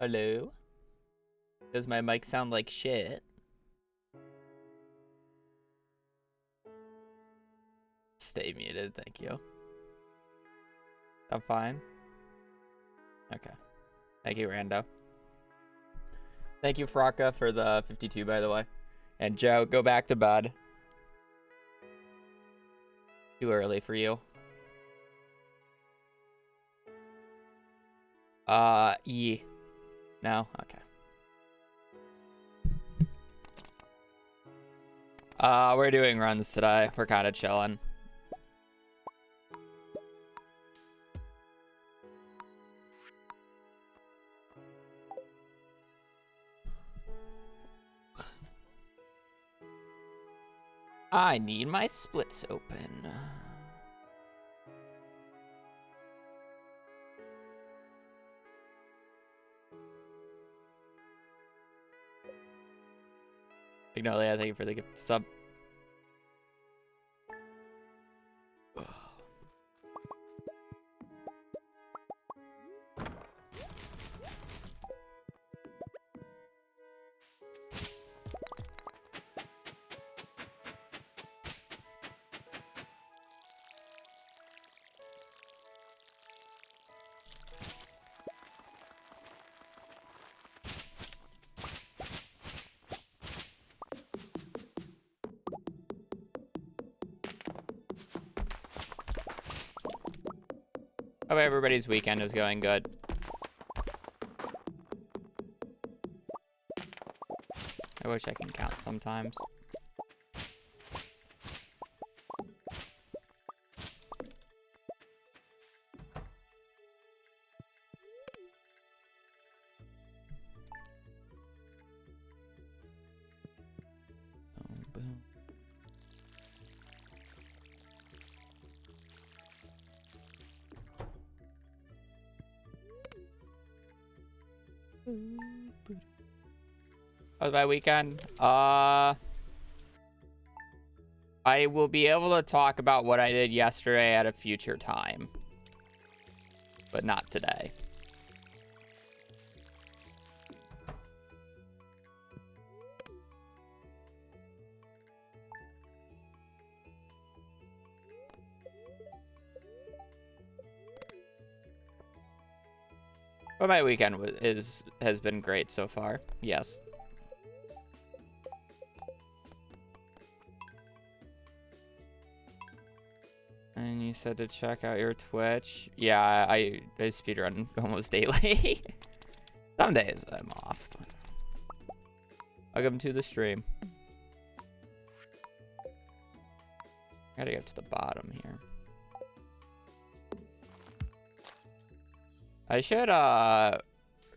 Hello? Does my mic sound like shit? Stay muted, thank you. I'm fine? Okay. Thank you, Rando. Thank you, Fraka, for the 52, by the way. And Joe, go back to bed. Too early for you. Yeah. No? Okay. We're doing runs today. We're kind of chilling. I need my splits open. Magnolia, thank you for the gift sub. Hope everybody's weekend is going good. I wish I can count sometimes. Boom. How was my weekend? I will be able to talk about what I did yesterday at a future time, but not today. But my weekend has been great so far. Yes. And you said to check out your Twitch. Yeah, I speedrun almost daily. Some days I'm off. But welcome to the stream. Gotta get to the bottom here. I should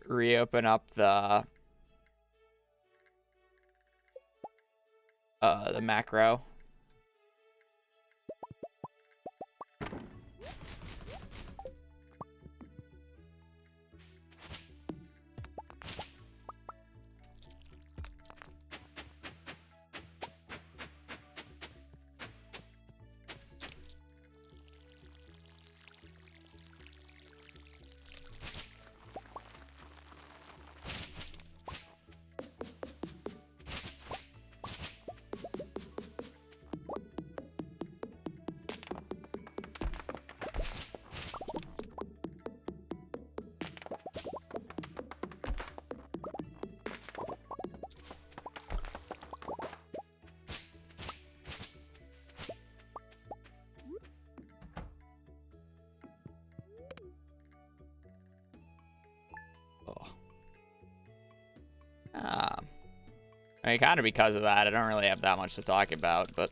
reopen up the macro. I mean, kind of because of that, I don't really have that much to talk about, but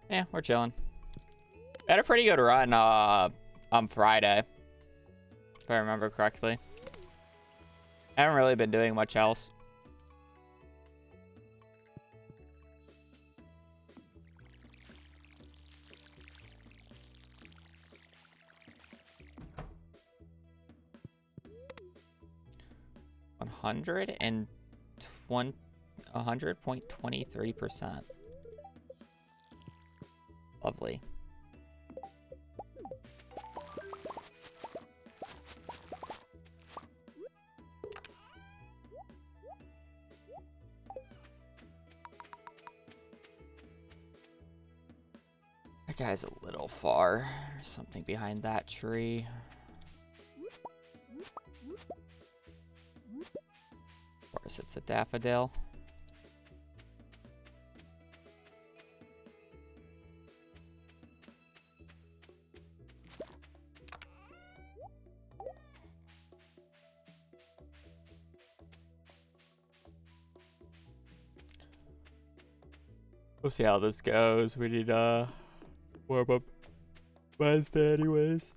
yeah, we're chilling. We had a pretty good run on Friday, if I remember correctly. I haven't really been doing much else. $100.23%. Lovely. That guy's a little far. There's something behind that tree. Of course, it's a daffodil. We'll see how this goes. We need warm up Wednesday anyways.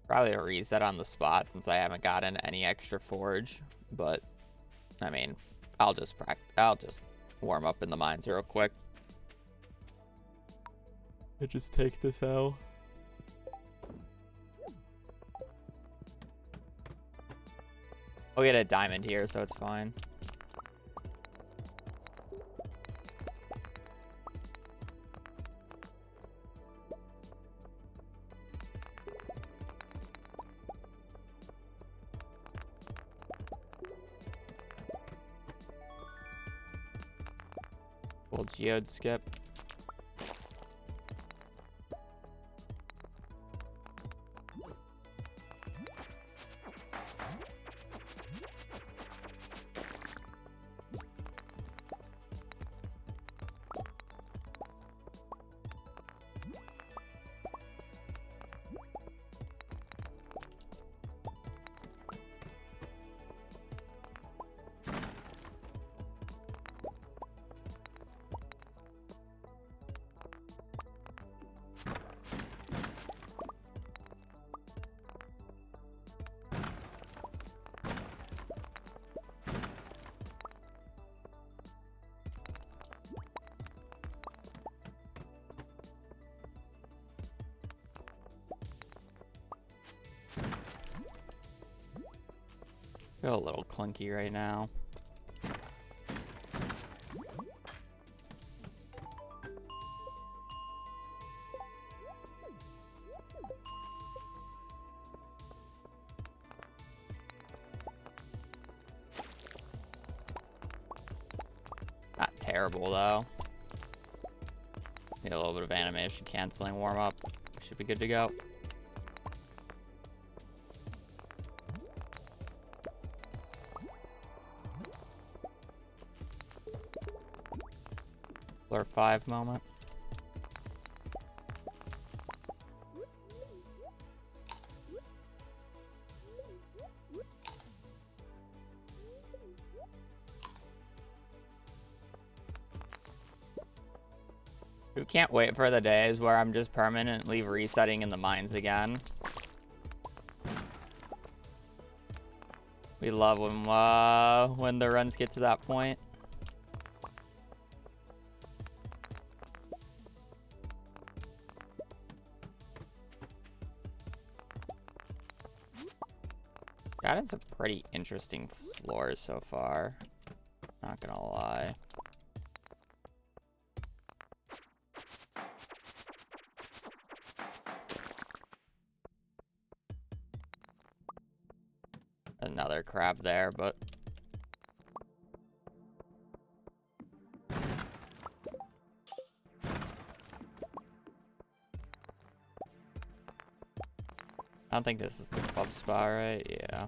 Probably a reset on the spot since I haven't gotten any extra forge, but I mean, I'll just warm up in the mines real quick. I just take this L. We'll get a diamond here, so it's fine. We'll geode skip. Feel a little clunky right now. Not terrible though. Need a little bit of animation canceling warm up. Should be good to go. Floor 5 moment. We can't wait for the days where I'm just permanently resetting in the mines again. We love when the runs get to that point. Gotten some pretty interesting floors so far. Not gonna lie. Another crab there, but I don't think this is the club spot, right? Yeah.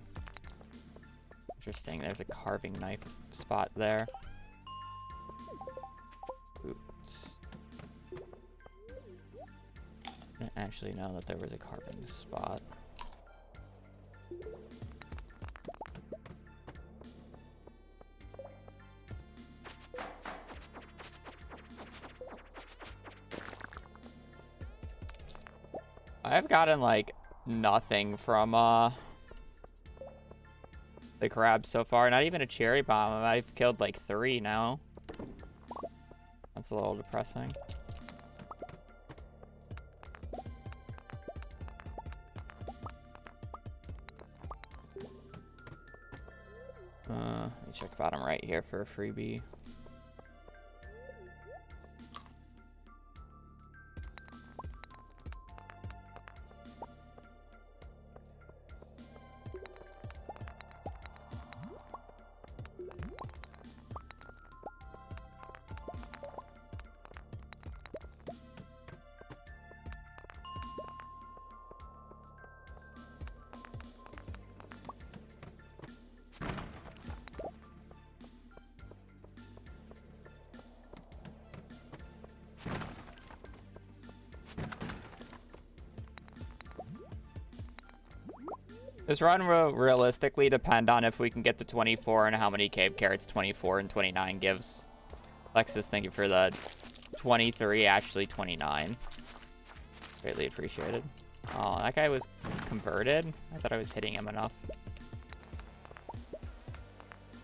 Interesting, there's a carving knife spot there. Oops. I didn't actually know that there was a carving spot. I've gotten like nothing from the crabs so far. Not even a cherry bomb. I've killed like 3 now. That's a little depressing. Let me check bottom right here for a freebie. This run will realistically depend on if we can get to 24 and how many cave carrots 24 and 29 gives. Lexus, thank you for the 23, actually 29. Greatly appreciated. Oh, that guy was converted? I thought I was hitting him enough.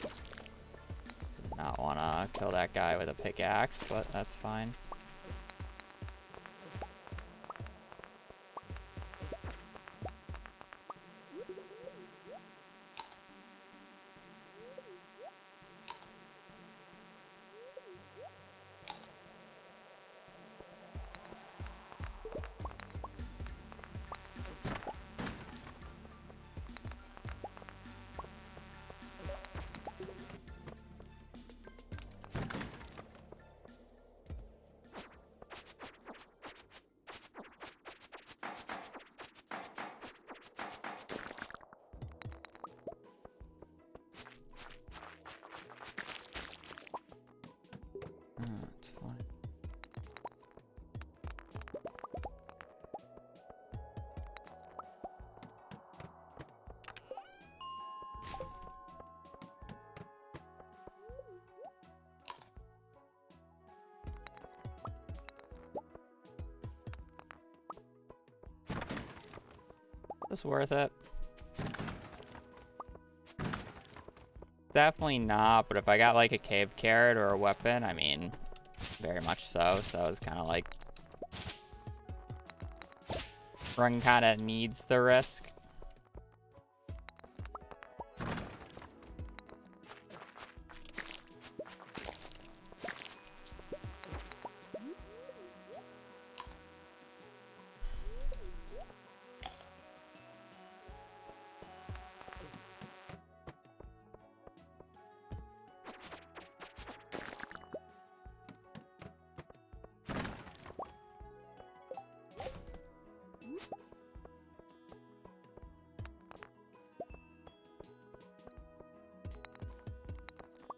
Did not want to kill that guy with a pickaxe, but that's fine. That's fine. Is this worth it? Definitely not, but if I got like a cave carrot or a weapon, I mean, very much so. So it's kind of like, run kind of needs the risk.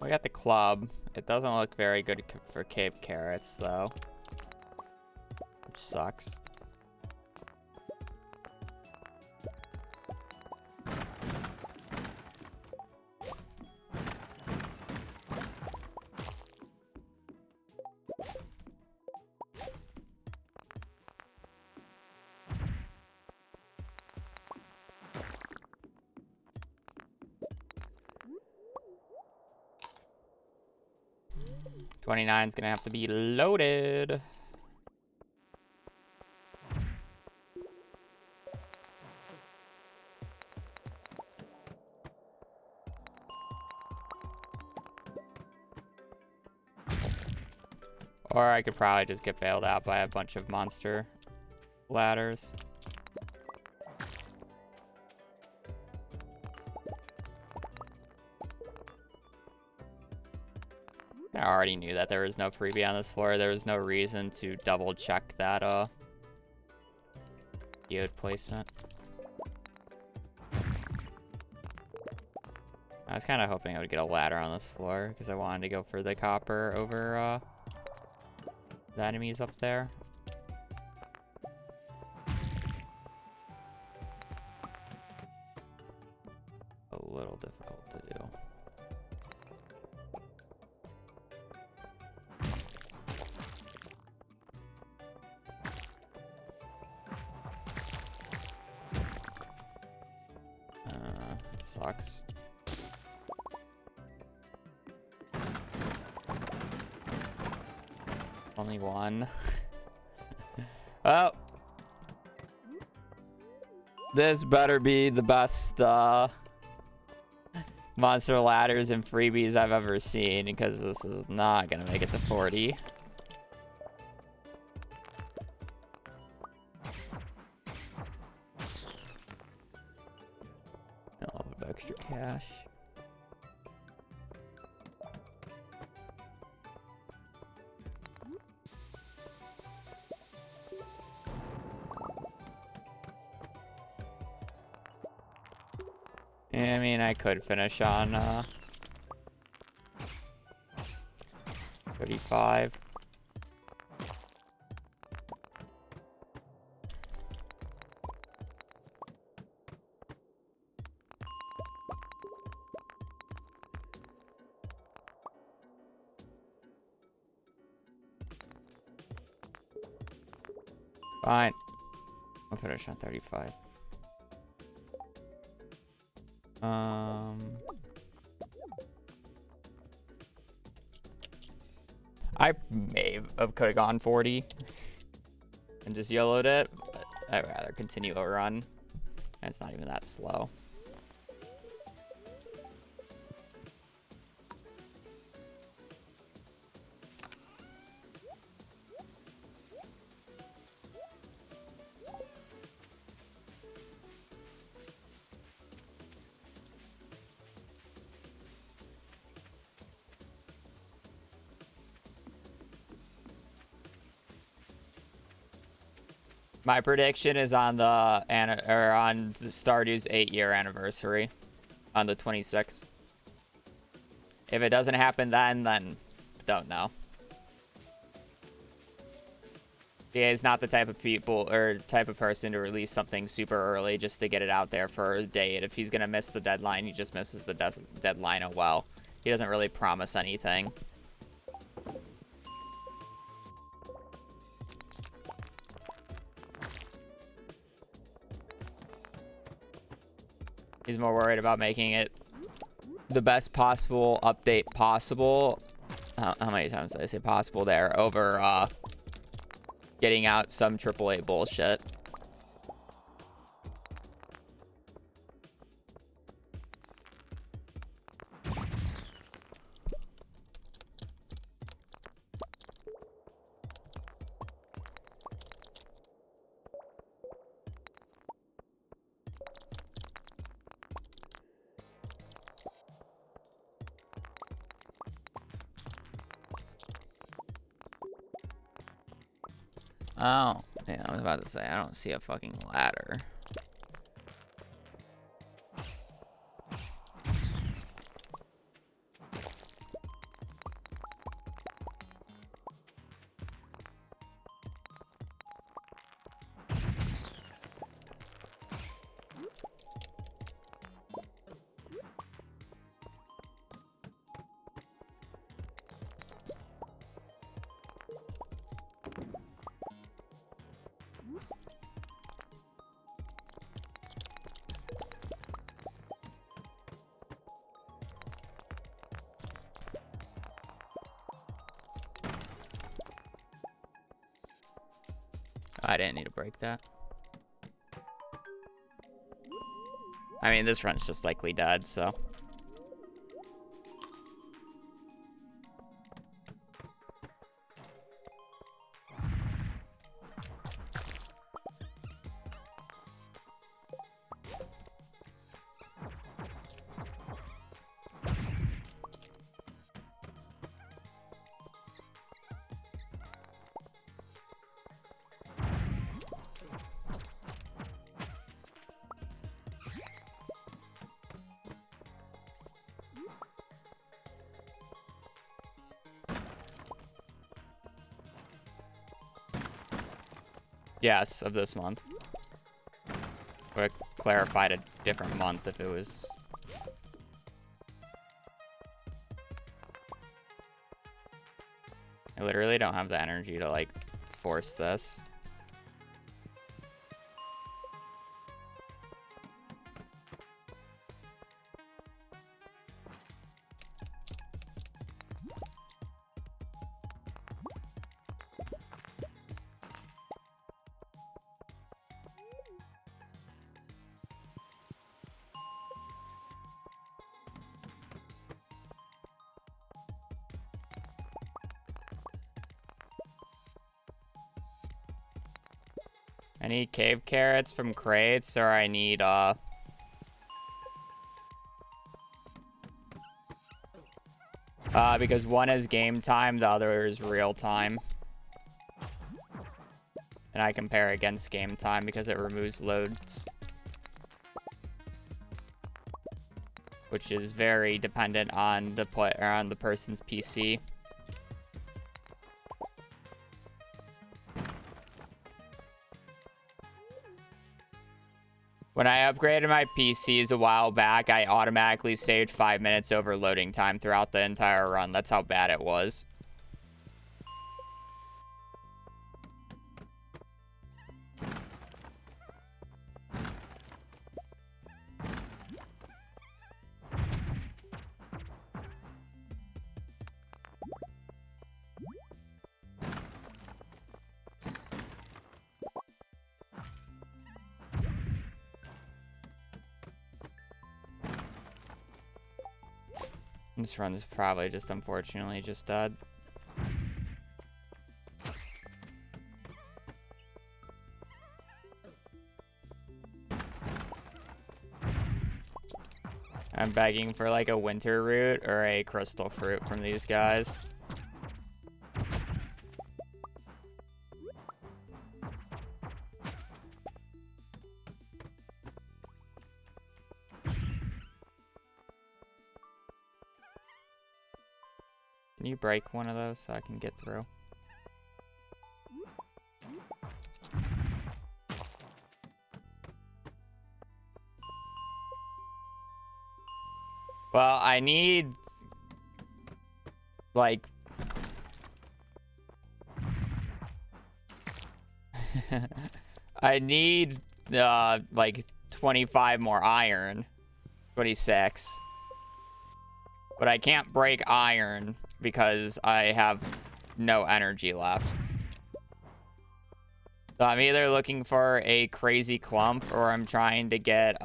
We got the club. It doesn't look very good for cave carrots, though. Which sucks. $29 is gonna have to be loaded. Or I could probably just get bailed out by a bunch of monster ladders. I already knew that there was no freebie on this floor. There was no reason to double check that geode placement. I was kind of hoping I would get a ladder on this floor because I wanted to go for the copper over the enemies up there. A little difficult to do. Sucks. Only one. Oh. This better be the best monster ladders and freebies I've ever seen, because this is not gonna make it to 40. Extra cash. Yeah, I mean, I could finish on 35. Fine. I'll finish on 35. I may have could have gone 40 and just YOLO'd it, but I'd rather continue a run. And it's not even that slow. My prediction is on the Stardew's 8-year anniversary on the 26th. If it doesn't happen then don't know. EA is not the type of people or type of person to release something super early just to get it out there for a date. If he's gonna miss the deadline, he just misses the deadline. Oh well. He doesn't really promise anything. He's more worried about making it the best possible update possible. How many times did I say possible there? Over getting out some AAA bullshit. Oh, yeah, I was about to say, I don't see a fucking ladder. I didn't need to break that. I mean, this run's just likely dead, so. Yes, of this month. Would have clarified a different month if it was... I literally don't have the energy to, like, force this. I need cave carrots from crates, or I need, because one is game time, the other is real time. And I compare against game time because it removes loads. Which is very dependent on the on the person's PC. When I upgraded my PCs a while back, I automatically saved 5 minutes over loading time throughout the entire run. That's how bad it was. This run's probably just unfortunately just dead. I'm begging for like a winter root or a crystal fruit from these guys. Can you break one of those so I can get through? Well, I need like I need like 25 more iron. 26. But I can't break iron because I have no energy left. So I'm either looking for a crazy clump or I'm trying to get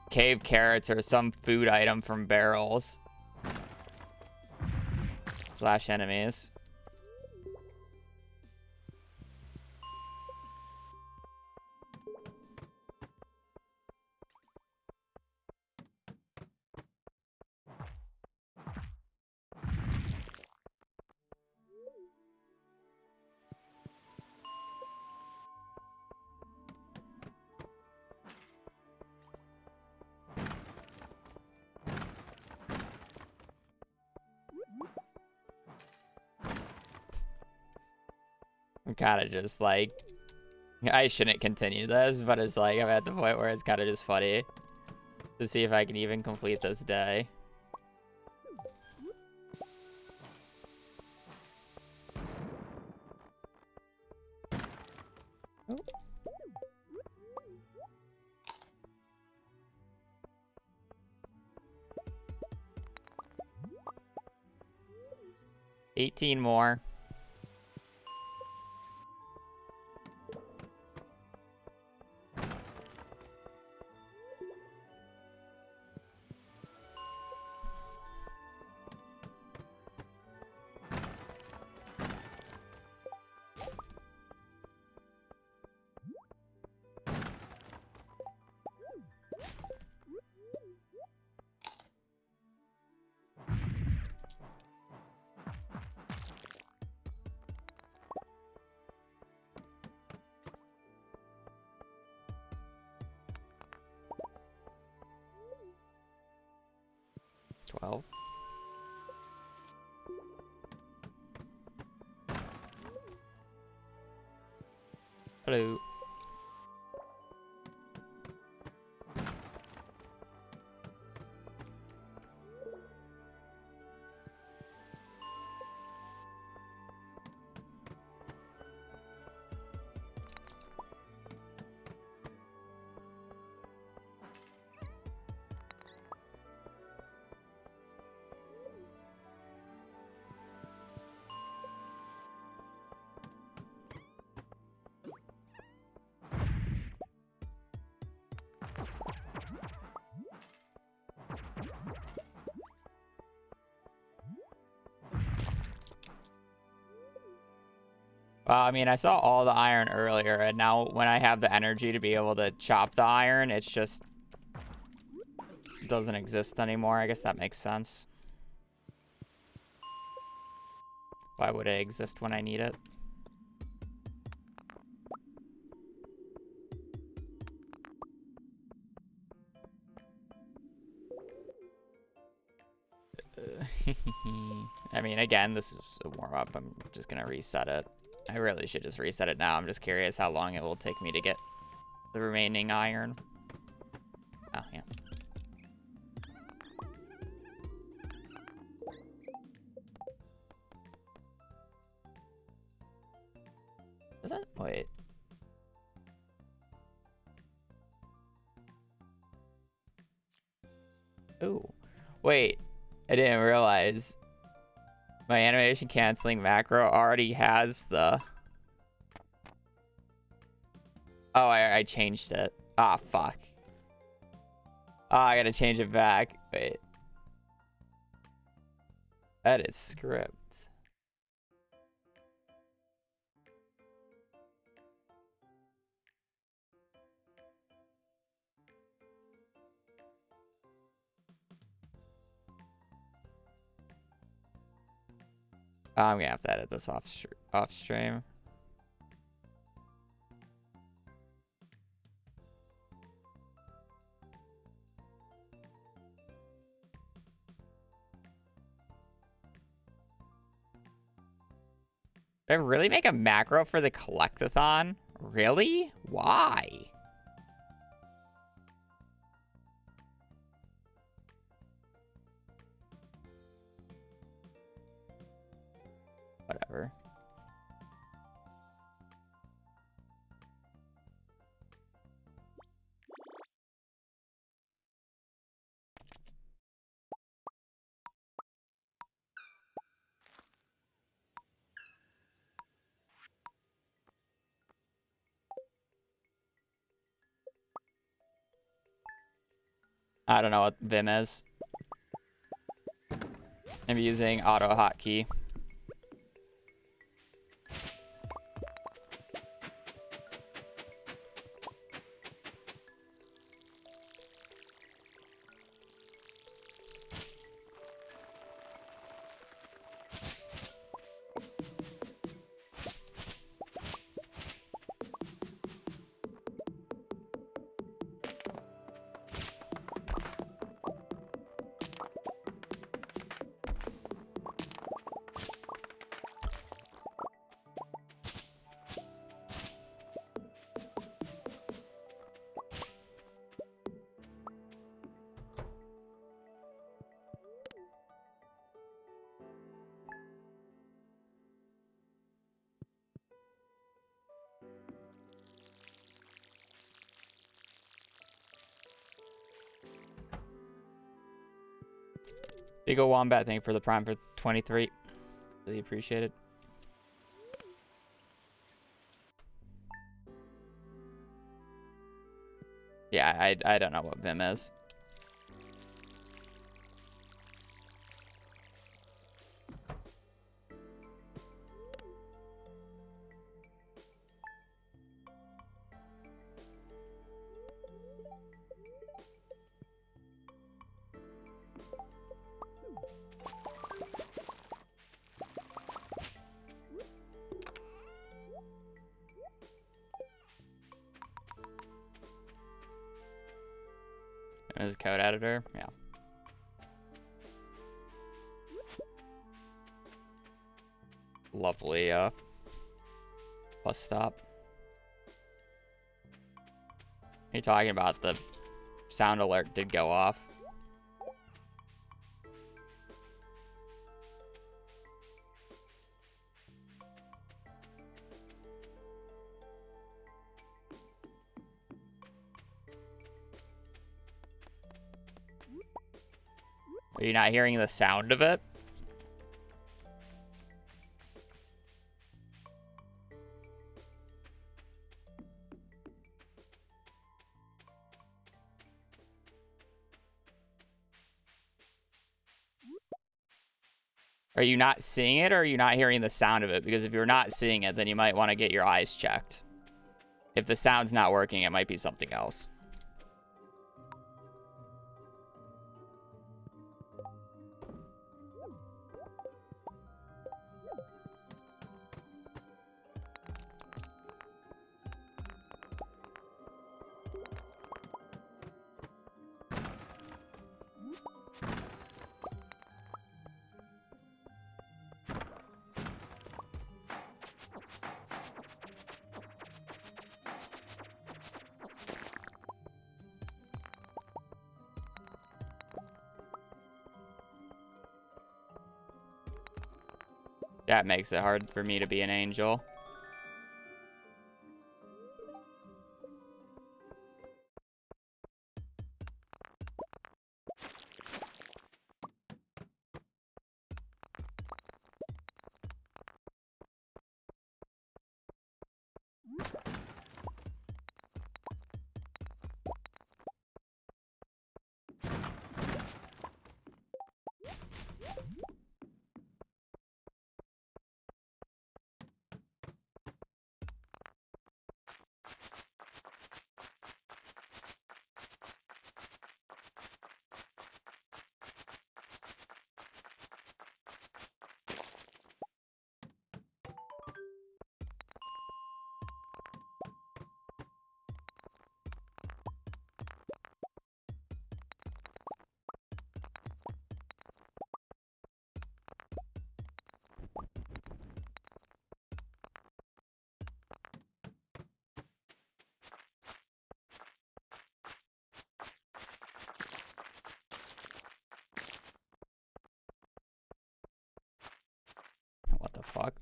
cave carrots or some food item from barrels. / enemies. I'm kind of just like, I shouldn't continue this, but it's like, I'm at the point where it's kind of just funny to see if I can even complete this day. Oh. $18 more. $12. Hello. Well, I mean, I saw all the iron earlier, and now when I have the energy to be able to chop the iron, it's just doesn't exist anymore. I guess that makes sense. Why would it exist when I need it? I mean, again, this is a warm-up. I'm just gonna reset it. I really should just reset it now. I'm just curious how long it will take me to get the remaining iron. Oh, yeah. Is that? Wait. Ooh. Wait. I didn't realize my animation canceling macro already has the Oh, I changed it. Ah, fuck. Oh, I gotta change it back. Wait. Edit script. Oh, I'm gonna have to edit this off stream. Did I really make a macro for the collectathon? Really? Why? Whatever. I don't know what Vim is. I'm using auto hotkey. Big ol' Wombat, thank you for the prime for 23. Really appreciate it. Yeah, I don't know what Vim is. Is code editor? Yeah. Lovely, plus stop. Are you talking about the sound alert did go off? Are you not hearing the sound of it? Are you not seeing it, or are you not hearing the sound of it? Because if you're not seeing it, then you might want to get your eyes checked. If the sound's not working, it might be something else. That makes it hard for me to be an angel. fuck?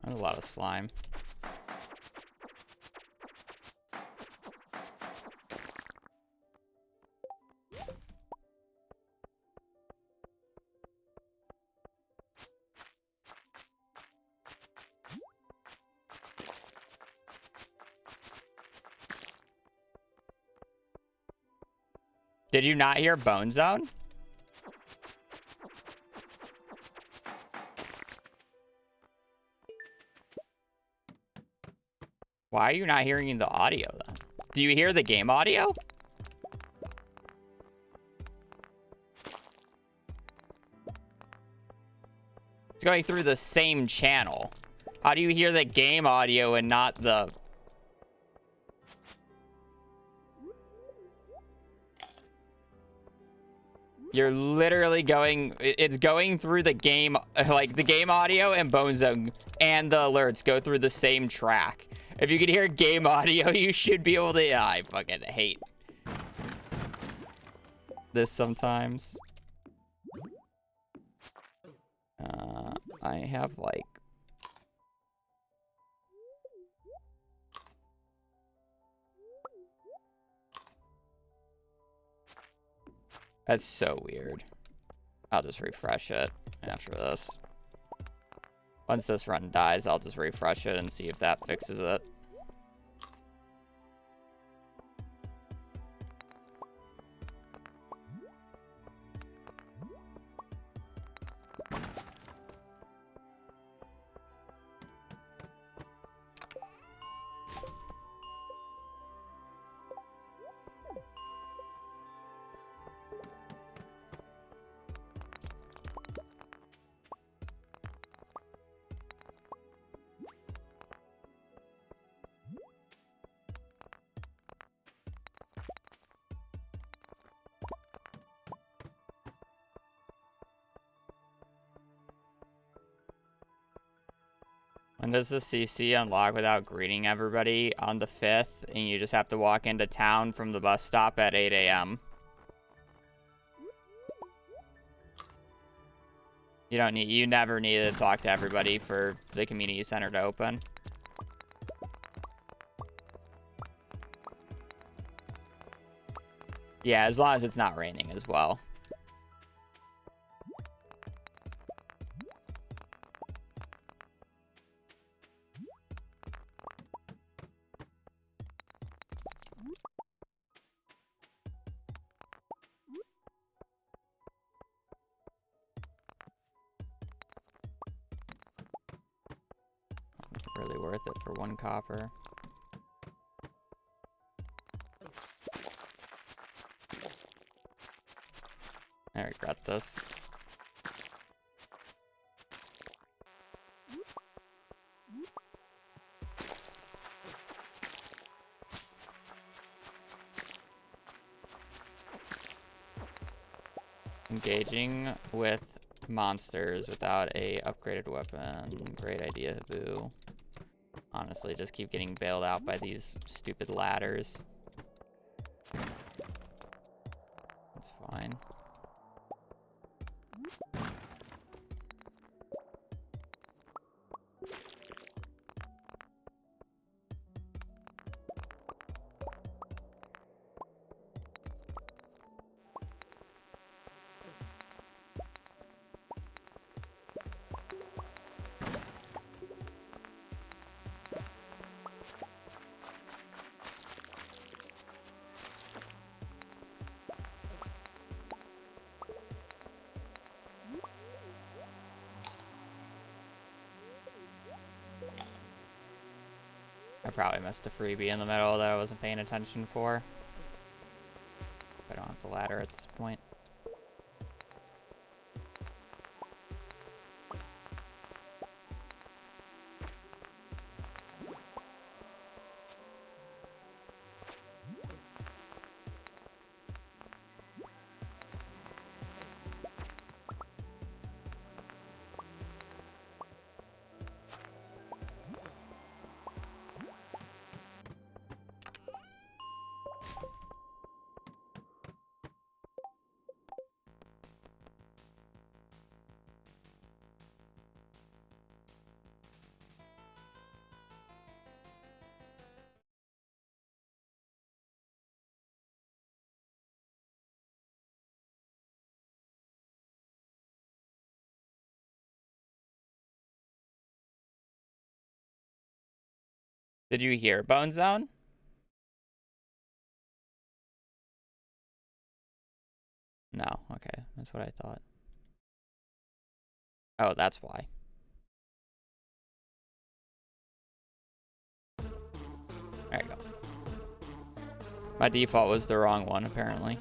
There's a lot of slime. Did you not hear Bone Zone? Why are you not hearing the audio, then? Do you hear the game audio? It's going through the same channel. How do you hear the game audio and not the... You're literally going... It's going through the game... Like, the game audio and Bone Zone and the alerts go through the same track. If you can hear game audio, you should be able to... Yeah, I fucking hate this sometimes. I have, like... That's so weird. I'll just refresh it after this. Once this run dies, I'll just refresh it and see if that fixes it. When does the CC unlock without greeting everybody? On the 5th, and you just have to walk into town from the bus stop at 8 a.m. You never need to talk to everybody for the community center to open. Yeah, as long as it's not raining as well. Really worth it for 1 copper. I regret this. Engaging with monsters without a upgraded weapon. Great idea, Boo. Honestly, just keep getting bailed out by these stupid ladders. That's fine. I probably missed a freebie in the middle that I wasn't paying attention for. I don't have the ladder at this point. Did you hear Bone Zone? No, okay. That's what I thought. Oh, that's why. There you go. My default was the wrong one, apparently.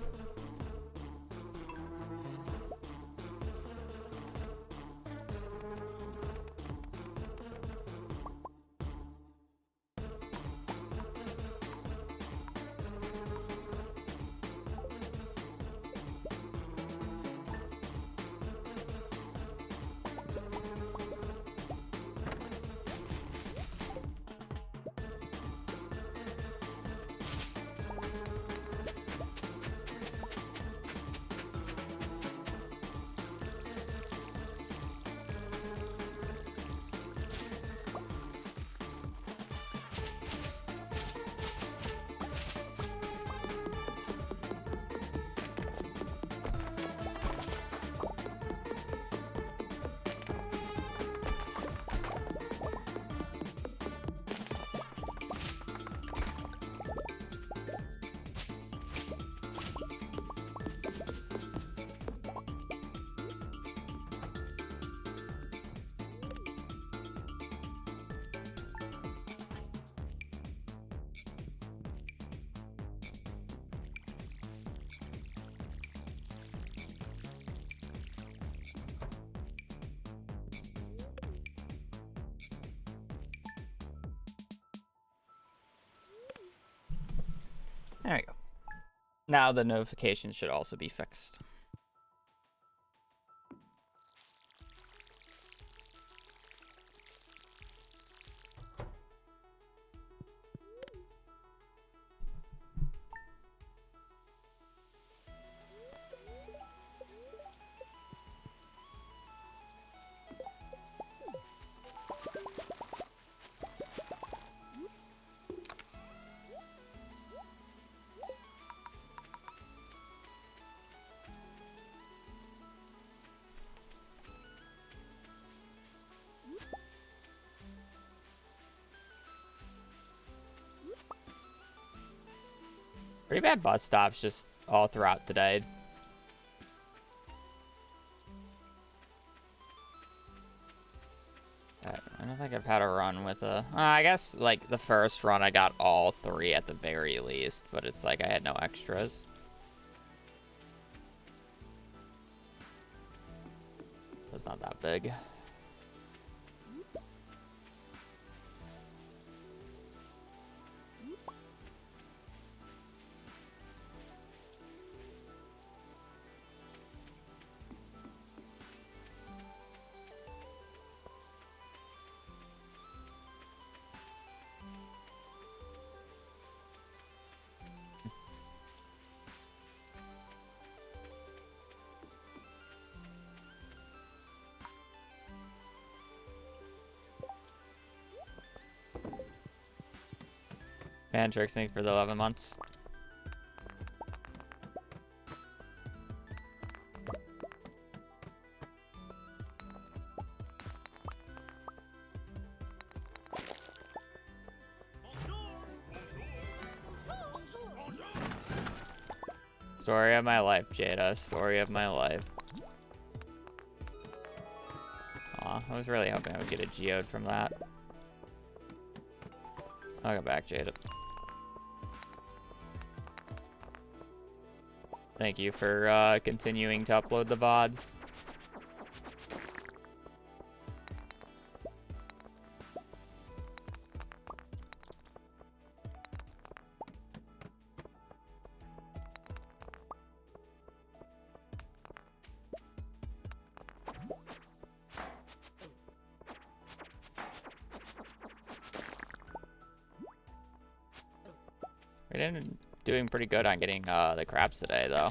There you go. Now the notifications should also be fixed. Pretty bad bus stops just all throughout today. I don't think I've had a run with a... I guess, like, the first run I got all 3 at the very least, but it's like I had no extras. It's not that big. And Trixie for the 11 months. Story of my life, Jada. Story of my life. Aw, I was really hoping I would get a geode from that. I'll go back, Jada. Thank you for continuing to upload the VODs. We're doing pretty good on getting the crabs today, though.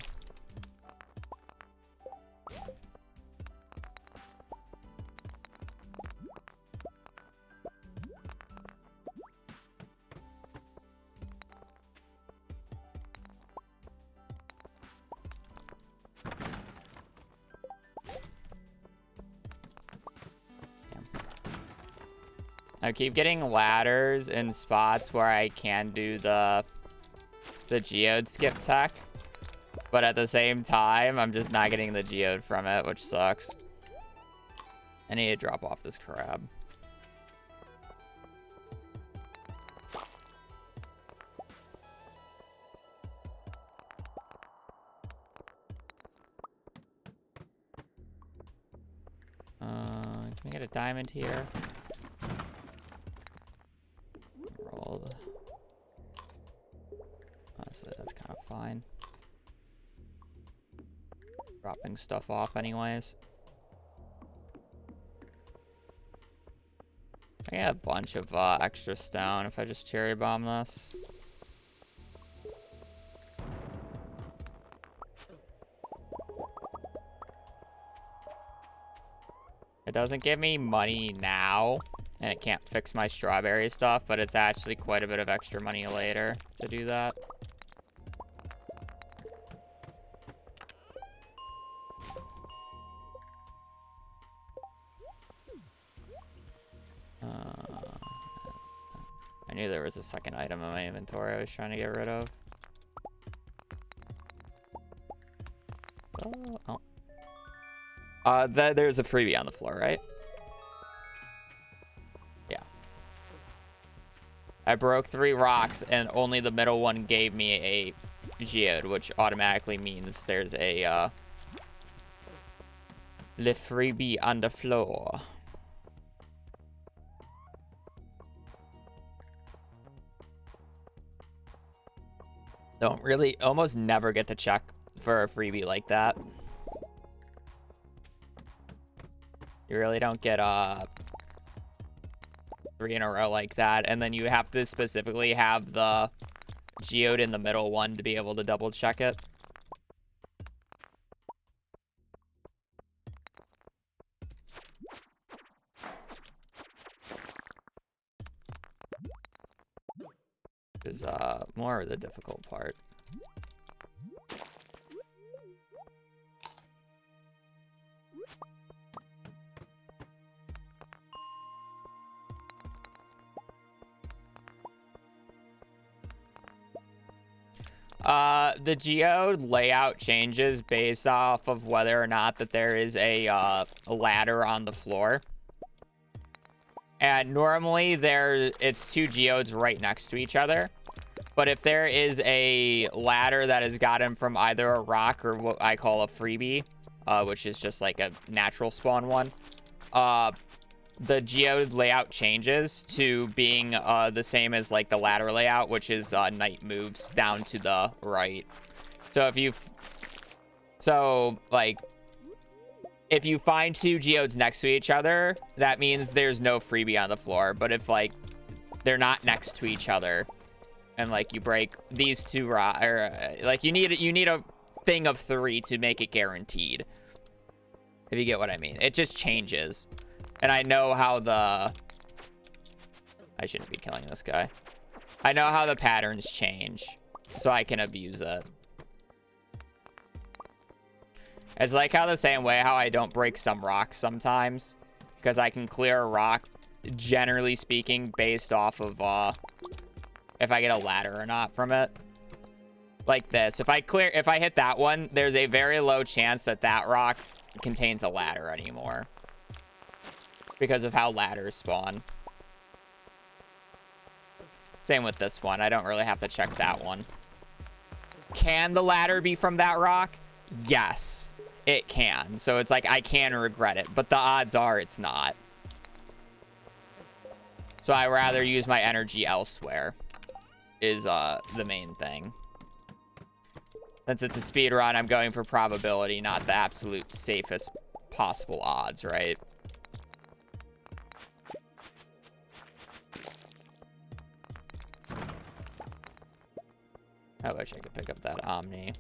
I keep getting ladders in spots where I can do the geode skip tech. But at the same time, I'm just not getting the geode from it, which sucks. I need to drop off this crab. Can I get a diamond here? Rolled. Honestly, that's kind of fine. Dropping stuff off anyways. I get a bunch of extra stone if I just cherry bomb this. It doesn't give me money now, and it can't fix my strawberry stuff, but it's actually quite a bit of extra money later to do that. I knew there was a second item in my inventory I was trying to get rid of. There's a freebie on the floor, right? Yeah. I broke 3 rocks, and only the middle one gave me a geode, which automatically means there's a le freebie on the floor. Don't really, almost never get to check for a freebie like that. You really don't get 3 in a row like that, and then you have to specifically have the geode in the middle one to be able to double check it. Is more of the difficult part. The geode layout changes based off of whether or not that there is a ladder on the floor. And normally it's 2 geodes right next to each other. But if there is a ladder that is gotten from either a rock or what I call a freebie, which is just like a natural spawn one, the geode layout changes to being the same as like the ladder layout, which is night moves down to the right. So if you find 2 geodes next to each other, that means there's no freebie on the floor. But if like they're not next to each other, and like you break these 2 like you need a thing of 3 to make it guaranteed. If you get what I mean, it just changes. And I know how I shouldn't be killing this guy. I know how the patterns change, so I can abuse it. It's like how the same way how I don't break some rocks sometimes, because I can clear a rock, generally speaking, based off of if I get a ladder or not from it. Like this, if I hit that one, there's a very low chance that that rock contains a ladder anymore, because of how ladders spawn. Same with this one. I don't really have to check that one. Can the ladder be from that rock? Yes, it can. So it's like I can regret it, but the odds are it's not. So I rather use my energy elsewhere is the main thing. Since it's a speed run, I'm going for probability, not the absolute safest possible odds, right? I wish I could pick up that Omni.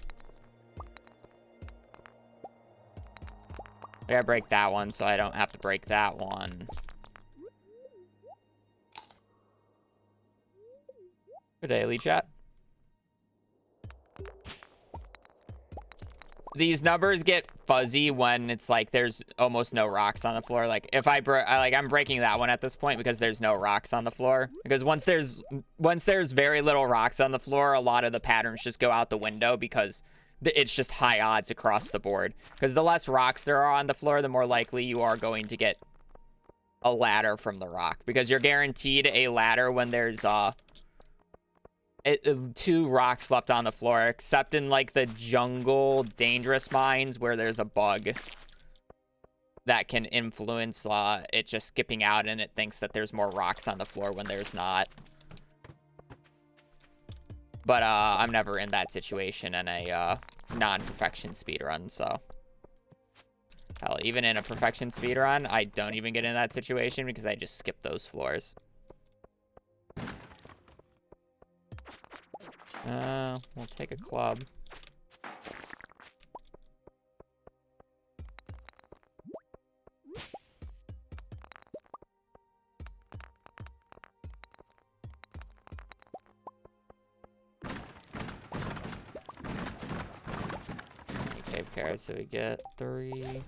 I gotta break that one so I don't have to break that one. Good day, Elite Chat. these numbers get fuzzy when it's like there's almost no rocks on the floor. Like if I'm breaking that one at this point because there's no rocks on the floor. Because once there's very little rocks on the floor, a lot of the patterns just go out the window because it's just high odds across the board. Because the less rocks there are on the floor, the more likely you are going to get a ladder from the rock. Because you're guaranteed a ladder when there's 2 rocks left on the floor, except in like the jungle dangerous mines where there's a bug that can influence it just skipping out, and it thinks that there's more rocks on the floor when there's not. But I'm never in that situation in a non-perfection speedrun, so hell, even in a perfection speedrun, I don't even get in that situation because I just skip those floors. We'll take a club. Cave carrots, so we get 3.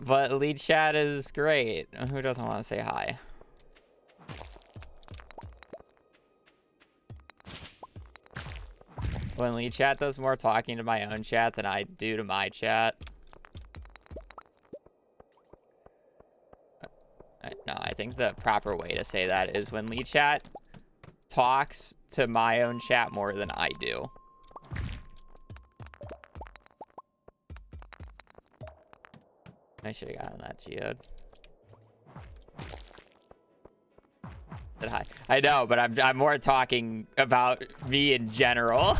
But lead chat is great. Who doesn't want to say hi? When lead chat does more talking to my own chat than I do to my chat. No, I think the proper way to say that is when lead chat talks to my own chat more than I do. I should have gotten that geode. Said hi. I know, but I'm more talking about me in general.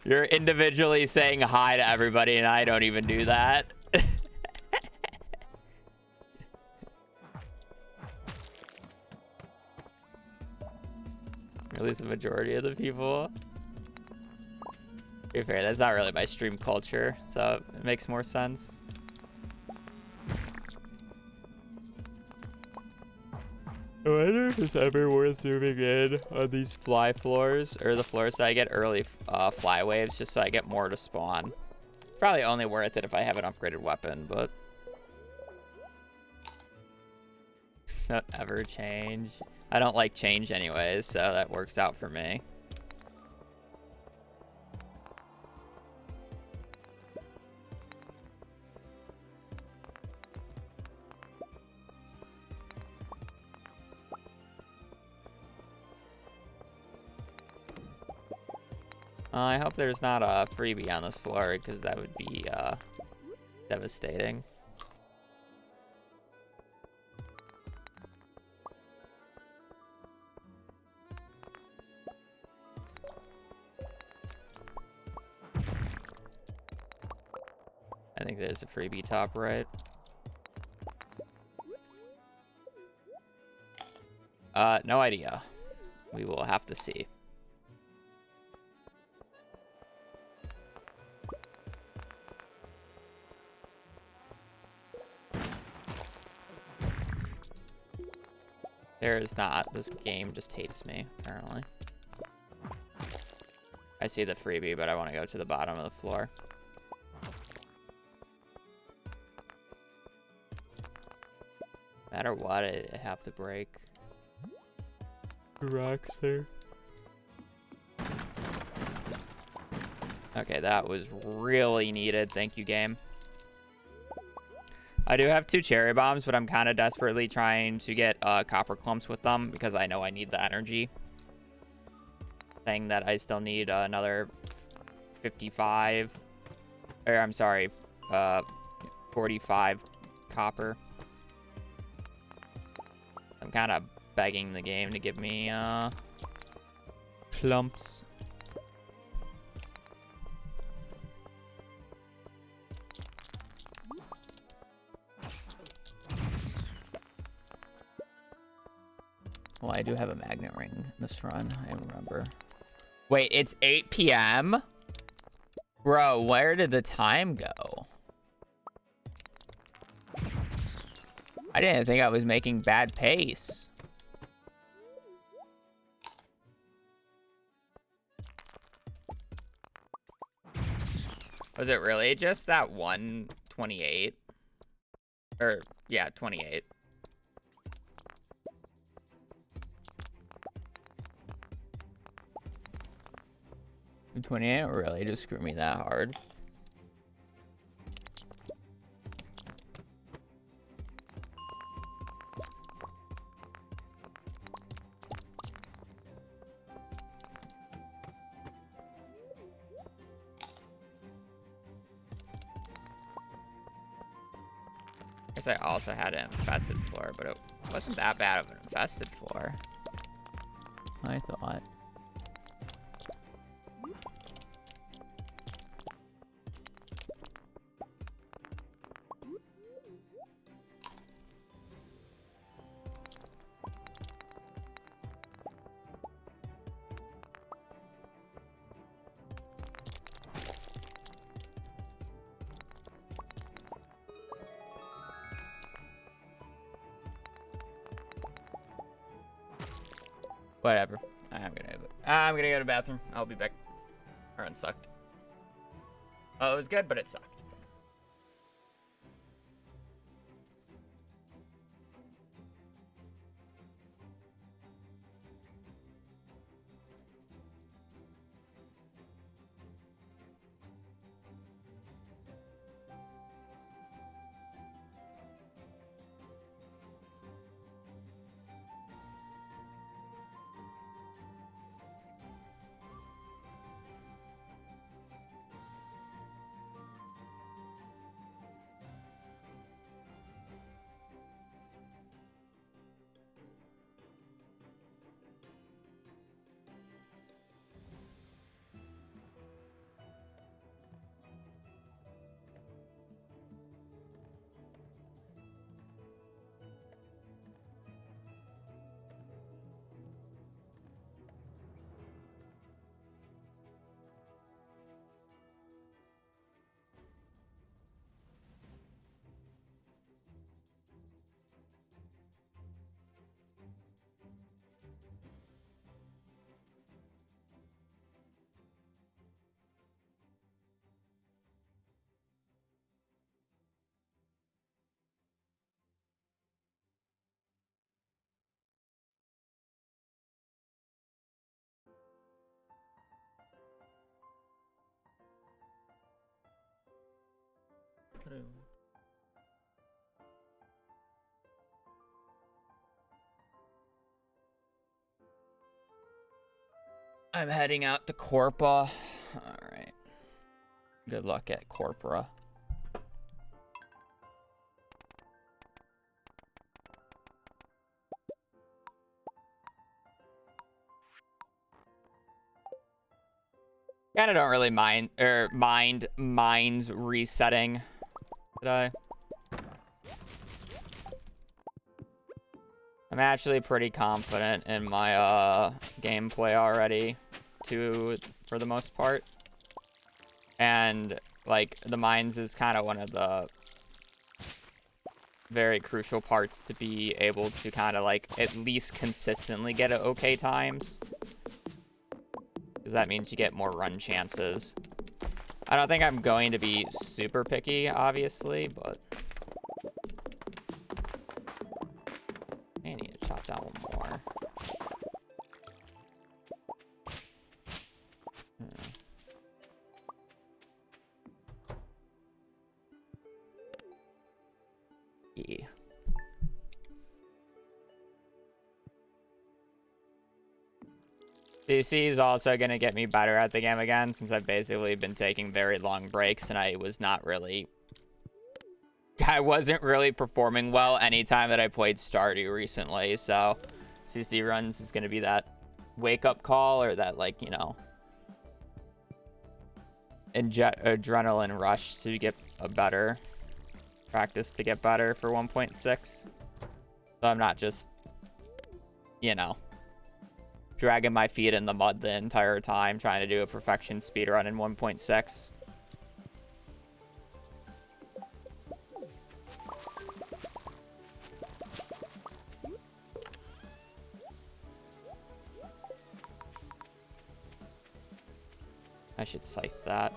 You're individually saying hi to everybody, and I don't even do that. At least the majority of the people. To be fair, that's not really my stream culture, so it makes more sense. I wonder if it's ever worth zooming in on these fly floors, or the floors that I get early fly waves, just so I get more to spawn. Probably only worth it if I have an upgraded weapon, but not ever change. I don't like change anyways, so that works out for me. I hope there's not a freebie on this floor, because that would be devastating. I think there's a freebie top right. No idea. We will have to see. There is not. This game just hates me, apparently. I see the freebie, but I want to go to the bottom of the floor. No matter what, I have to break. Rocks there. Okay, that was really needed. Thank you, game. I do have 2 cherry bombs, but I'm kind of desperately trying to get copper clumps with them because I know I need the energy. Saying that I still need another 55, or I'm sorry, 45 copper. I'm kind of begging the game to give me clumps. Well, I do have a magnet ring in this run, I remember. Wait, it's 8 p.m.? Bro, where did the time go? I didn't think I was making bad pace. Was it really just that 128? Or, yeah, 28. The 28 really just screw me that hard. Guess I also had an infested floor, but it wasn't that bad of an infested floor, I thought. Whatever. I'm gonna go to the bathroom. I'll be back. Our run sucked. Oh, it was good, but it sucked. I'm heading out to Corpa. Alright. Good luck at Corpora. Kinda don't really mind mines resetting. Did I? I'm actually pretty confident in my gameplay already, for the most part. And like the mines is kind of one of the very crucial parts to be able to kind of like at least consistently get at okay times. Because that means you get more run chances. I don't think I'm going to be super picky, obviously, but I need to chop down one more. Yeah. DC is also going to get me better at the game again, since I've basically been taking very long breaks and I wasn't really performing well anytime that I played Stardew recently. So CC runs is going to be that wake up call, or that, like, you know, adrenaline rush to get a better practice to get better for 1.6. So I'm not just, you know, dragging my feet in the mud the entire time trying to do a perfection speedrun in 1.6. I should scythe that.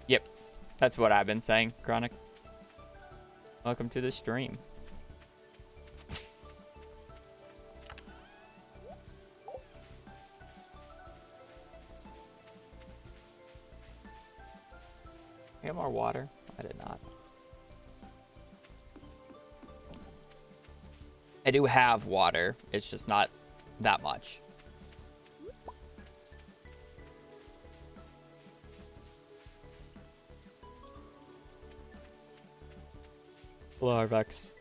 Yep, that's what I've been saying, Chronic. Welcome to the stream. Get more water? I did not. I do have water. It's just not that much. Hello, Arbex.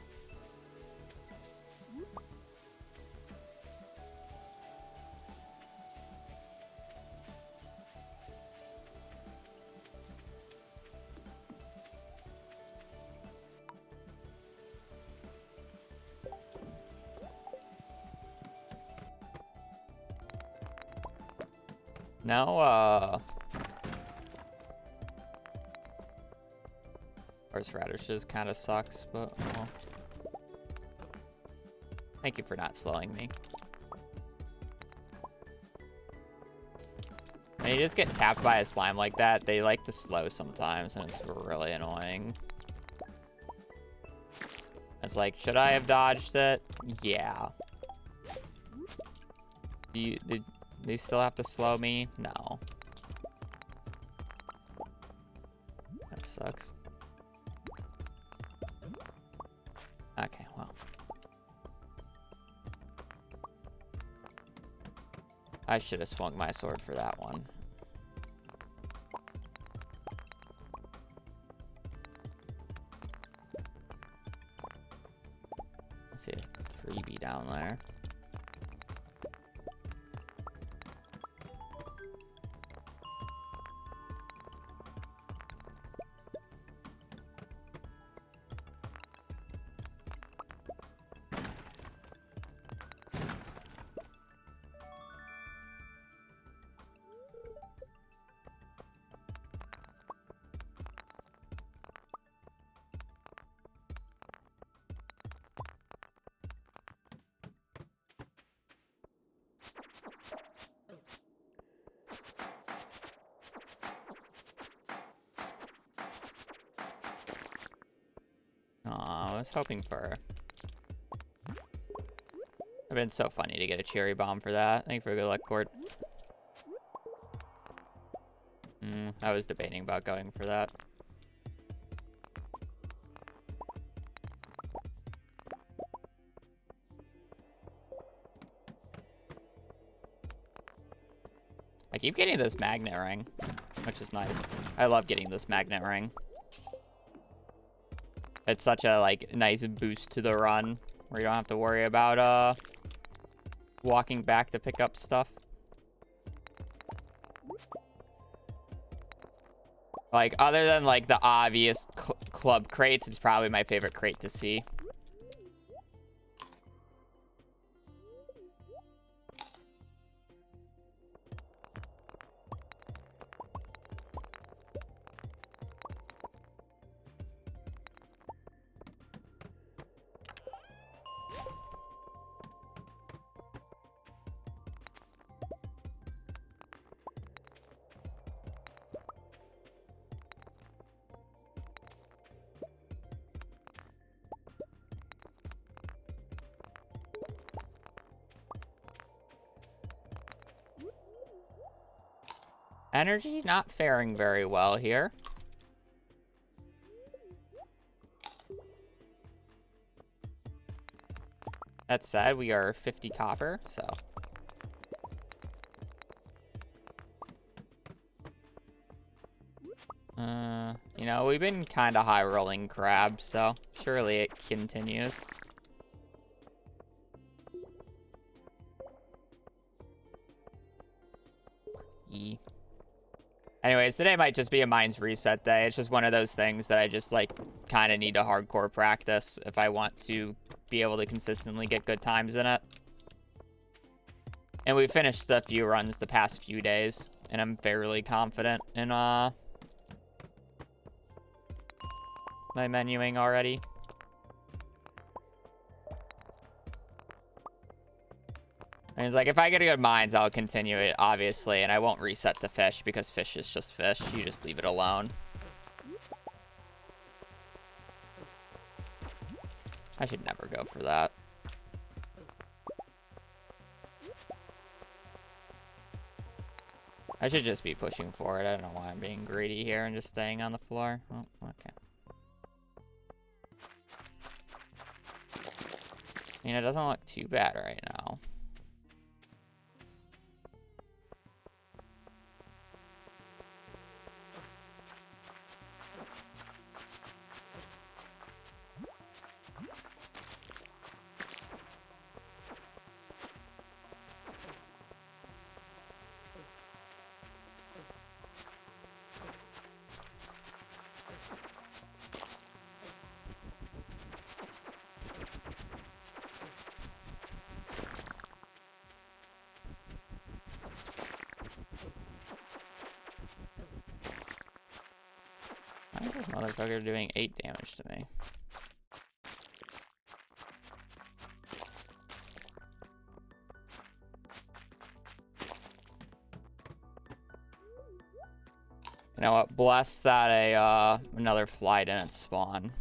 Now, horseradishes kind of sucks, but well. Thank you for not slowing me. When you just get tapped by a slime like that, they like to slow sometimes, and it's really annoying. It's like, should I have dodged it? Yeah. Did they still have to slow me? No. That sucks. Okay, well. I should have swung my sword for that one. Let's see a freebie down there. I was hoping for... It'd been so funny to get a cherry bomb for that. Thank you for good luck, Cord. I was debating about going for that. I keep getting this magnet ring, which is nice. I love getting this magnet ring. It's such a, like, nice boost to the run where you don't have to worry about, walking back to pick up stuff. Like, other than, like, the obvious club crates, it's probably my favorite crate to see. Energy not faring very well here. That said, we are 50 copper, so. You know, we've been kind of high rolling crabs, so surely it continues. Anyways, today might just be a mines reset day. It's just one of those things that I just, like, kind of need to hardcore practice if I want to be able to consistently get good times in it. And we finished a few runs the past few days, and I'm fairly confident in my menuing already. And it's like, if I get a good mines, I'll continue it, obviously, and I won't reset the fish, because fish is just fish. You just leave it alone. I should never go for that. I should just be pushing forward. I don't know why I'm being greedy here and just staying on the floor. Oh, okay. I mean, it doesn't look too bad right now. Why is this motherfucker doing 8 damage to me? You know what? Bless that another fly didn't spawn.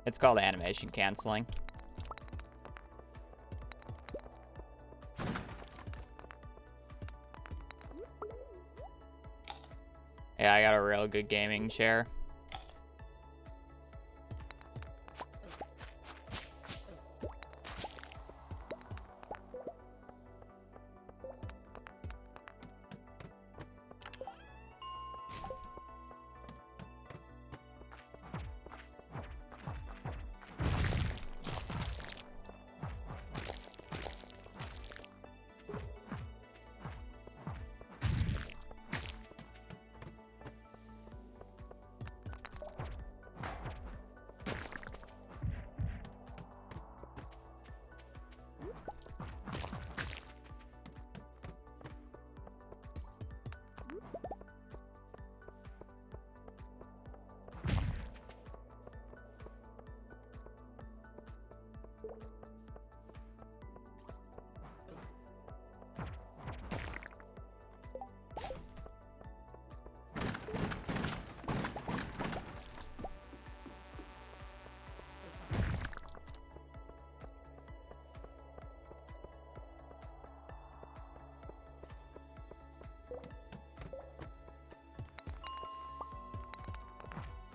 It's called animation canceling. Yeah, I got a real good gaming chair.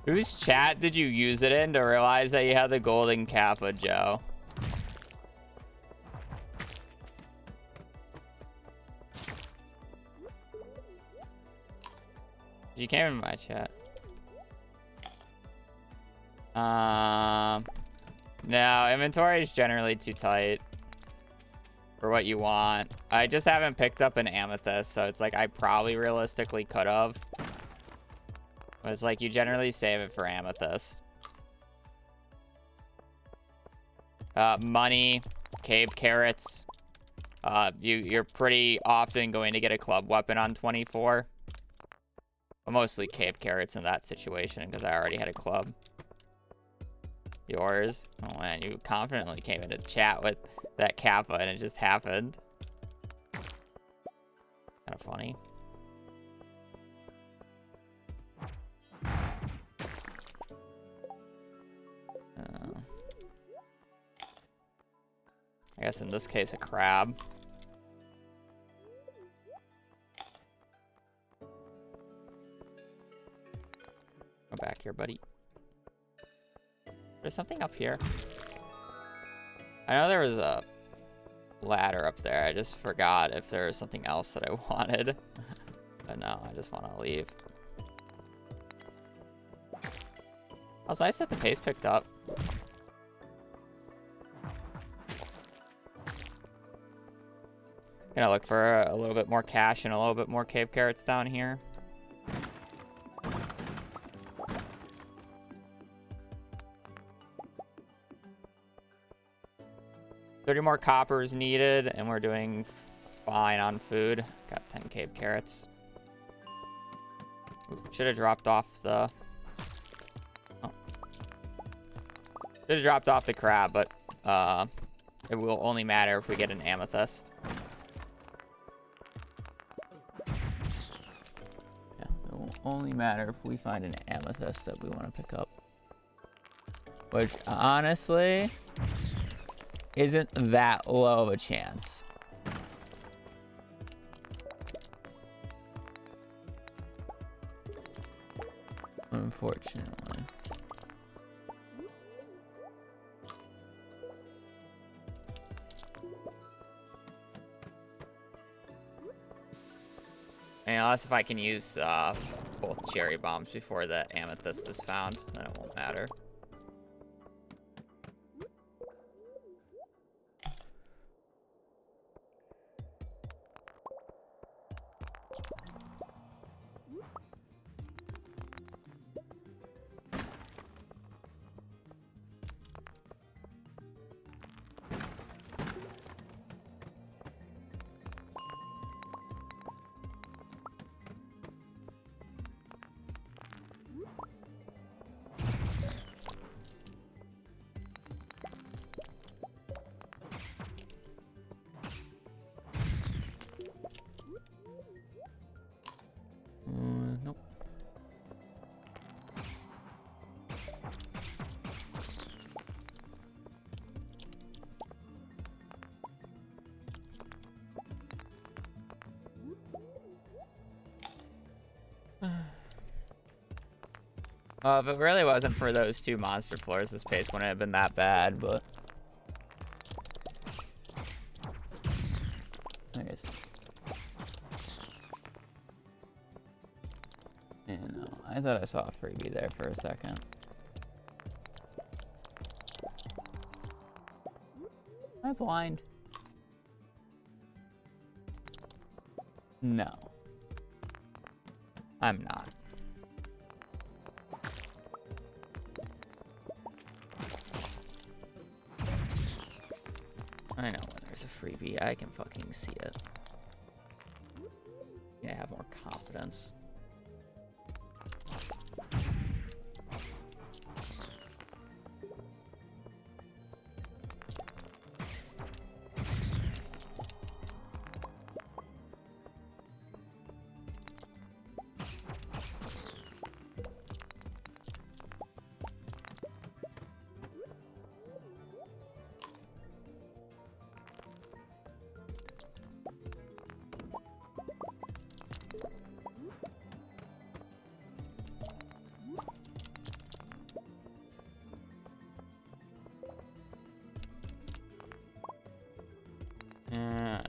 Whose chat did you use it in to realize that you had the golden Kappa, Joe? You came in my chat. No, inventory is generally too tight for what you want. I just haven't picked up an amethyst, so it's like I probably realistically could have. But it's like you generally save it for amethyst. Money, cave carrots. You're pretty often going to get a club weapon on 24. But mostly cave carrots in that situation because I already had a club. Yours? Oh man, you confidently came into chat with that Kappa and it just happened. Kind of funny. I guess in this case, a crab. Go back here, buddy. There's something up here. I know there was a ladder up there. I just forgot if there was something else that I wanted. But no, I just want to leave. Oh, it's nice that the pace picked up. Gonna look for a little bit more cash and a little bit more cave carrots down here. $30 more copper is needed, and we're doing fine on food. Got 10 cave carrots. Should have dropped off the... Oh. Should have dropped off the crab, but it will only matter if we get an amethyst. Yeah, it will only matter if we find an amethyst that we want to pick up. Which, honestly, isn't that low of a chance. Unfortunately. And unless if I can use both cherry bombs before the amethyst is found, then it won't matter. Nope. If it really wasn't for those two monster floors, this pace wouldn't have been that bad, but... I guess... Yeah, no, I thought I saw a freebie there for a second. Am I blind? No. I'm not. I know when there's a freebie, I can fucking see it. Need to have more confidence.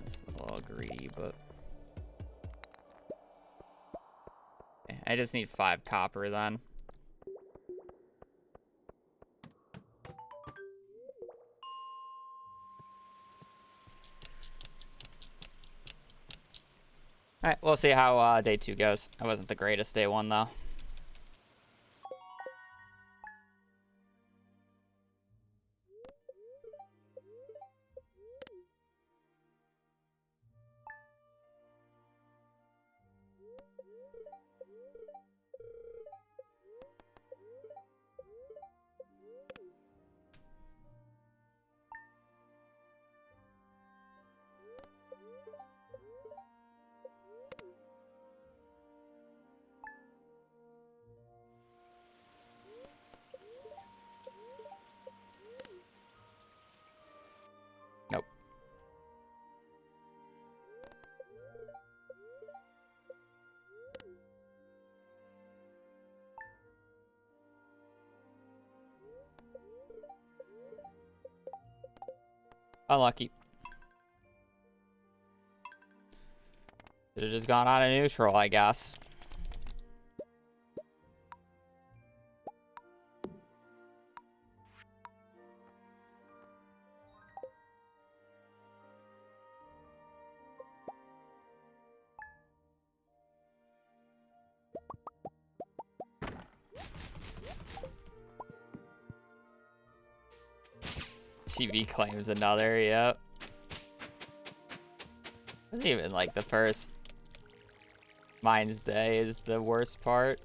It's a little greedy, but... Okay, I just need 5 copper then. Alright, we'll see how day 2 goes. That wasn't the greatest day 1, though. Nope. Unlucky. Should have just gone on a neutral, I guess. TV claims another, yep. It wasn't even like the first Mine's Day is the worst part.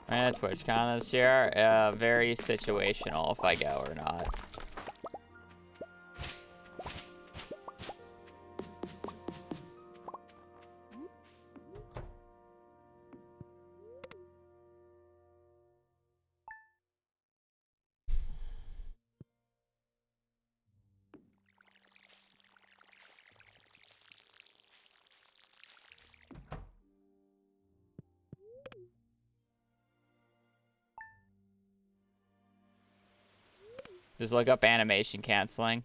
And TwitchCon this year, very situational if I go or not. Just look up animation canceling.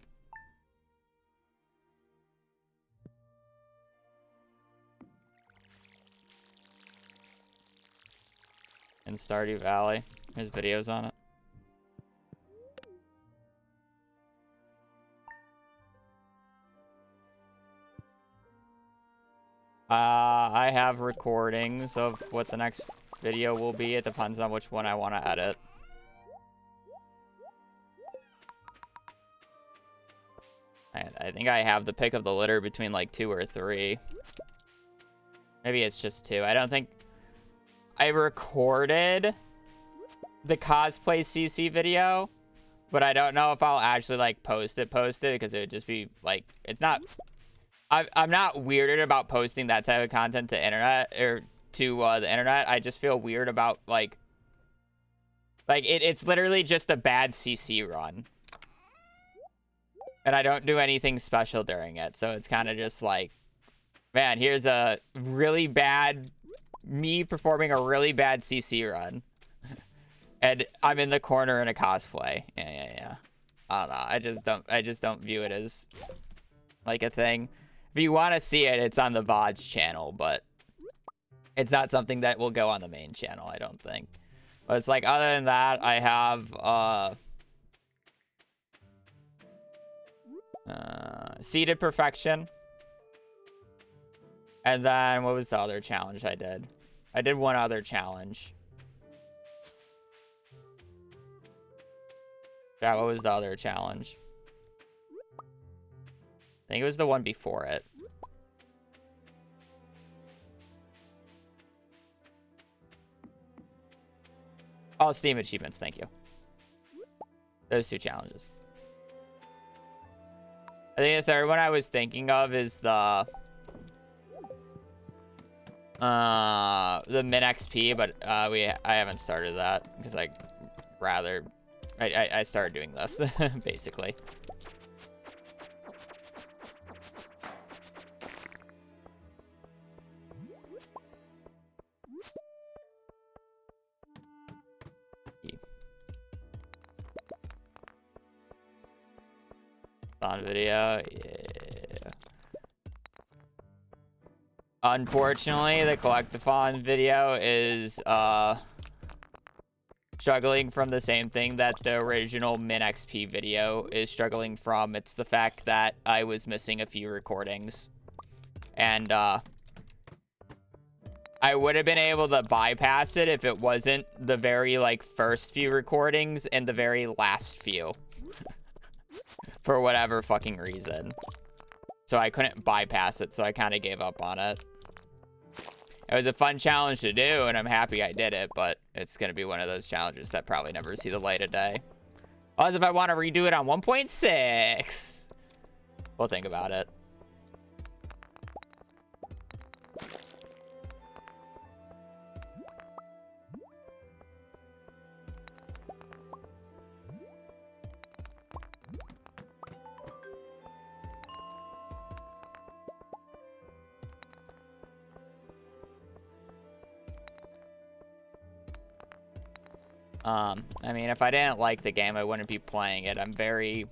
In Stardew Valley. There's videos on it. I have recordings of what the next video will be. It depends on which one I want to edit. I think I have the pick of the litter between like 2 or 3. Maybe it's just 2. I don't think I recorded the cosplay CC video, but I don't know if I'll actually like post it because it would just be like, it's not, I'm not weirded about posting that type of content to internet or to the internet. I just feel weird about like it's literally just a bad CC run. And I don't do anything special during it. So it's kind of just like, man, here's a really bad, me performing a really bad CC run. And I'm in the corner in a cosplay. Yeah. I don't know. I just don't view it as like a thing. If you want to see it, it's on the VODs channel, but it's not something that will go on the main channel, I don't think. But it's like, other than that, I have, Seated Perfection. And then what was the other challenge I did? I did one other challenge. Yeah, what was the other challenge? I think it was the one before it. Oh, Steam achievements, thank you. Those 2 challenges. I think the third one I was thinking of is the min XP, but I haven't started that because I started doing this basically. On video, yeah. Unfortunately, the collectathon video is struggling from the same thing that the original min XP video is struggling from. It's the fact that I was missing a few recordings, and I would have been able to bypass it if it wasn't the very like first few recordings and the very last few. For whatever fucking reason. So I couldn't bypass it, so I kind of gave up on it. It was a fun challenge to do, and I'm happy I did it, but it's going to be one of those challenges that probably never see the light of day. As if I want to redo it on 1.6. We'll think about it. I mean, if I didn't like the game, I wouldn't be playing it. I'm very...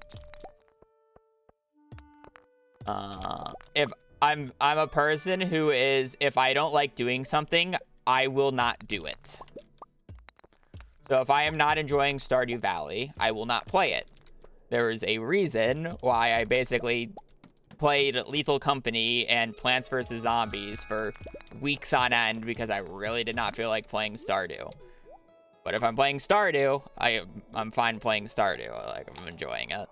if I'm a person who is, if I don't like doing something, I will not do it. So if I am not enjoying Stardew Valley, I will not play it. There is a reason why I basically played Lethal Company and Plants vs. Zombies for weeks on end because I really did not feel like playing Stardew. But if I'm playing Stardew, I'm fine playing Stardew. Like, I'm enjoying it.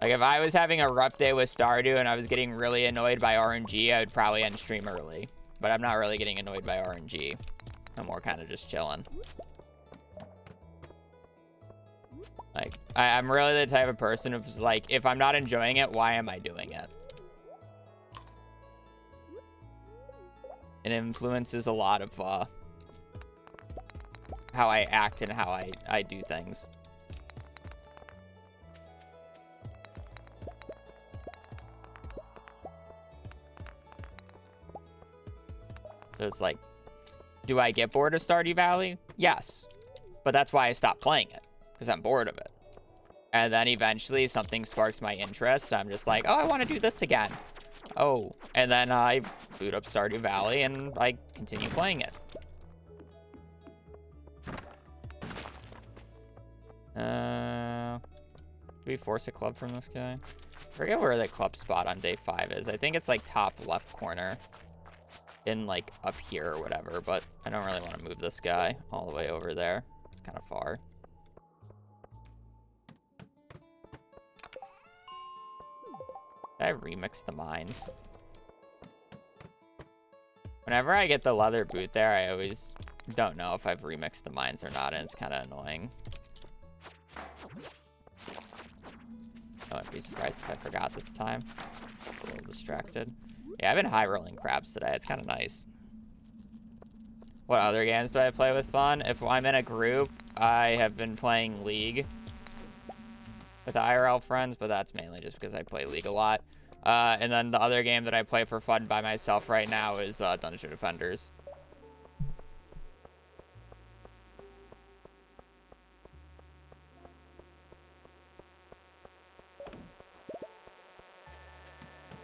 Like, if I was having a rough day with Stardew and I was getting really annoyed by RNG, I would probably end stream early. But I'm not really getting annoyed by RNG. I'm more kind of just chilling. Like, I'm really the type of person who's like, if I'm not enjoying it, why am I doing it? It influences a lot of how I act and how I do things. So it's like, do I get bored of Stardew Valley? Yes. But that's why I stopped playing it. Because I'm bored of it. And then eventually something sparks my interest. I'm just like, oh, I want to do this again. Oh. And then I boot up Stardew Valley and I continue playing it. Do we force a club from this guy? I forget where the club spot on day 5 is. I think it's like top left corner. In like up here or whatever, but I don't really want to move this guy all the way over there. It's kind of far. Did I remix the mines? Whenever I get the leather boot there, I always don't know if I've remixed the mines or not, and it's kind of annoying. I wouldn't be surprised if I forgot this time. A little distracted. Yeah, I've been high rolling crabs today. It's kind of nice. What other games do I play with fun? If I'm in a group, I have been playing League with IRL friends, but that's mainly just because I play League a lot. And then the other game that I play for fun by myself right now is Dungeon Defenders.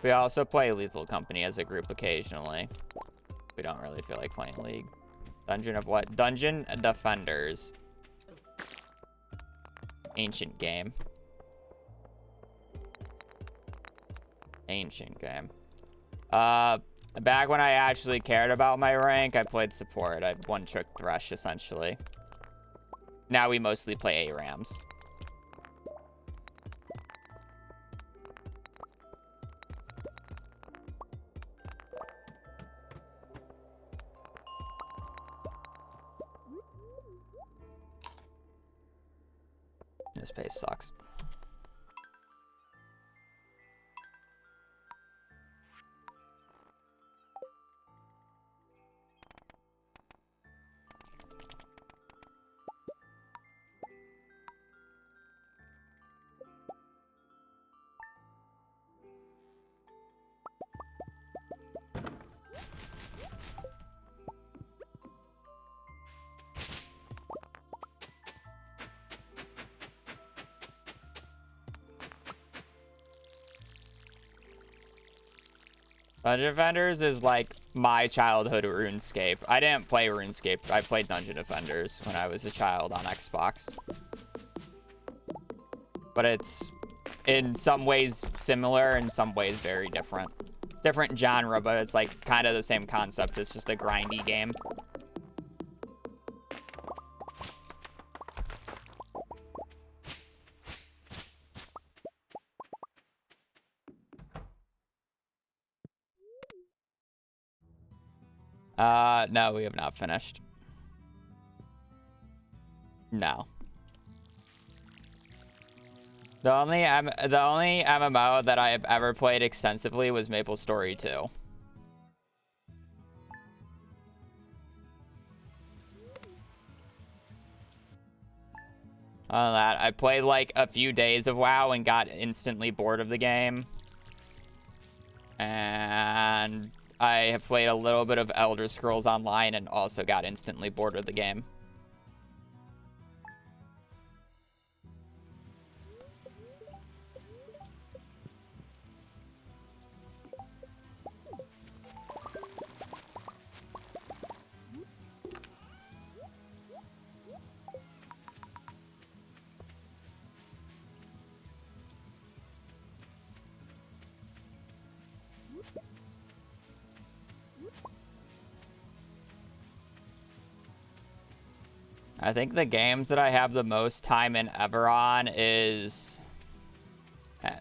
We also play Lethal Company as a group occasionally. We don't really feel like playing League. Dungeon of what? Dungeon Defenders. Ancient game. Ancient game. Back when I actually cared about my rank, I played support. I one-trick Thresh, essentially. Now we mostly play ARAMs. This pace sucks. Dungeon Defenders is like my childhood RuneScape. I didn't play RuneScape. I played Dungeon Defenders when I was a child on Xbox. But it's in some ways similar, in some ways very different. Different genre, but it's like kind of the same concept. It's just a grindy game. No, we have not finished. No. The only MMO that I have ever played extensively was MapleStory 2. Other than that, I played like a few days of WoW and got instantly bored of the game. And I have played a little bit of Elder Scrolls Online and also got instantly bored of the game. I think the games that I have the most time in ever on is... I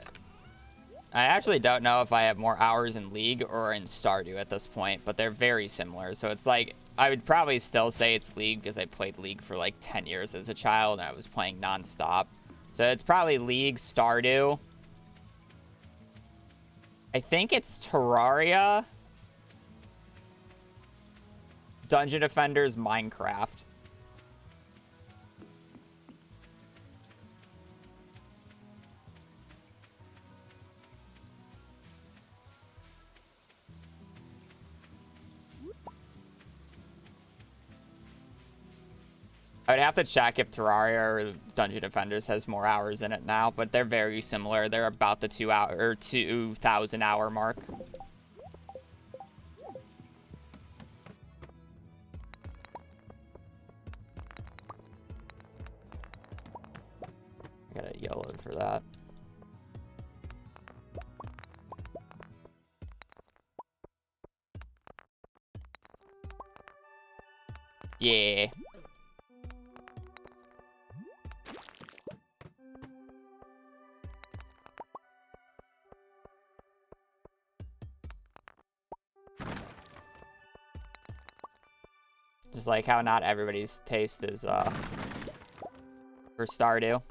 actually don't know if I have more hours in League or in Stardew at this point, but they're very similar. So it's like, I would probably still say it's League because I played League for like 10 years as a child and I was playing nonstop. So it's probably League, Stardew. I think it's Terraria, Dungeon Defenders, Minecraft. I would have to check if Terraria or Dungeon Defenders has more hours in it now, but they're very similar. They're about the 2,000 hour mark. I got a yellow for that. Yeah. Just like how not everybody's taste is for Stardew.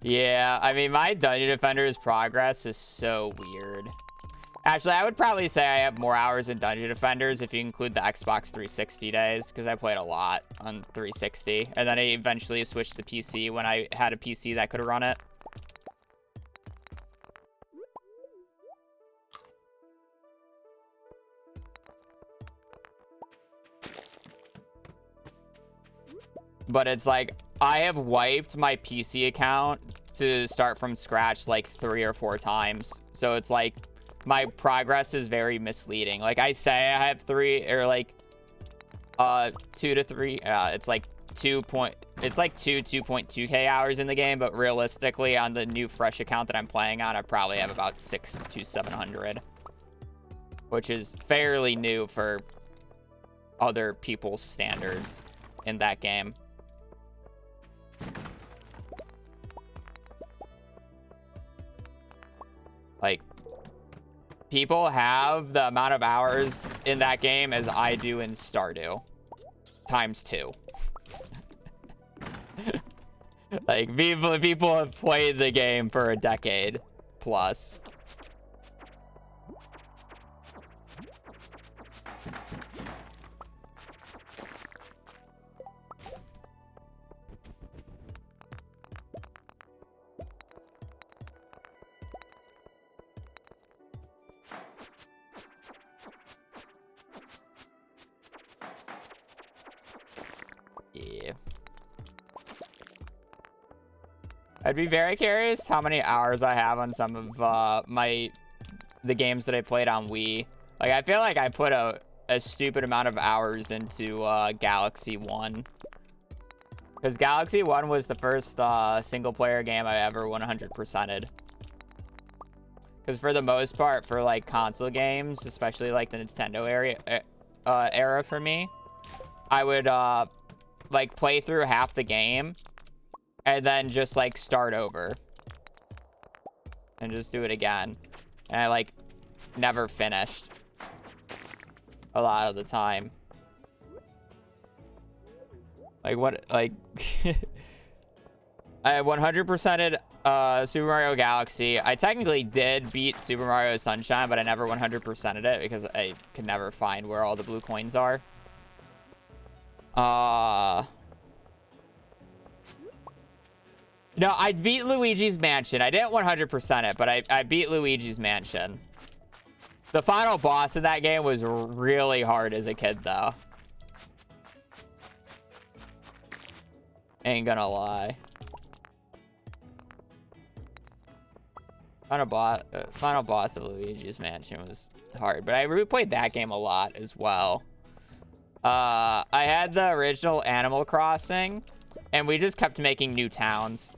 Yeah, I mean, my Dungeon Defenders progress is so weird. Actually, I would probably say I have more hours in Dungeon Defenders if you include the Xbox 360 days, because I played a lot on 360. And then I eventually switched to PC when I had a PC that could run it. But it's like, I have wiped my PC account to start from scratch like 3 or 4 times. So it's like, my progress is very misleading. Like, I say I have 3 or like 2 to 3. It's like 2.2K hours in the game, but realistically on the new fresh account that I'm playing on, I probably have about 600 to 700, which is fairly new for other people's standards in that game. Like, people have the amount of hours in that game as I do in Stardew. Times 2. Like, people have played the game for a decade plus. Yeah. I'd be very curious how many hours I have on some of the games that I played on Wii. Like, I feel like I put a stupid amount of hours into Galaxy 1. Because Galaxy 1 was the first single-player game I ever 100%ed. Because for the most part, for, like, console games, especially, like, the Nintendo era for me, I would, like, play through half the game and then just, like, start over. And just do it again. And I, like, never finished. A lot of the time. Like, what, like... I 100%ed Super Mario Galaxy. I technically did beat Super Mario Sunshine, but I never 100%ed it because I could never find where all the blue coins are. No, I beat Luigi's Mansion. I didn't 100% it, but I beat Luigi's Mansion. The final boss in that game was really hard as a kid, though. Ain't gonna lie. Final boss of Luigi's Mansion was hard, but I replayed that game a lot as well. I had the original Animal Crossing, and we just kept making new towns.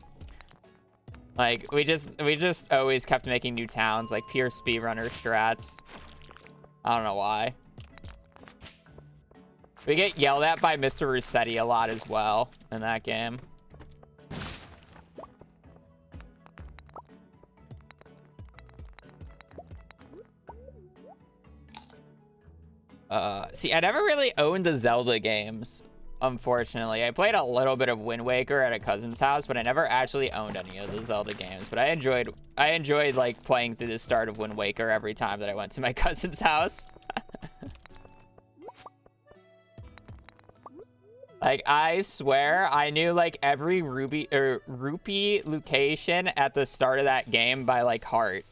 Like, we just always kept making new towns, like pure speedrunner strats. I don't know why. We get yelled at by Mr. Rossetti a lot as well in that game. See, I never really owned the Zelda games, unfortunately. I played a little bit of Wind Waker at a cousin's house, but I never actually owned any of the Zelda games. But I enjoyed like playing through the start of Wind Waker every time that I went to my cousin's house. Like, I swear I knew like every rupee location at the start of that game by like heart.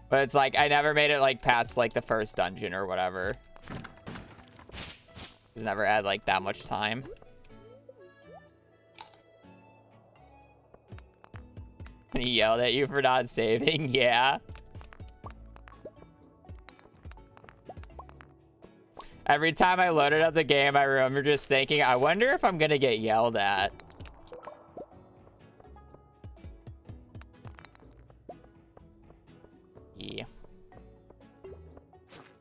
But it's like, I never made it like past like the first dungeon or whatever. Never had like that much time. And he yelled at you for not saving, yeah. Every time I loaded up the game, I remember just thinking, I wonder if I'm gonna get yelled at. Yeah.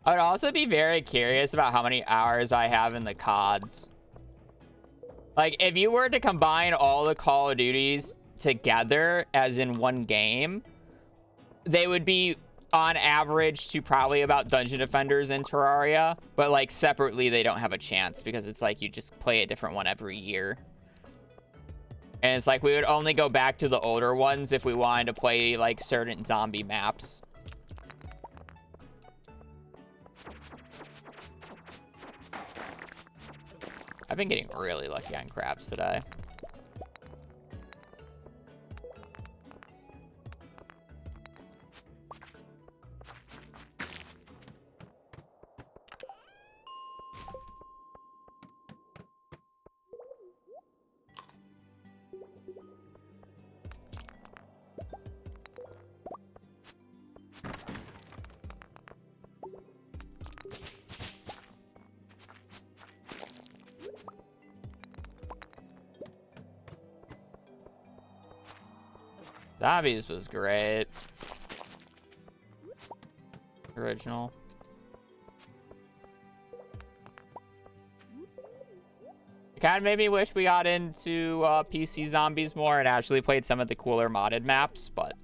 I would also be very curious about how many hours I have in the CODs. Like, if you were to combine all the Call of Duties together as in one game, they would be on average to probably about Dungeon Defenders and Terraria, but like separately they don't have a chance because it's like you just play a different one every year. And it's like we would only go back to the older ones if we wanted to play like certain zombie maps. I've been getting really lucky on crabs today. Zombies was great. Original. It kind of made me wish we got into PC zombies more and actually played some of the cooler modded maps, but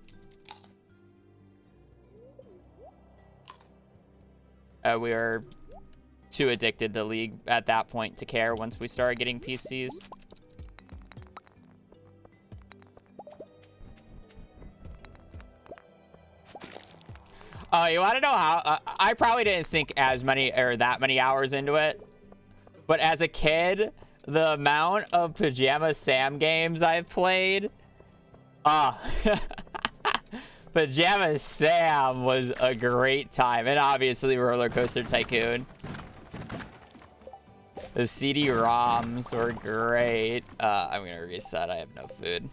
we were too addicted to League at that point to care once we started getting PCs. You want to know how? I probably didn't sink as many or that many hours into it. But as a kid, the amount of Pajama Sam games I've played. Pajama Sam was a great time. And obviously Roller Coaster Tycoon. The CD-ROMs were great. I'm going to reset. I have no food.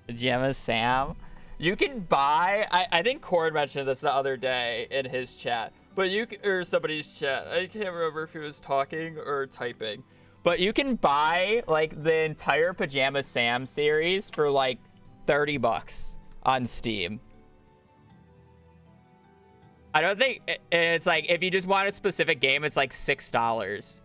Pajama Sam. You can buy, I think Cord mentioned this the other day in his chat, but or somebody's chat. I can't remember if he was talking or typing, but you can buy like the entire Pajama Sam series for like 30 bucks on Steam. I don't think it's like, if you just want a specific game, it's like $6.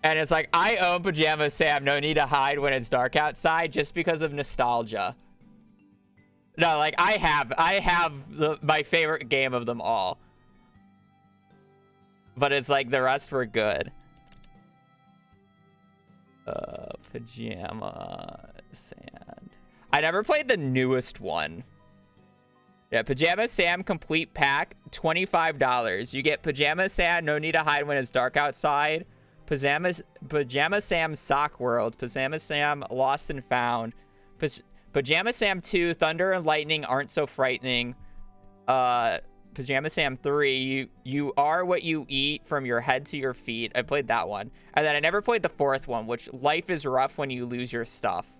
And it's like, I own Pajama Sam, no need to hide when it's dark outside, just because of nostalgia. No, like I have my favorite game of them all. But it's like the rest were good. Pajama Sam. I never played the newest one. Yeah, Pajama Sam complete pack, $25. You get Pajama Sam, no need to hide when it's dark outside. Pajama Sam Sock World, Pajama Sam Lost and Found, Pajama Sam 2, Thunder and Lightning Aren't So Frightening. Pajama Sam 3, you are what you eat from your head to your feet. I played that one. And then I never played the fourth one, which Life is Rough When You Lose Your Stuff.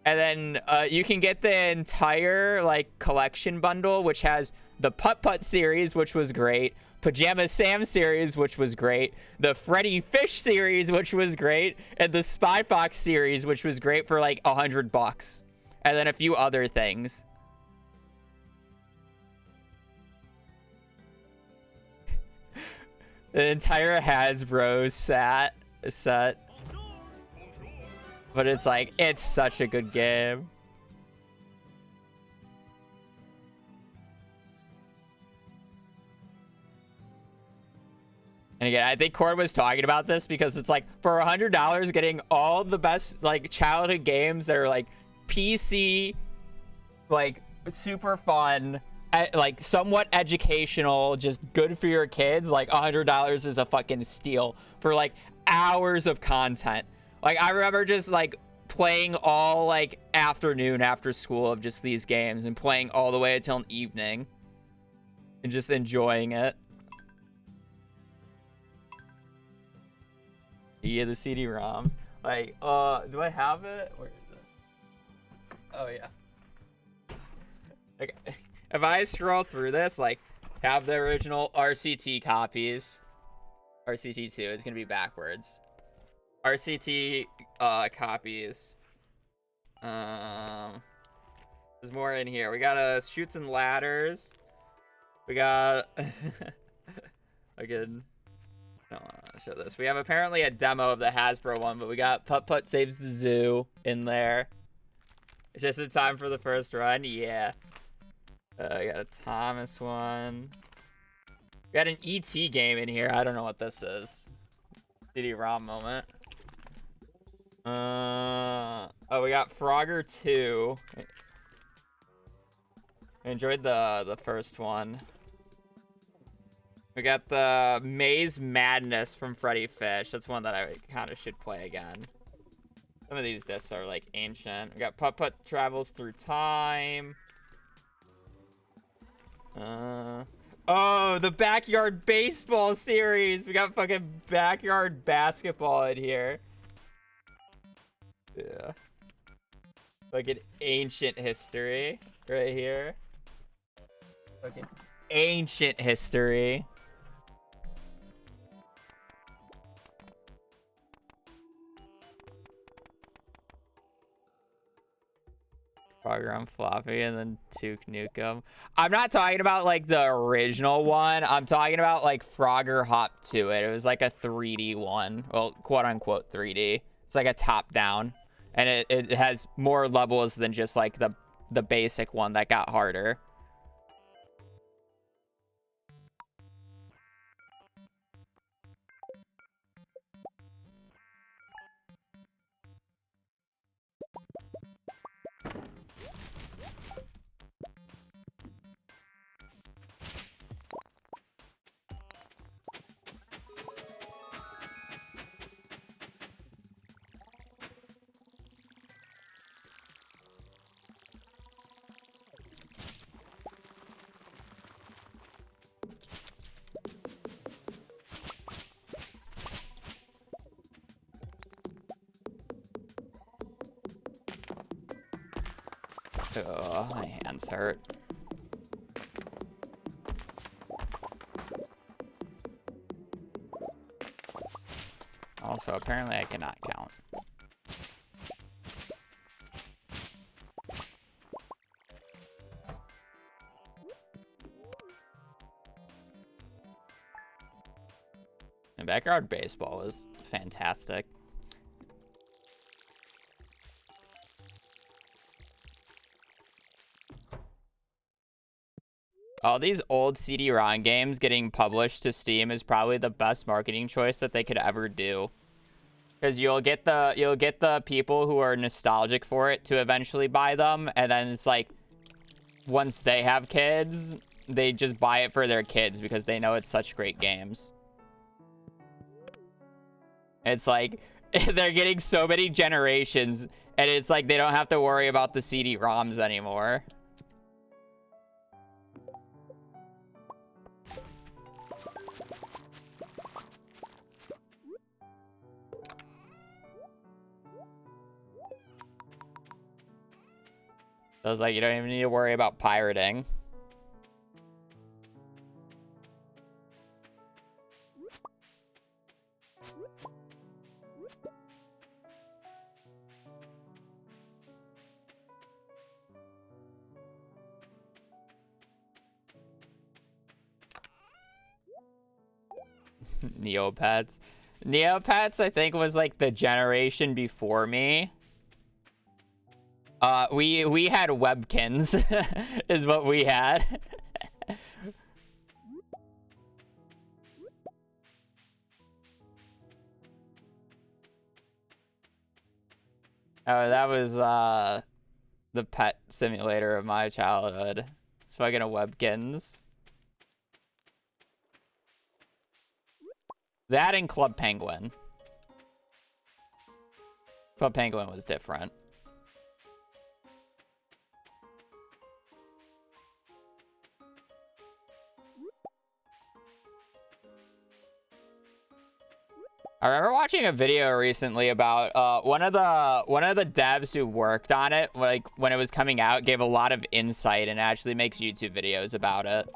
And then you can get the entire like collection bundle, which has the Putt Putt series, which was great, Pajama Sam series, which was great, the Freddy Fish series, which was great, and the Spy Fox series, which was great for like $100, and then a few other things. The entire Hasbro set, but it's like, it's such a good game. And again, I think Cord was talking about this because it's like, for $100, getting all the best like childhood games that are like PC, like super fun, like somewhat educational, just good for your kids. Like $100 is a fucking steal for like hours of content. Like I remember just like playing all like afternoon after school of just these games and playing all the way until evening and just enjoying it. Yeah, the CD-ROM. Like, do I have it? Where is it? Oh, yeah. Okay. If I scroll through this, like, have the original RCT copies. RCT2 is going to be backwards. RCT copies. There's more in here. We got Chutes and Ladders. We got... Again... I don't want to show this. We have apparently a demo of the Hasbro one, but we got Putt Putt Saves the Zoo in there. It's just in time for the first run. Yeah. We got a Thomas one. We got an ET game in here. I don't know what this is. CD-ROM moment. Oh, we got Frogger 2. I enjoyed the first one. We got the Maze Madness from Freddy Fish. That's one that I kind of should play again. Some of these discs are like ancient. We got Putt Putt Travels Through Time. Oh, the Backyard Baseball series. We got fucking Backyard Basketball in here. Yeah. Like an ancient history right here. Fucking ancient history. Frogger on floppy and then Duke Nukem. I'm not talking about like the original one. I'm talking about like Frogger Hop to It. It was like a 3D one. Well, quote unquote 3D. It's like a top down. And it has more levels than just like the basic one that got harder. Oh, my hands hurt. Also, apparently I cannot count. And Backyard Baseball is fantastic. All these old CD-ROM games getting published to Steam is probably the best marketing choice that they could ever do. Because you'll get the people who are nostalgic for it to eventually buy them, and then it's like once they have kids, they just buy it for their kids because they know it's such great games. It's like they're getting so many generations, and it's like they don't have to worry about the CD-ROMs anymore. So it's like you don't even need to worry about pirating. Neopets. Neopets, I think, was like the generation before me. We had Webkins, is what we had. Oh, that was the pet simulator of my childhood. Speaking of Webkins. That and Club Penguin. Club Penguin was different. I remember watching a video recently about one of the devs who worked on it, like when it was coming out, gave a lot of insight and actually makes YouTube videos about it.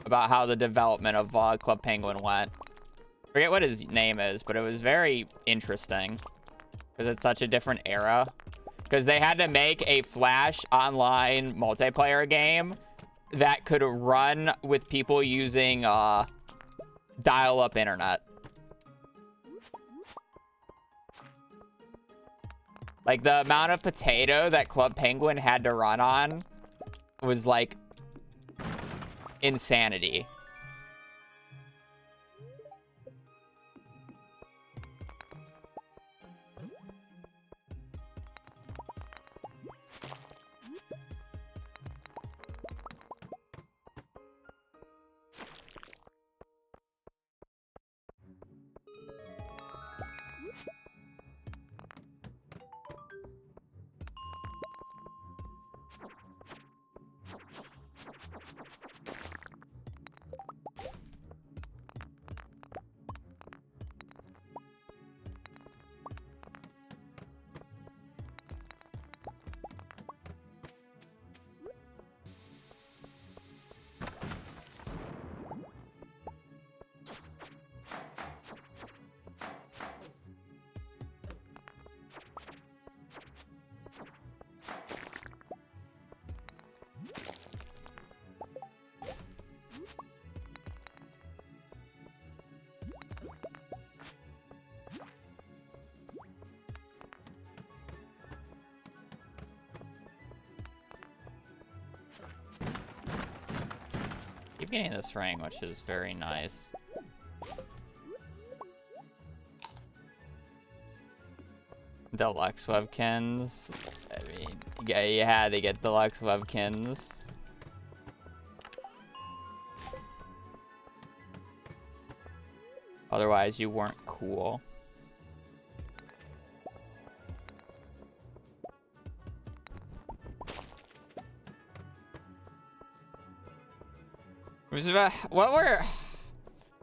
About how the development of Club Penguin went. Forget what his name is, but it was very interesting because it's such a different era. Because they had to make a Flash online multiplayer game that could run with people using dial-up internet. Like, the amount of potato that Club Penguin had to run on was, like, insanity. Keep getting this ring, which is very nice. Deluxe Webkins. I mean, yeah, you had to get deluxe Webkins. Otherwise, you weren't cool. What were...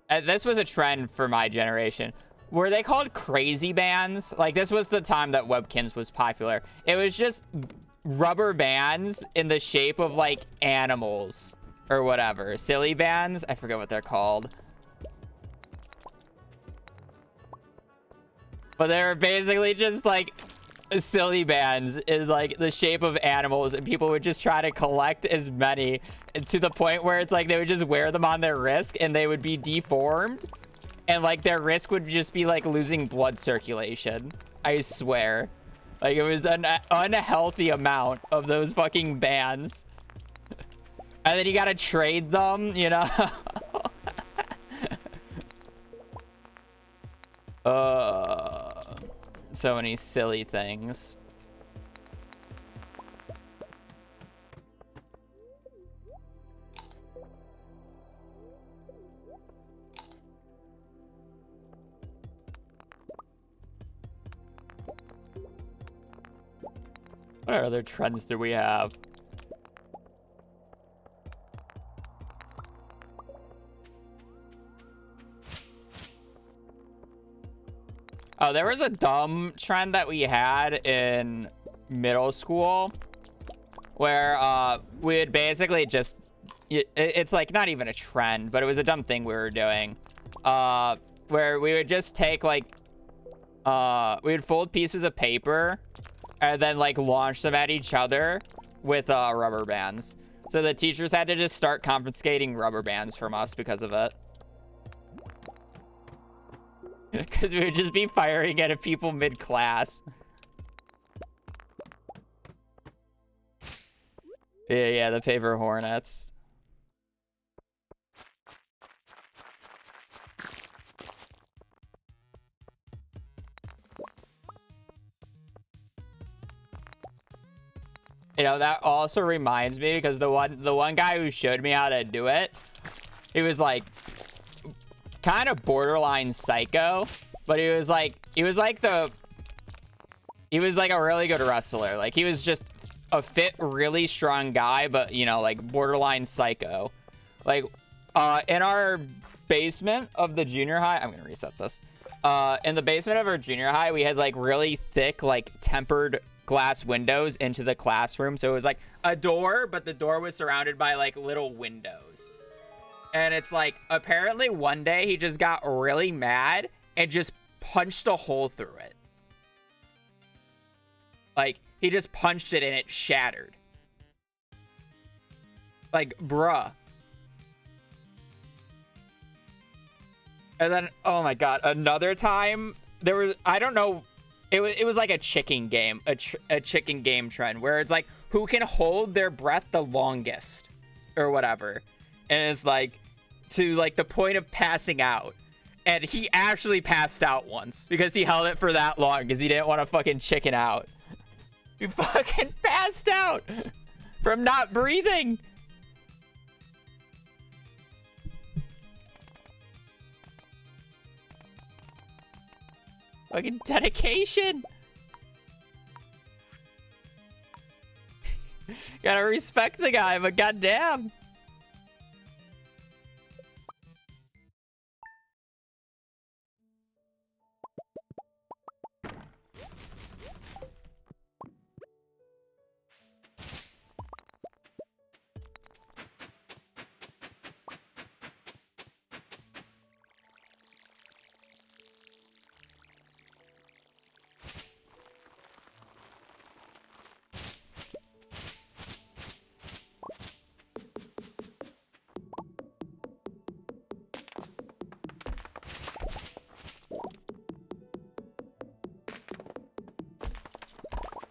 this was a trend for my generation. Were they called crazy bands? Like, this was the time that Webkins was popular. It was just rubber bands in the shape of, like, animals or whatever. Silly bands? I forget what they're called. But they were basically just, like, silly bands in, like, the shape of animals, and people would just try to collect as many to the point where it's like they would just wear them on their wrist and they would be deformed, and like their wrist would just be like losing blood circulation. I swear, like, it was an unhealthy amount of those fucking bands. And then you gotta trade them, you know. So many silly things. What other trends do we have? Oh, there was a dumb trend that we had in middle school where we would basically just... It's like not even a trend, but it was a dumb thing we were doing. Where we would just take like... we would fold pieces of paper and then like launch them at each other with rubber bands. So the teachers had to just start confiscating rubber bands from us because of it. Because we would just be firing at people mid-class. Yeah, the paper hornets. You know, that also reminds me, because the one guy who showed me how to do it, he was like kind of borderline psycho, but he was like a really good wrestler. Like, he was just a fit, really strong guy, but, you know, like borderline psycho. Like, in our basement of the junior high, I'm gonna reset this. In the basement of our junior high, we had like really thick, like tempered glass windows into the classroom. So it was like a door, but the door was surrounded by like little windows. And it's like, apparently one day he just got really mad and just punched a hole through it. Like, he just punched it and it shattered. Like, bruh. And then, oh my god, another time, there was, I don't know, it was like a chicken game, a chicken game trend, where it's like, who can hold their breath the longest, or whatever. And it's like, to like the point of passing out. And he actually passed out once, because he held it for that long, because he didn't want to fucking chicken out. He fucking passed out from not breathing. Fucking dedication. Gotta respect the guy, but goddamn.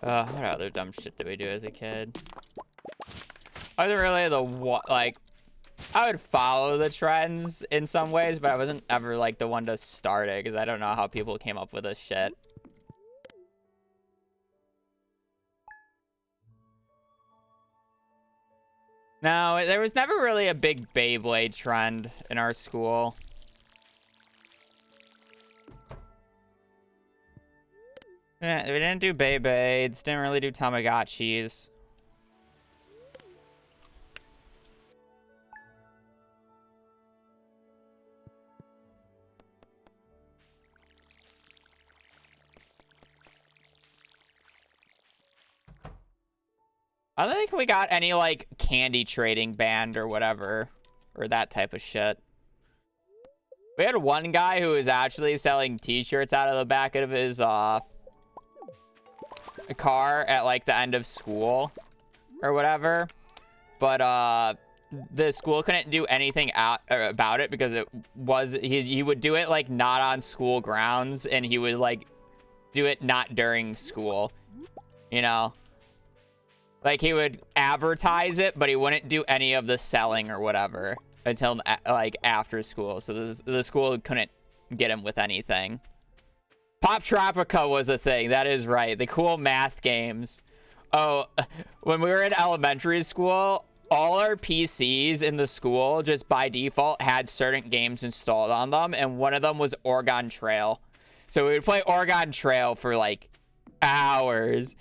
What other dumb shit did we do as a kid? I wasn't really like, I would follow the trends in some ways, but I wasn't ever like the one to start it, because I don't know how people came up with this shit. No, there was never really a big Beyblade trend in our school. Yeah, we didn't do Beyblades, didn't really do Tamagotchis. I don't think we got any, like, candy trading band or whatever, or that type of shit. We had one guy who was actually selling t-shirts out of the back of his, car at like the end of school or whatever, but the school couldn't do anything about it, because it was he would do it like not on school grounds, and he would like do it not during school, you know, like he would advertise it, but he wouldn't do any of the selling or whatever until like after school, so the school couldn't get him with anything. Pop Tropica was a thing. That is right. The cool math games. Oh, when we were in elementary school, all our PCs in the school just by default had certain games installed on them, and one of them was Oregon Trail. So we would play Oregon Trail for like hours.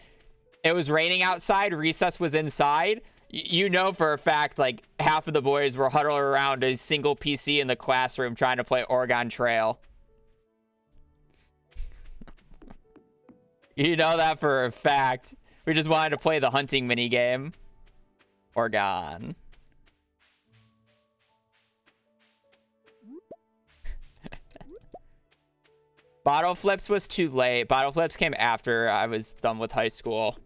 It was raining outside. Recess was inside. You know for a fact, like, half of the boys were huddled around a single PC in the classroom trying to play Oregon Trail. You know that for a fact. We just wanted to play the hunting minigame. Oregon. Bottle flips was too late. Bottle flips came after I was done with high school.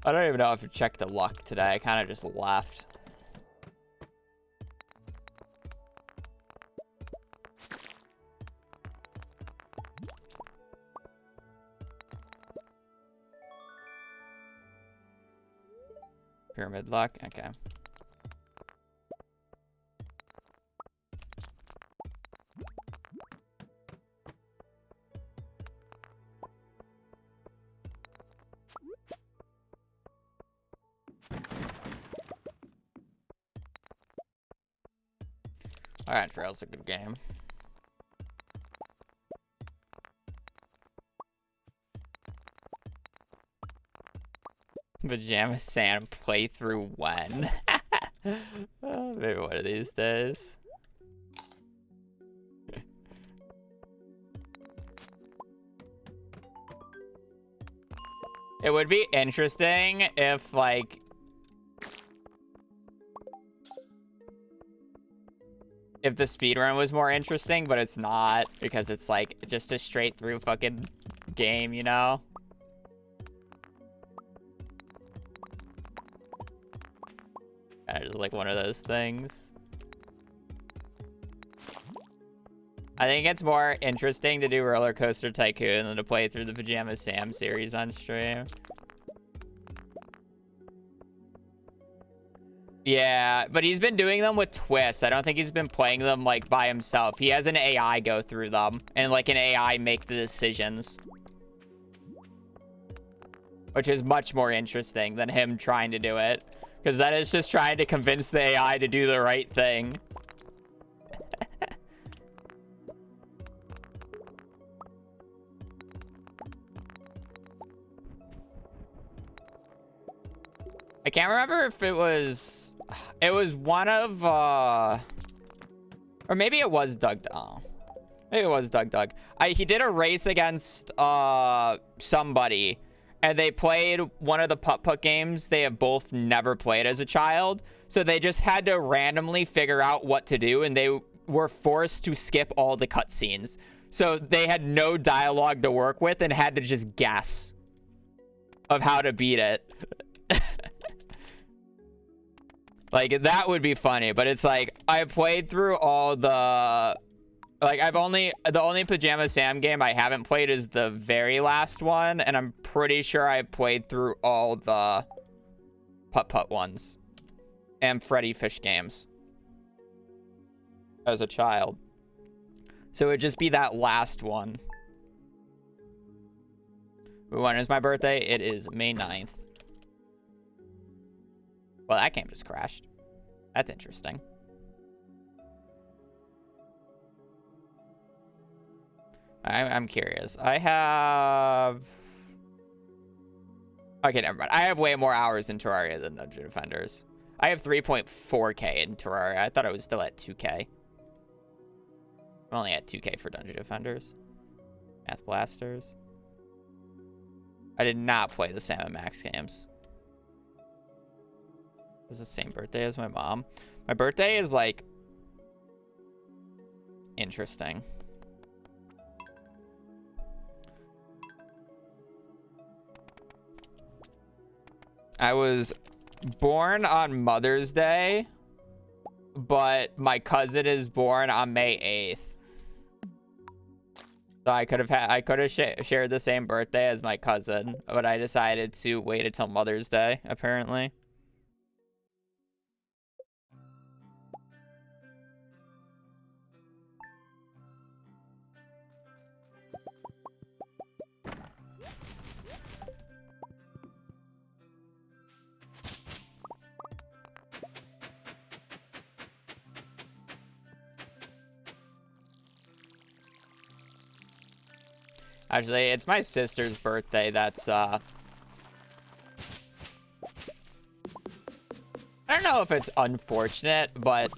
I don't even know if I checked the luck today. I kind of just left. Pyramid luck? Okay. Alright, Trail's a good game. Pajama Sam playthrough when? Maybe one of these days. It would be interesting if, like, if the speedrun was more interesting, but it's not, because it's, like, just a straight through fucking game, you know? It's like one of those things. I think it's more interesting to do Roller Coaster Tycoon than to play through the Pajama Sam series on stream. Yeah, but he's been doing them with twists. I don't think he's been playing them, like, by himself. He has an AI go through them, and, like, an AI make the decisions. Which is much more interesting than him trying to do it. Because that is just trying to convince the AI to do the right thing. I can't remember if it was one of, or maybe it was Doug. Oh, maybe it was Doug. He did a race against, somebody, and they played one of the putt-putt games they have both never played as a child. So they just had to randomly figure out what to do, and they were forced to skip all the cutscenes. So they had no dialogue to work with and had to just guess of how to beat it. Like, that would be funny, but it's like, I played through all the, like, the only Pajama Sam game I haven't played is the very last one, and I'm pretty sure I've played through all the putt-putt ones and Freddy Fish games as a child. So it would just be that last one. When is my birthday? It is May 9th. Well, that game just crashed. That's interesting. I'm curious. I have... Okay, never mind. I have way more hours in Terraria than Dungeon Defenders. I have 3.4k in Terraria. I thought I was still at 2k. I'm only at 2k for Dungeon Defenders. Math Blasters. I did not play the Sam & Max games. This is the same birthday as my mom. My birthday is, like, interesting. I was born on Mother's Day, but my cousin is born on May 8th. So I could have shared the same birthday as my cousin, but I decided to wait until Mother's Day, apparently. Actually, it's my sister's birthday. That's, I don't know if it's unfortunate, but,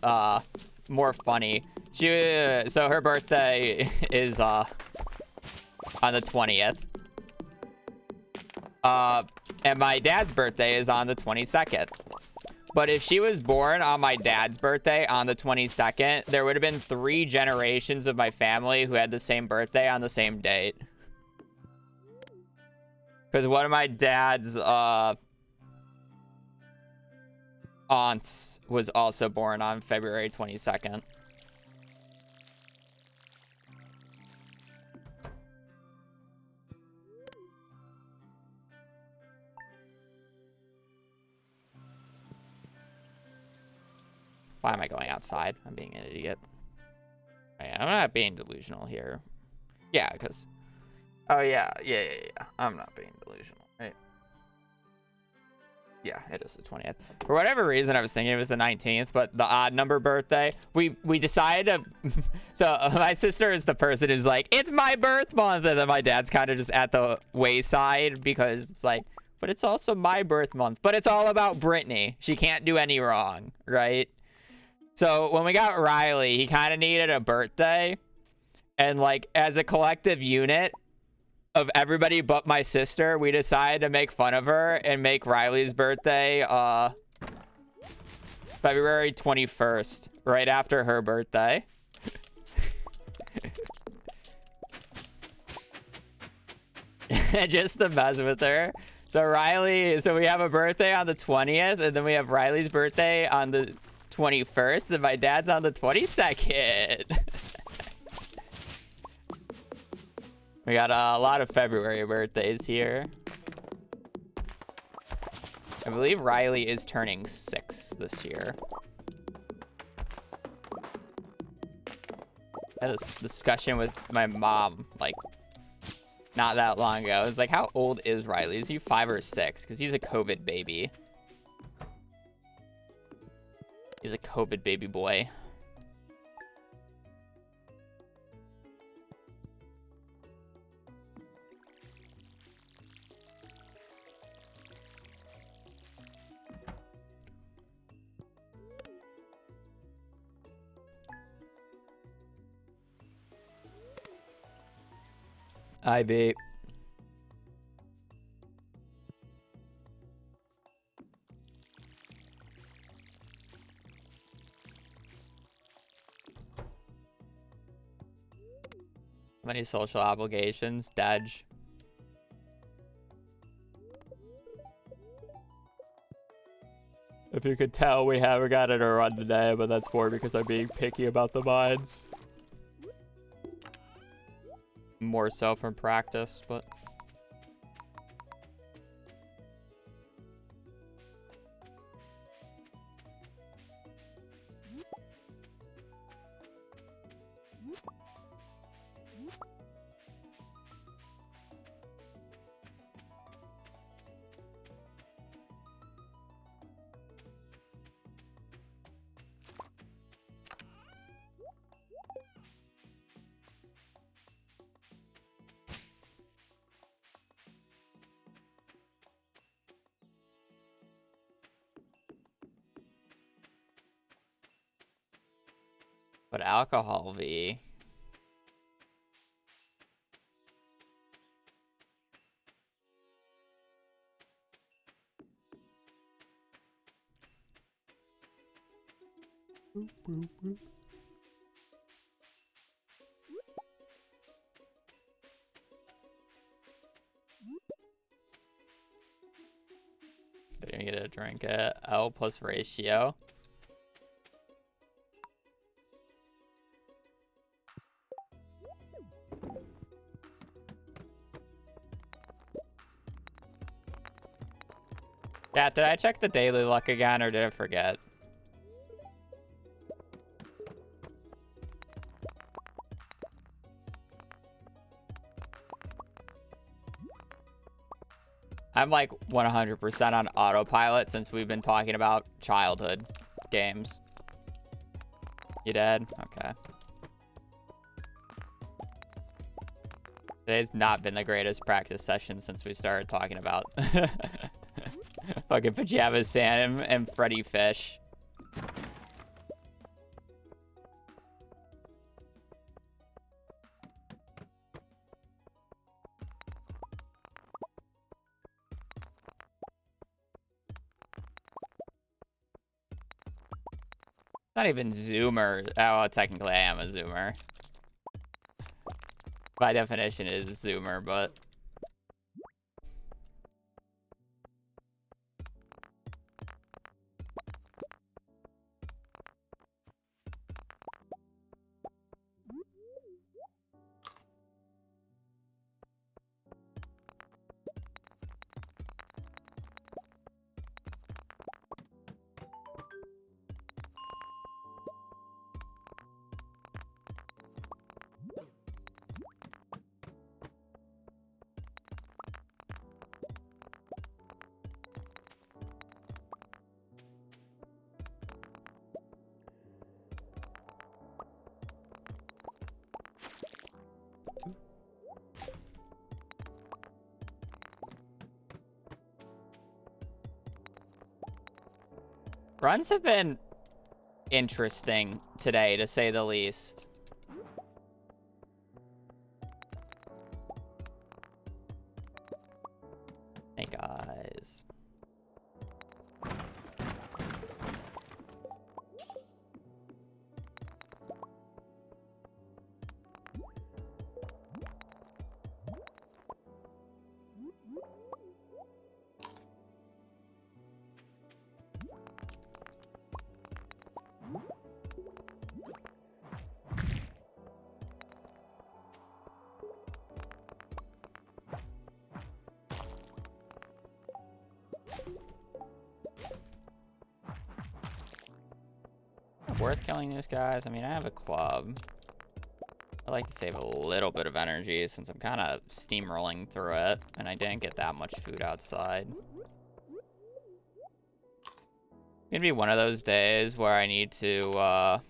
more funny. So her birthday is, on the 20th. And my dad's birthday is on the 22nd. But if she was born on my dad's birthday on the 22nd, there would have been 3 generations of my family who had the same birthday on the same date. Because one of my dad's aunt was also born on February 22nd. Why am I going outside? I'm being an idiot. I'm not being delusional here. Yeah, because... Oh, yeah. I'm not being delusional, right? Yeah, it is the 20th. For whatever reason, I was thinking it was the 19th, but the odd number birthday, we decided to... So, my sister is the person who's like, it's my birth month! And then my dad's kind of just at the wayside because it's like, but it's also my birth month. But it's all about Brittany. She can't do any wrong, right? So, when we got Riley, he kind of needed a birthday. And, like, as a collective unit of everybody but my sister, we decided to make fun of her and make Riley's birthday February 21st, right after her birthday. Just to mess with her. So we have a birthday on the 20th, and then we have Riley's birthday on the 21st, and my dad's on the 22nd. We got a lot of February birthdays here. I believe Riley is turning 6 this year. I had this discussion with my mom, like, not that long ago. It's like, how old is Riley? Is he 5 or 6? Because he's a COVID baby. He's a COVID baby boy. I vape. Many social obligations, Dodge. If you could tell, we haven't gotten a run today, but that's more because I'm being picky about the mines. More so from practice, but... But alcohol V. Boop, boop, boop. Didn't get a drink at L plus ratio. Yeah, did I check the daily luck again, or did I forget? I'm like 100% on autopilot since we've been talking about childhood games. You did? Okay. Today's not been the greatest practice session since we started talking about fucking Pajama Sam and Freddy Fish. Not even Zoomer. Oh, technically I am a Zoomer. By definition it is a Zoomer, but... Runs have been interesting today, to say the least. Hey, guys. Worth killing these guys? I mean, I have a club. I like to save a little bit of energy since I'm kind of steamrolling through it, and I didn't get that much food outside. It's gonna be one of those days where I need to, well,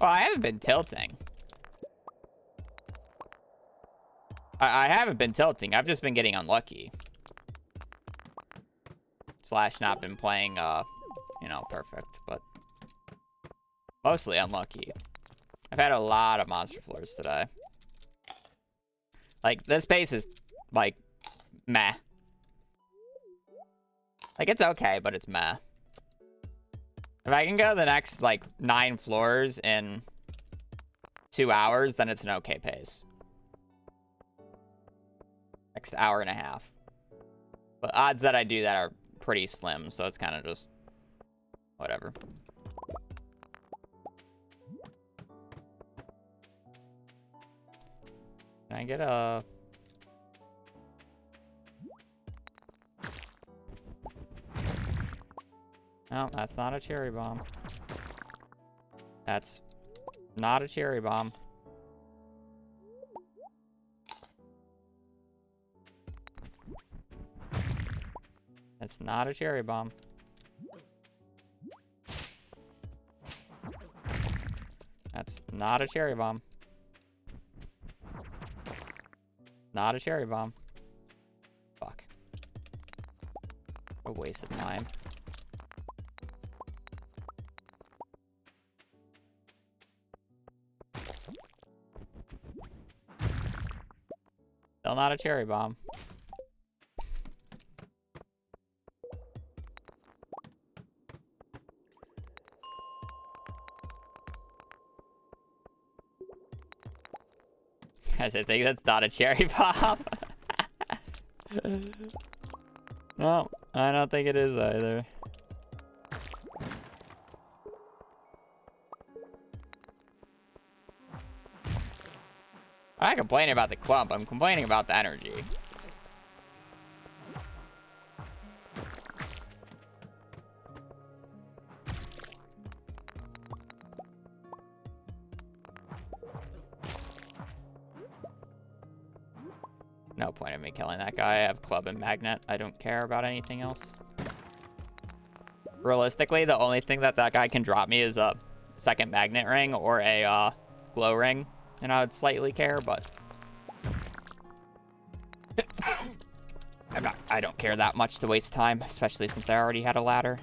I haven't been tilting. I haven't been tilting. I've just been getting unlucky. Slash not been playing, you know, perfect, but mostly unlucky. I've had a lot of monster floors today. Like, this pace is, like, meh. Like, it's okay, but it's meh. If I can go the next, like, 9 floors in 2 hours, then it's an okay pace. Next hour and a half. But odds that I do that are pretty slim, so it's kind of just whatever. Can I get a... No, that's not a cherry bomb. That's not a cherry bomb. That's not a cherry bomb. That's not a cherry bomb. Not a cherry bomb. Fuck. A waste of time. Still not a cherry bomb. I think that's not a cherry bomb. No, I don't think it is either. I'm not complaining about the clump, I'm complaining about the energy. No point in me killing that guy. I have club and magnet. I don't care about anything else. Realistically, the only thing that guy can drop me is a second magnet ring or a glow ring. And I would slightly care, but... I don't care that much to waste time, especially since I already had a ladder.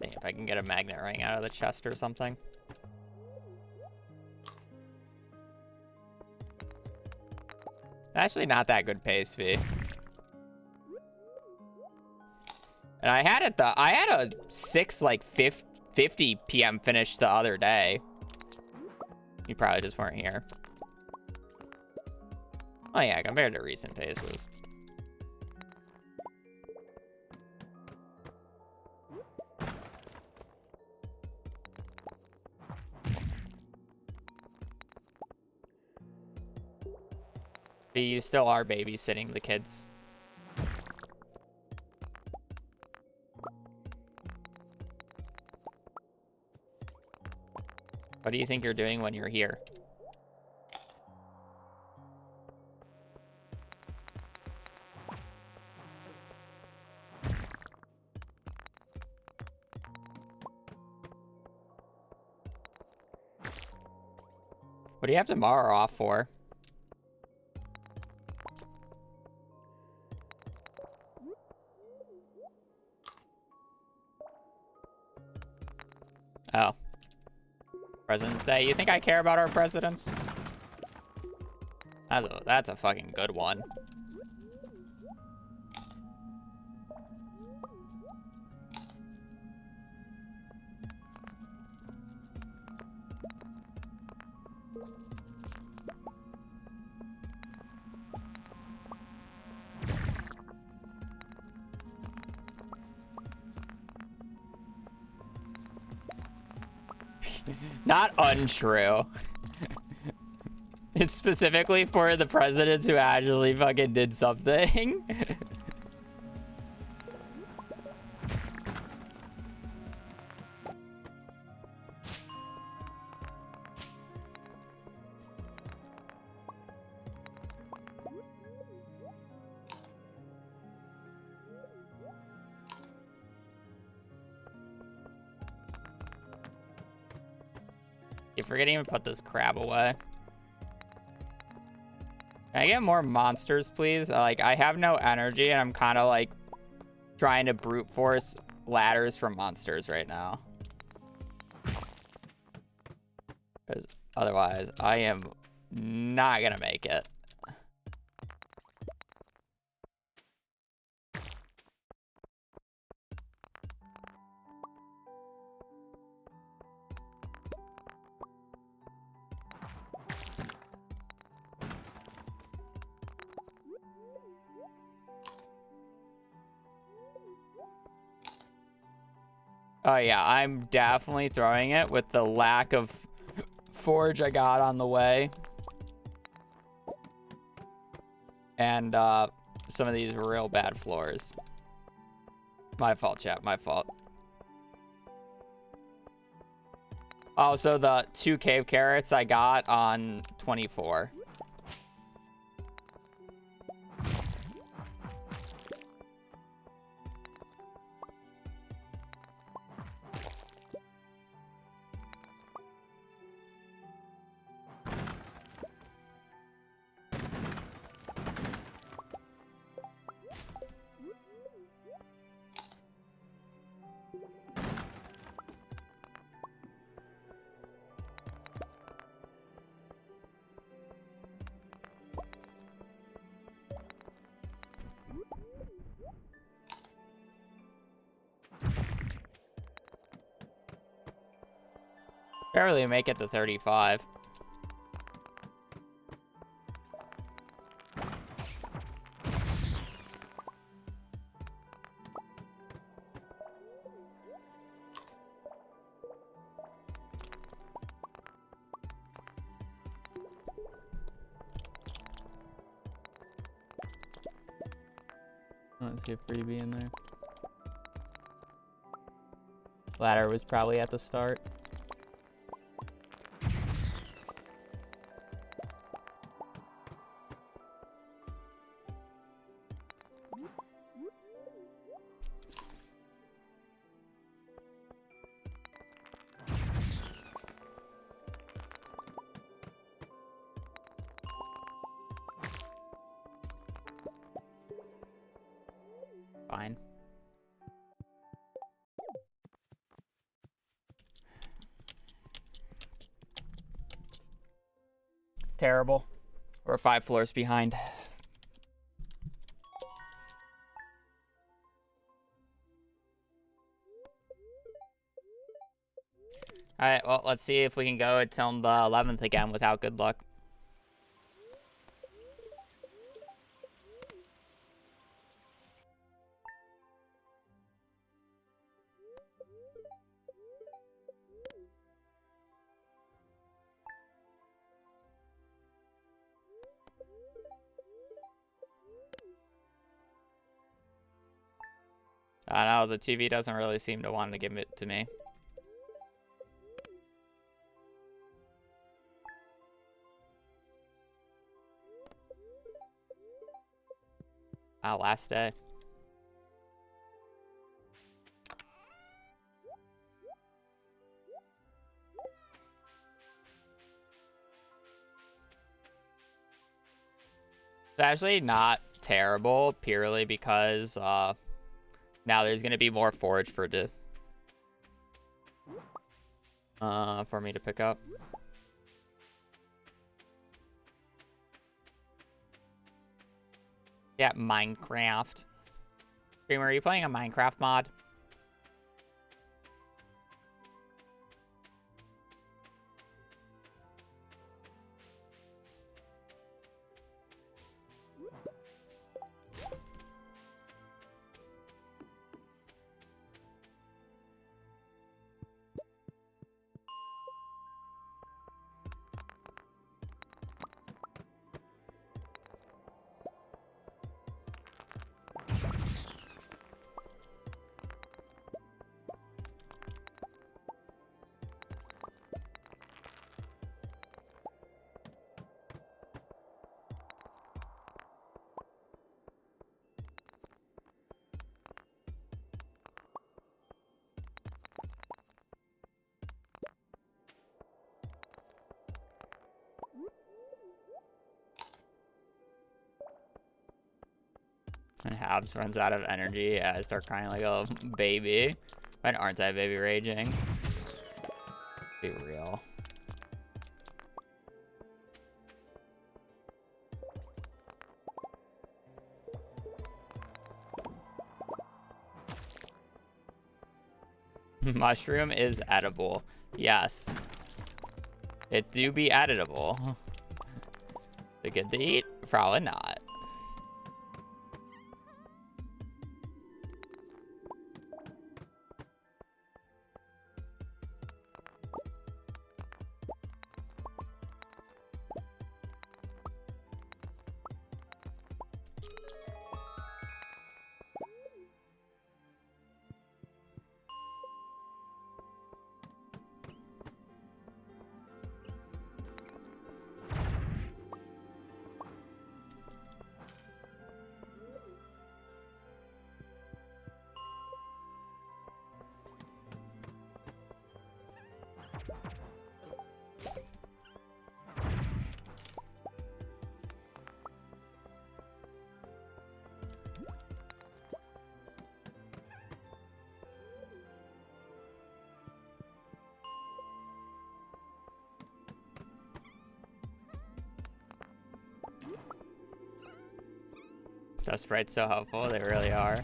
If I can get a magnet ring out of the chest or something. Actually not that good pace, V. And I had a 6 like 50 PM finish the other day. You probably just weren't here. Oh yeah, compared to recent paces. You still are babysitting the kids. What do you think you're doing when you're here? What do you have tomorrow off for? Oh. President's Day. You think I care about our presidents? That's a fucking good one. Not untrue. It's specifically for the presidents who actually fucking did something. You're forgetting to put this crab away. Can I get more monsters, please? Like, I have no energy, and I'm kind of, like, trying to brute force ladders from monsters right now. Because otherwise, I am not gonna make it. Oh yeah, I'm definitely throwing it with the lack of forge I got on the way. And some of these real bad floors. My fault, chat, my fault. Also, the 2 cave carrots I got on 24. Barely make it to 35. Let's see a freebie in there. Ladder was probably at the start. Fine. Terrible. We're 5 floors behind. Alright, well, let's see if we can go until the 11th again without good luck. I know, the TV doesn't really seem to want to give it to me. Last day. It's actually not terrible, purely because now there's gonna be more forage for me to pick up. Yeah, Minecraft. Dreamer, are you playing a Minecraft mod? When Habs runs out of energy, yeah, I start crying like a baby. When aren't I baby raging? Be real. Mushroom is edible. Yes. It do be editable. Is it good to eat? Probably not. Dust sprites so helpful, they really are.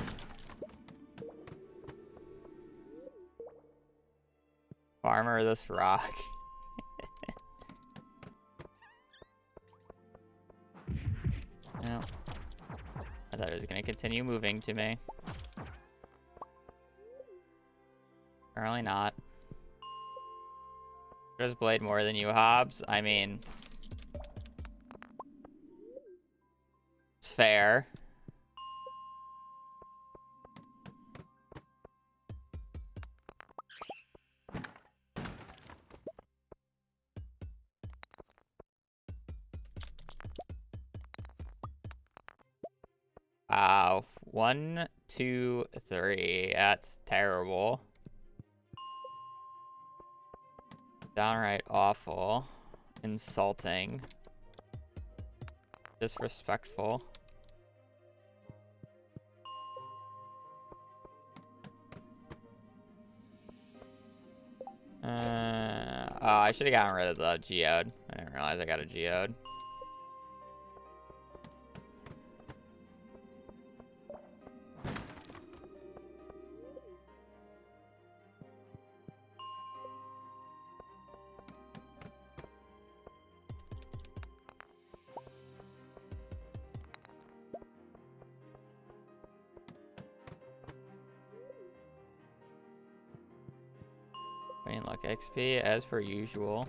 Farmer this rock. No. I thought it was gonna continue moving to me. Apparently not. Just blade more than you, Hobbs. I mean, it's fair. Wow. 1, 2, 3. That's terrible. Downright awful. Insulting. Disrespectful. Oh, I should have gotten rid of the geode. I didn't realize I got a geode. Luck XP as per usual.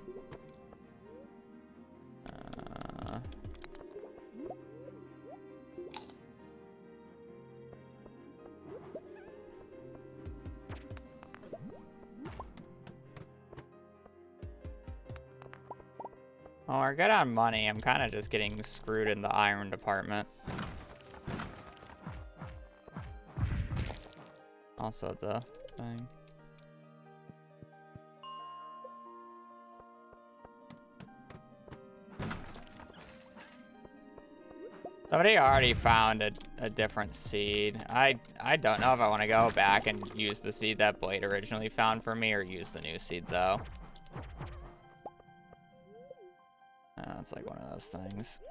Oh, we're good on money. I'm kind of just getting screwed in the iron department. Also the thing. Somebody already found a different seed. I don't know if I want to go back and use the seed that Blade originally found for me or use the new seed, though. It's like one of those things.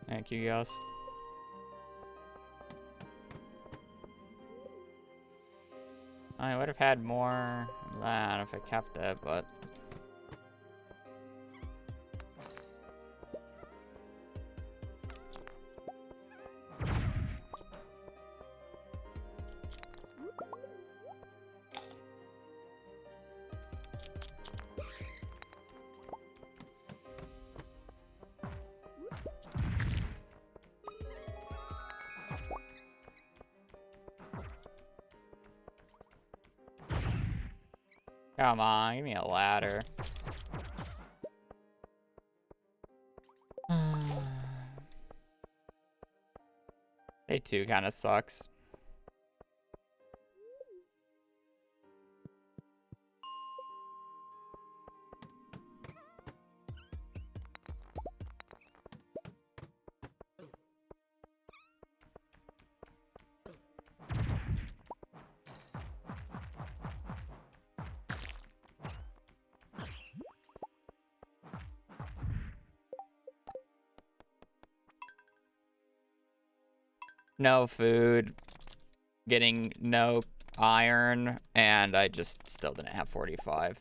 Thank you, guys. I would have had more of that if I kept it, but... Come on, give me a ladder. Day 2 kind of sucks. No food, getting no iron, and I just still didn't have 45.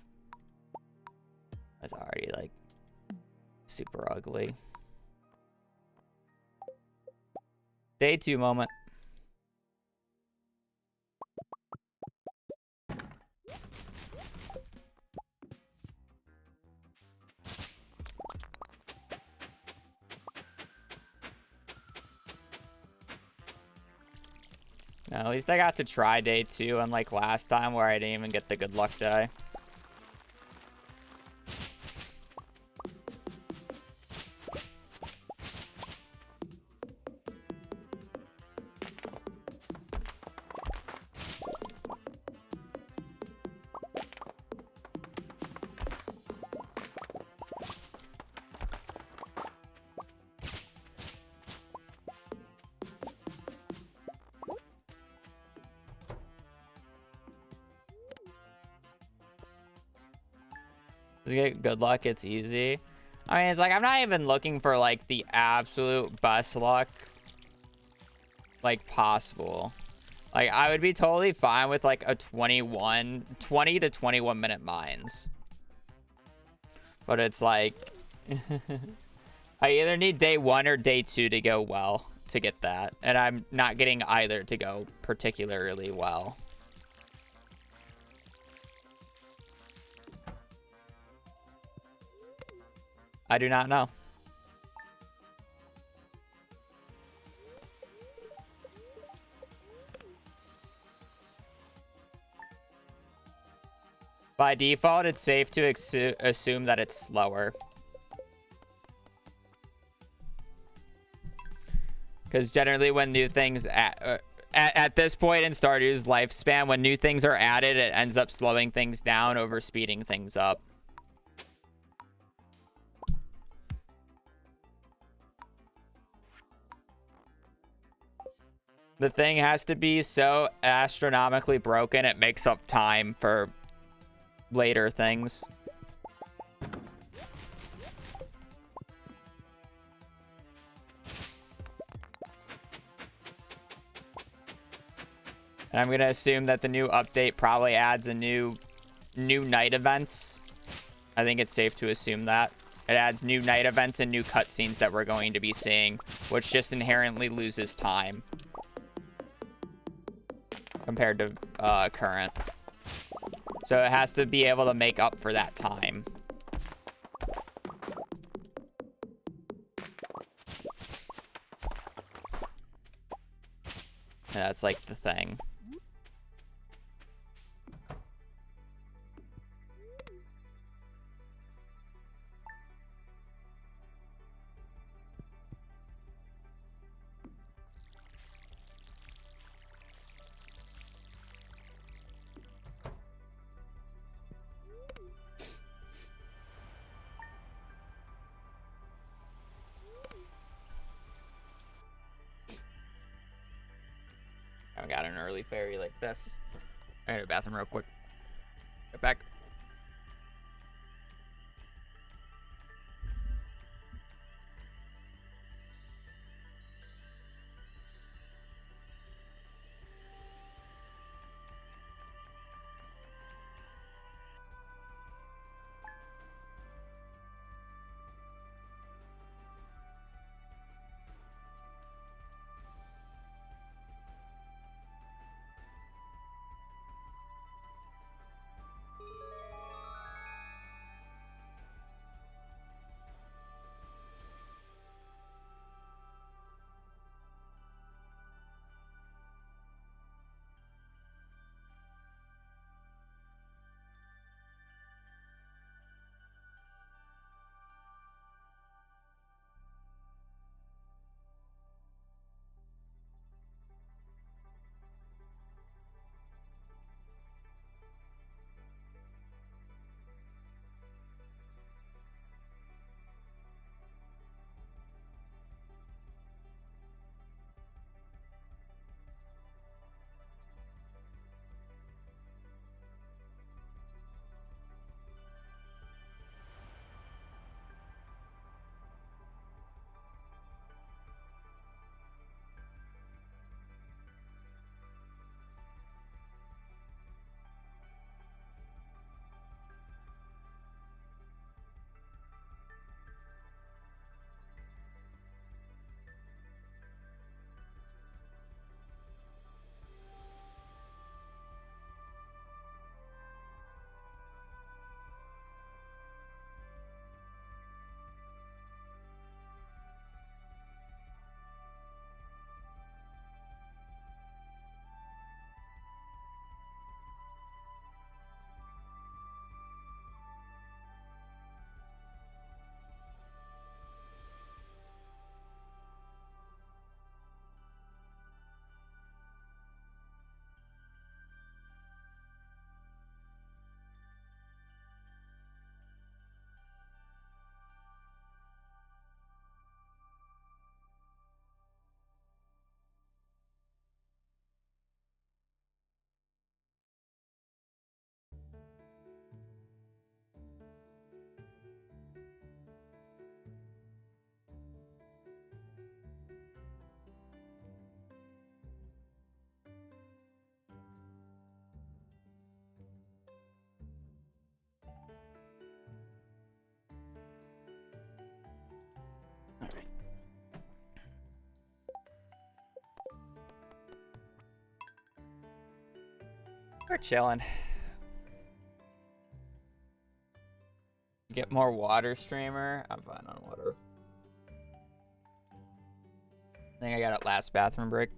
That's already like super ugly. Day 2 moment. No, at least I got to try day 2, unlike last time where I didn't even get the good luck die. Good luck, it's easy. I mean, it's like I'm not even looking for like the absolute best luck like possible. Like I would be totally fine with like a 20 to 21 minute mines. But it's like I either need day 1 or day 2 to go well to get that, and I'm not getting either to go particularly well. I do not know. By default, it's safe to assume that it's slower. Because generally when new things at this point in Stardew's lifespan, when new things are added, it ends up slowing things down over speeding things up. The thing has to be so astronomically broken, it makes up time for later things. And I'm going to assume that the new update probably adds a new night events. I think it's safe to assume that. It adds new night events and new cutscenes that we're going to be seeing, which just inherently loses time compared to current. So it has to be able to make up for that time. And that's like the thing. I got an early ferry like this. I gotta go to the bathroom real quick. Get back. We're chilling. Get more water streamer. I'm fine on water. I think I got it last bathroom break.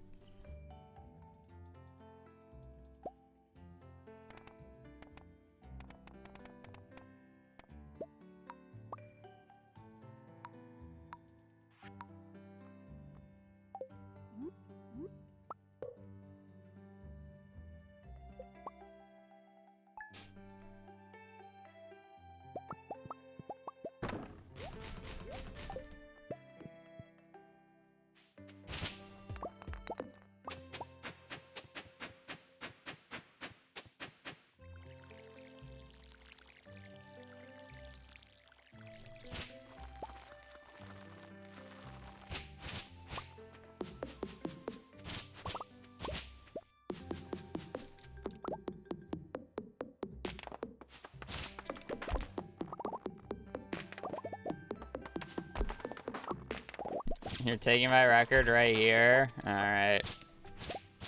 You're taking my record right here? Alright.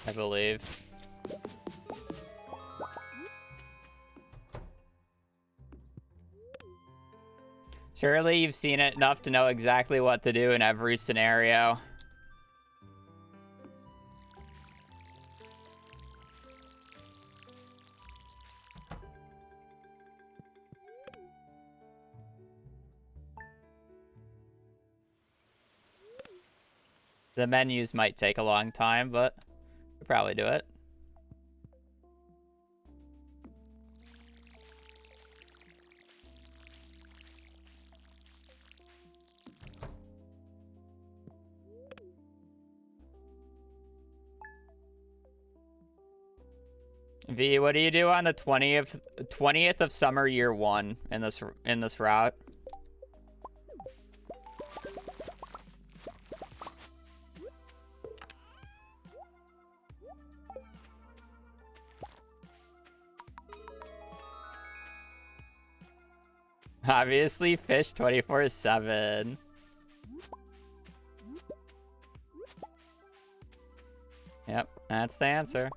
I believe. Surely you've seen it enough to know exactly what to do in every scenario. The menus might take a long time, but we'll probably do it. V, what do you do on the 20th of summer year 1 in this route? Obviously, fish 24/7. Yep, that's the answer.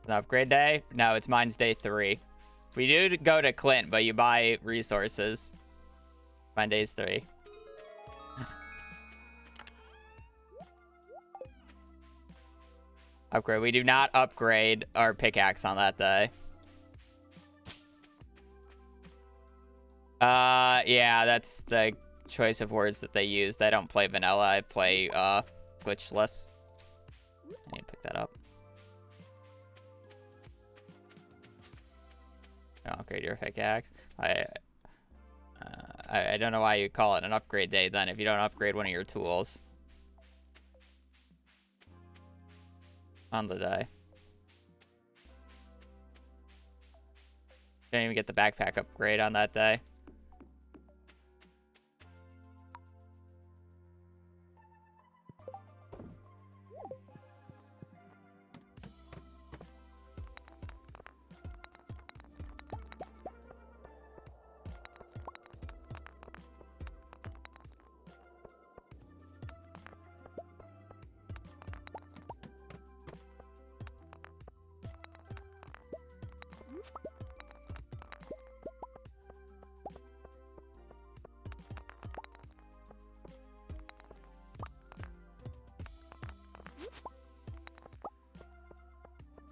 An upgrade day? No, it's mine's day 3. We do go to Clint, but you buy resources. Mine day's 3. Upgrade. We do not upgrade our pickaxe on that day. Yeah, that's the choice of words that they use. I don't play vanilla. I play, glitchless. I need to pick that up. Don't upgrade your pickaxe. I don't know why you call it an upgrade day then if you don't upgrade one of your tools on the day. Didn't even get the backpack upgrade on that day.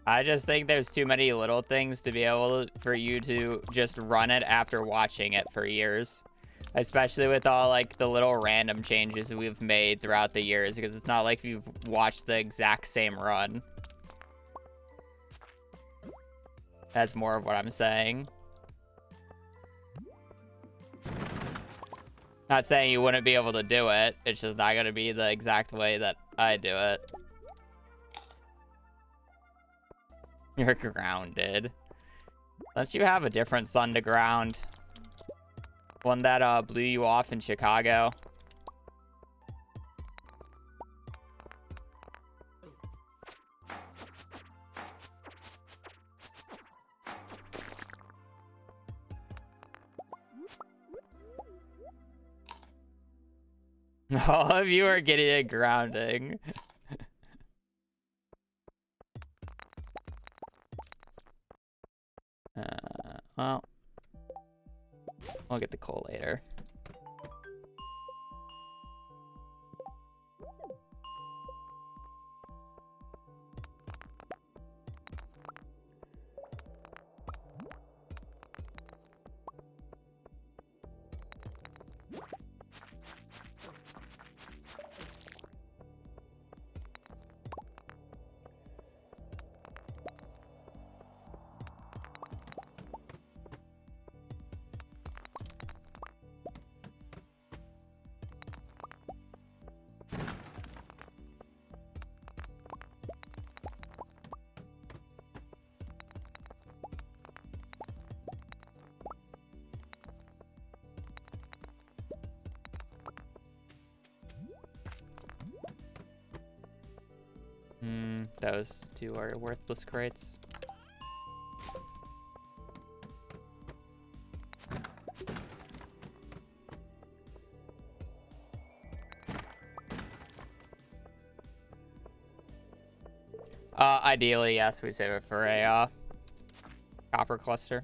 I just think there's too many little things to be able for you to just run it after watching it for years. Especially with all, like, the little random changes we've made throughout the years, because it's not like you've watched the exact same run. That's more of what I'm saying. Not saying you wouldn't be able to do it. It's just not going to be the exact way that I do it. You're grounded. Don't you have a different sun to ground? One that blew you off in Chicago. All of you are getting a grounding. Well, I'll get the coal later. Those two are worthless crates. Ideally, yes, we save it for a copper cluster.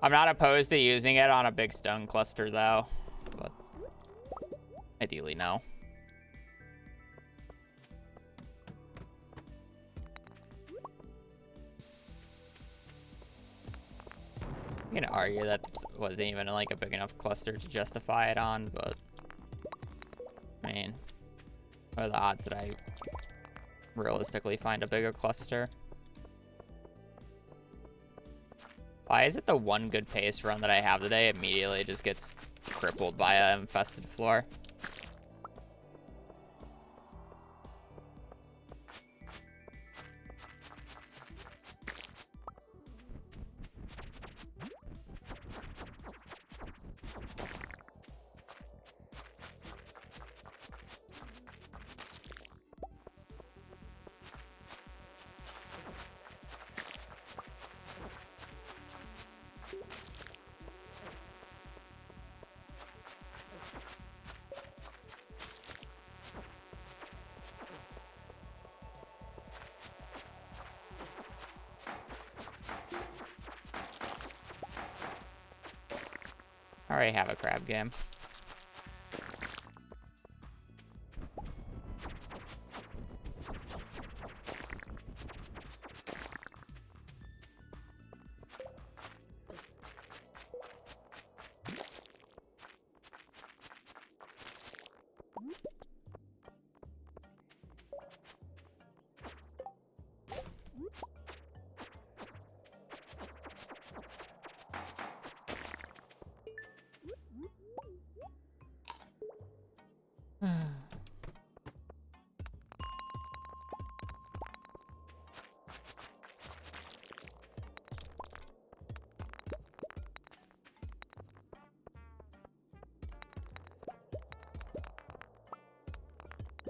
I'm not opposed to using it on a big stone cluster, though. But ideally, no. You can argue that this wasn't even like a big enough cluster to justify it on, but I mean, what are the odds that I realistically find a bigger cluster? Why is it the one good pace run that I have today immediately just gets crippled by an infested floor? I already have a crab game.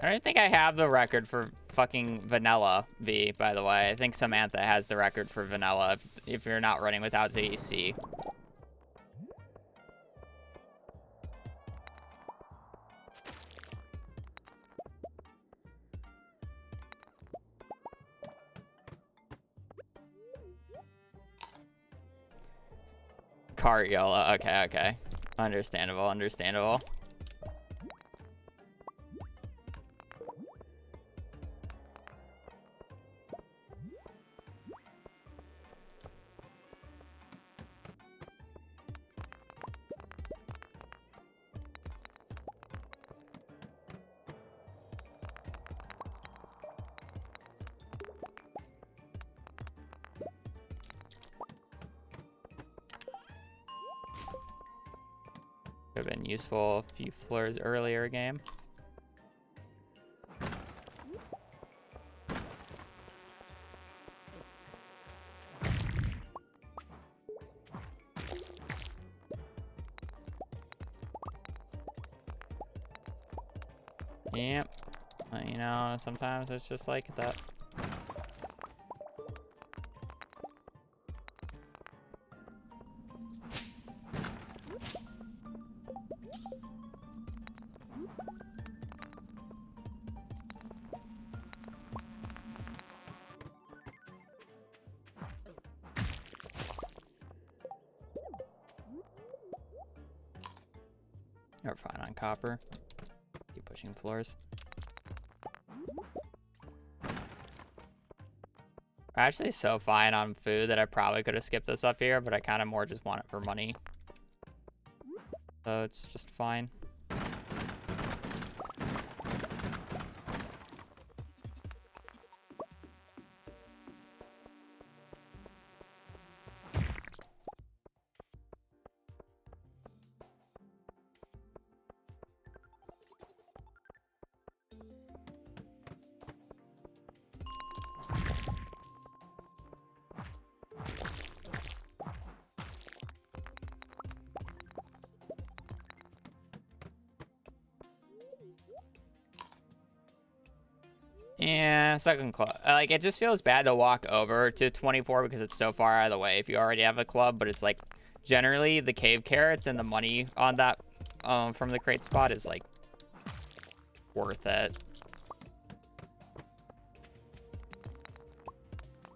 I don't think I have the record for fucking vanilla V, by the way. I think Samantha has the record for vanilla if you're not running without ZEC. Cart YOLO. Okay, okay. Understandable, understandable. Could have been useful a few floors earlier game. Yep. You know, sometimes it's just like that. You're fine on copper. Keep pushing floors. I'm actually so fine on food that I probably could have skipped this up here, but I kind of more just want it for money. So it's just fine. Yeah, second club. Like, it just feels bad to walk over to 24 because it's so far out of the way if you already have a club, but it's like, generally, the cave carrots and the money on that, from the crate spot is, like, worth it.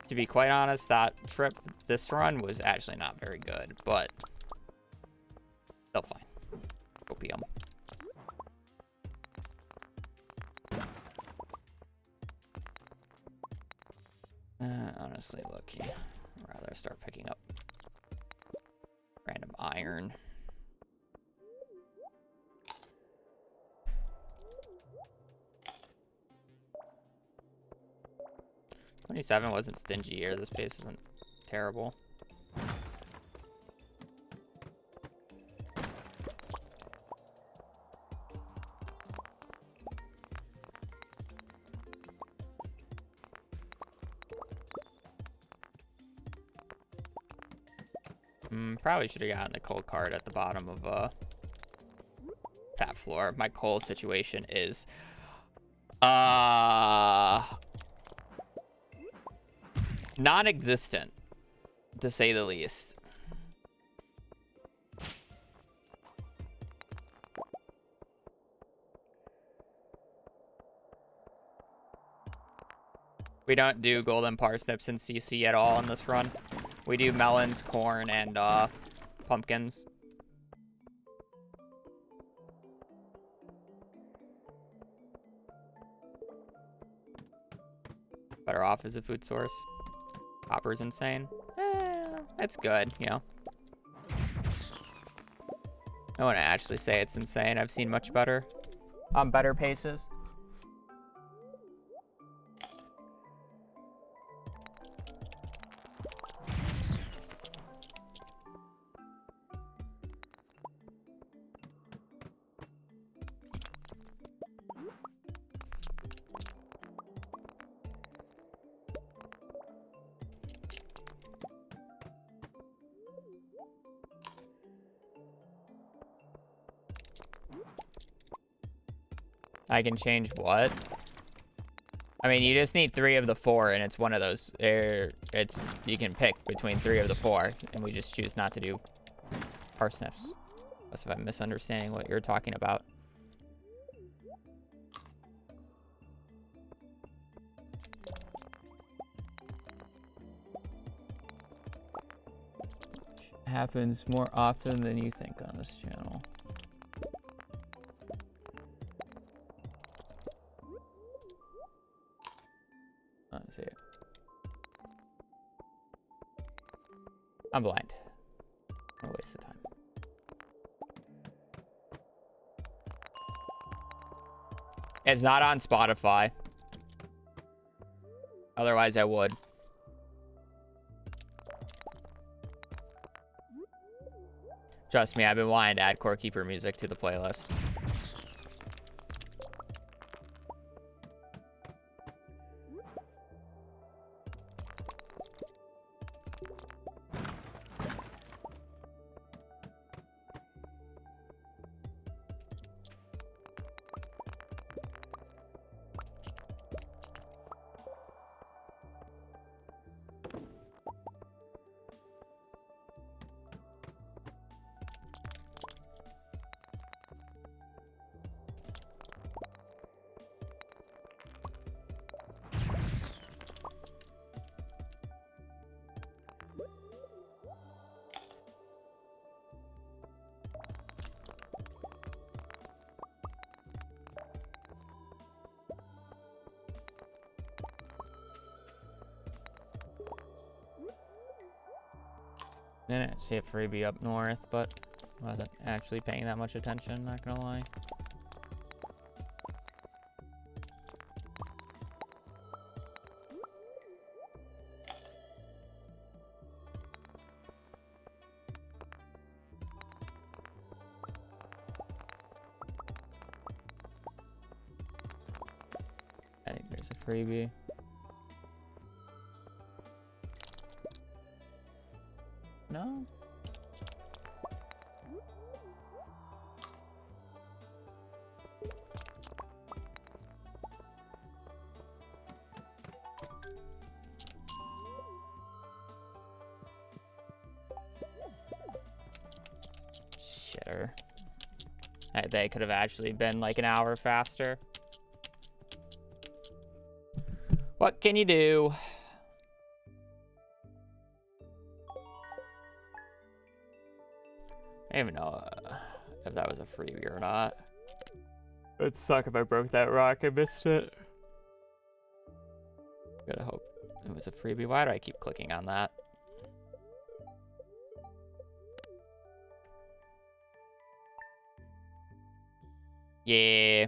To be quite honest, that trip, this run was actually not very good, but still fine. Opium. Honestly, look, I'd rather start picking up random iron. $27 wasn't stingy here. This pace isn't terrible. Probably should have gotten the coal cart at the bottom of that floor. My coal situation is non-existent, to say the least. We don't do golden parsnips and CC at all in this run. We do melons, corn, and pumpkins. Better off as a food source. Copper's insane. It's good, you know. I wouldn't actually say it's insane. I've seen much better on better paces. I can change what? I mean, you just need 3 of the 4, and it's one of those. You can pick between 3 of the 4, and we just choose not to do parsnips. Unless if I'm misunderstanding what you're talking about. Happens more often than you think on this channel. Let's see it. I'm blind. No waste of time. It's not on Spotify. Otherwise, I would. Trust me, I've been wanting to add Core Keeper music to the playlist. Didn't see a freebie up north, but wasn't actually paying that much attention, not gonna lie. I think there's a freebie. No? Shitter. They could have actually been like an hour faster. What can you do? don't even know if that was a freebie or not. It'd suck if I broke that rock and missed it. Gotta hope it was a freebie. Why do I keep clicking on that? Yeah.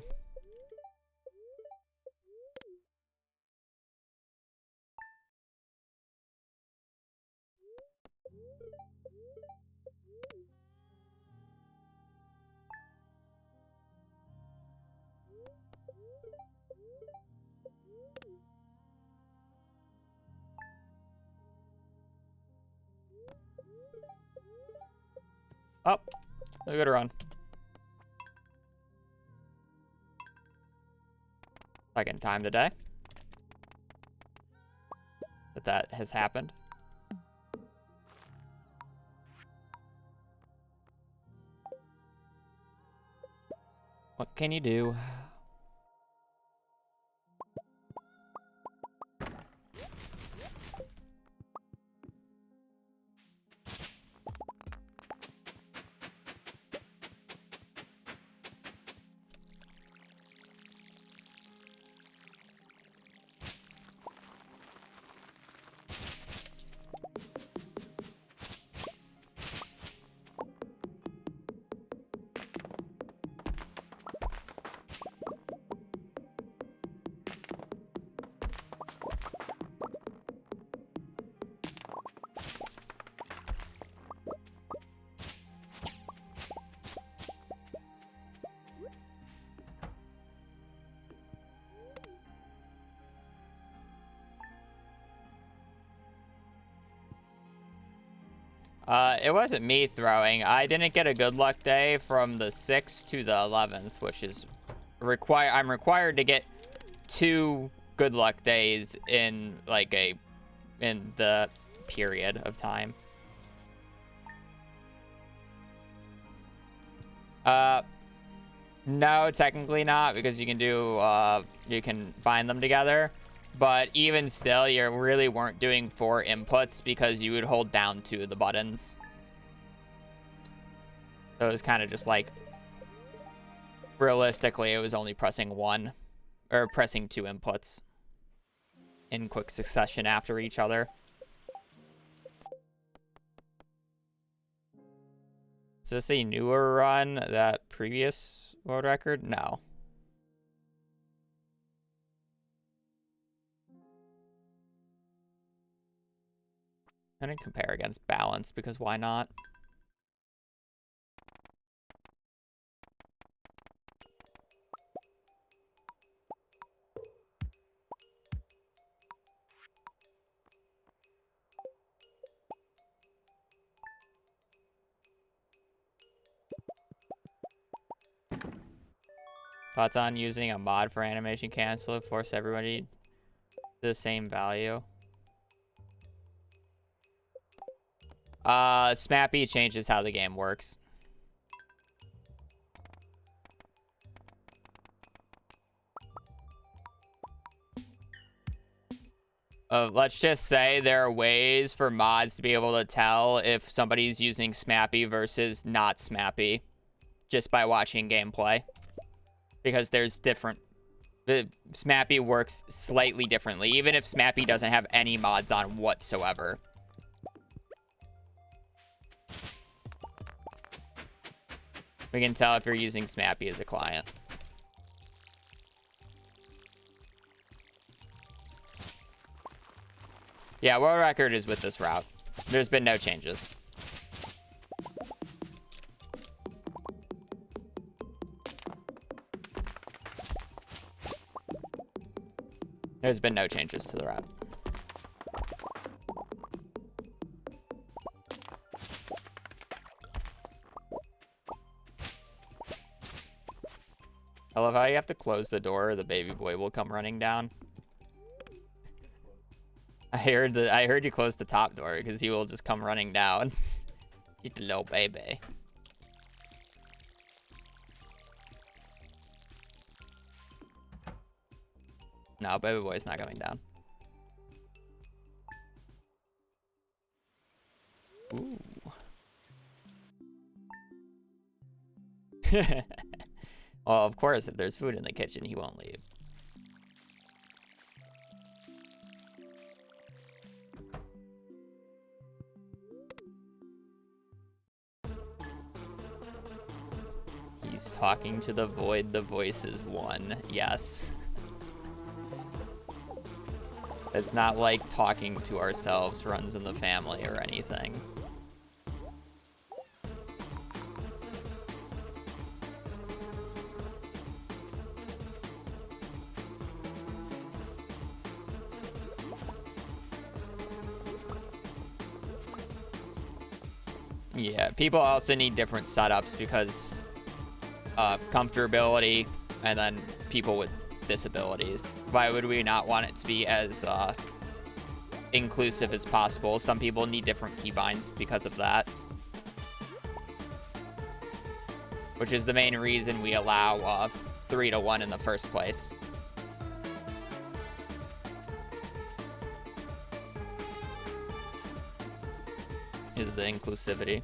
Oh, a good run. Second time today that has happened. What can you do? It wasn't me throwing. I didn't get a good luck day from the 6th to the 11th, which is I'm required to get 2 good luck days in in the period of time. No, technically not, because you can bind them together. But even still, you really weren't doing 4 inputs because you would hold down 2 of the buttons. So it was kind of just like, realistically, it was only pressing 1, or pressing 2 inputs in quick succession after each other. Is this a newer run, that previous world record? No. I'm gonna compare against balance, because why not? Thoughts on using a mod for animation cancel to force everybody to the same value? Smappy changes how the game works. Let's just say there are ways for mods to be able to tell if somebody's using Smappy versus not Smappy just by watching gameplay. Because there's different... Smappy works slightly differently, even if Smappy doesn't have any mods on whatsoever. We can tell if you're using Smappy as a client. Yeah, world record is with this route. There's been no changes. There's been no changes to the route. I love how you have to close the door or the baby boy will come running down. I heard you close the top door because he will just come running down. He's a little baby. No, baby boy's not coming down. Ooh. Well, of course, if there's food in the kitchen, he won't leave. He's talking to the void. The voice is one. Yes. It's not like talking to ourselves runs in the family or anything. Yeah, people also need different setups because comfortability and then people with disabilities. Why would we not want it to be as inclusive as possible? Some people need different keybinds because of that. Which is the main reason we allow 3-to-1 in the first place. Is the inclusivity.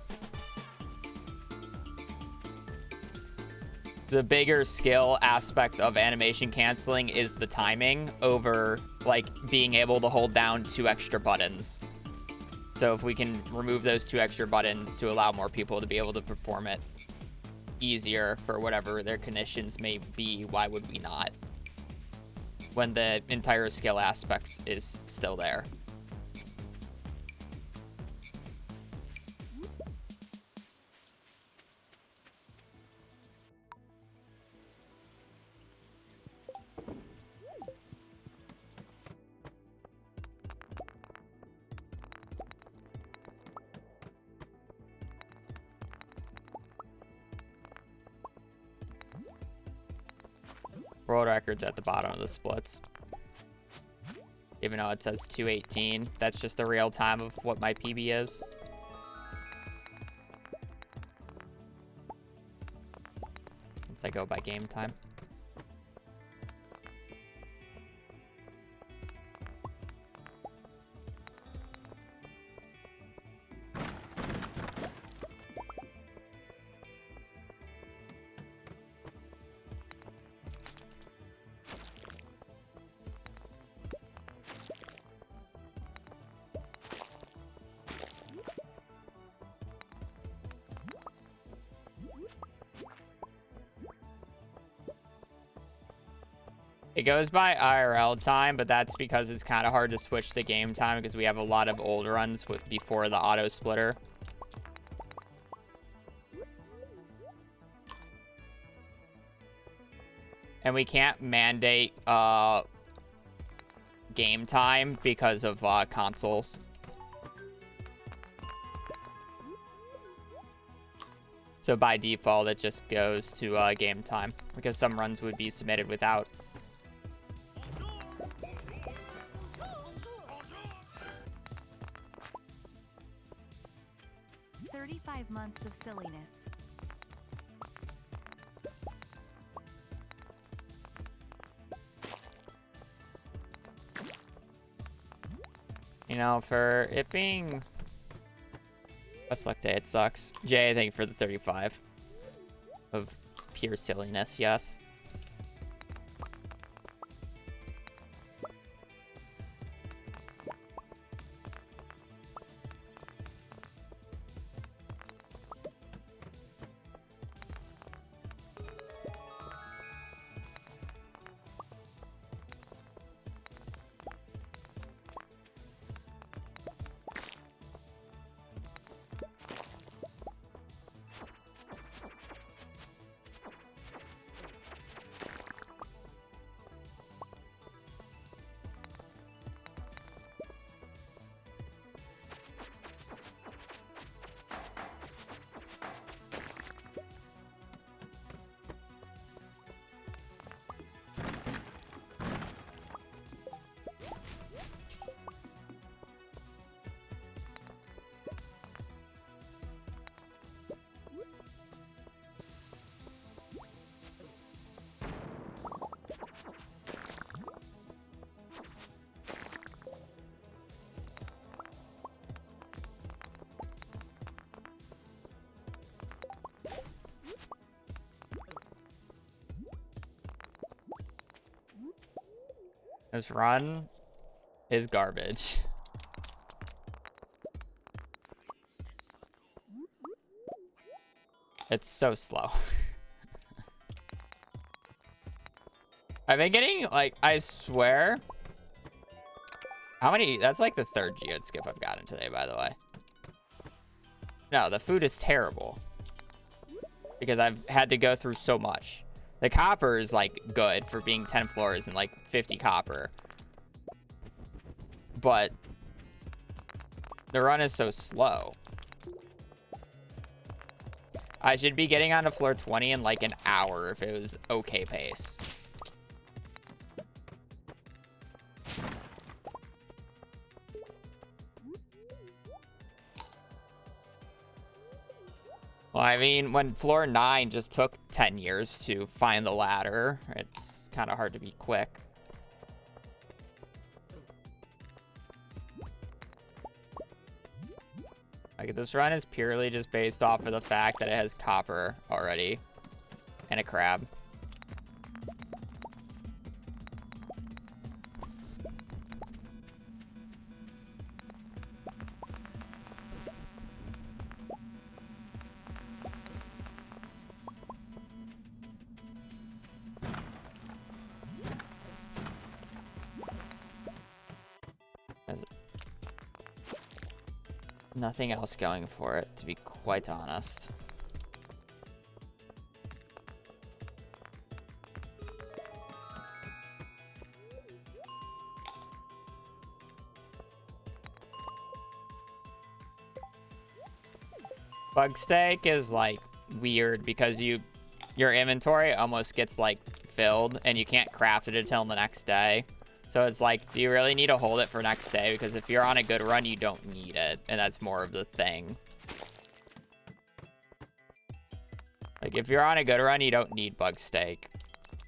The bigger skill aspect of animation canceling is the timing over like being able to hold down 2 extra buttons. So if we can remove those 2 extra buttons to allow more people to be able to perform it easier for whatever their conditions may be, why would we not? When the entire skill aspect is still there. World records at the bottom of the splits. Even though it says 2:18, that's just the real time of what my PB is. Since I go by game time. It goes by IRL time, but that's because it's kind of hard to switch the game time because we have a lot of old runs with before the auto splitter. And we can't mandate game time because of consoles. So by default, it just goes to game time because some runs would be submitted without. 35 months of silliness. You know, for it being Best Luck Day, it sucks. Jay, thank you for the 35 of pure silliness, yes. This run is garbage. It's so slow. I've been getting, like, I swear. How many? That's like the third geode skip I've gotten today, by the way. No, the food is terrible. Because I've had to go through so much. The copper is, like, good for being 10 floors and, like, 50 copper. But the run is so slow. I should be getting onto floor 20 in, like, an hour if it was okay pace. Well, I mean, when floor 9 just took 10 years to find the ladder, it's kind of hard to be quick. Like, this run is purely just based off of the fact that it has copper already and a crab. Nothing else going for it, to be quite honest. Bug steak is like weird because your inventory almost gets like filled and you can't craft it until the next day. So it's like, do you really need to hold it for next day? Because if you're on a good run, you don't need it. And that's more of the thing. Like, if you're on a good run, you don't need bug steak.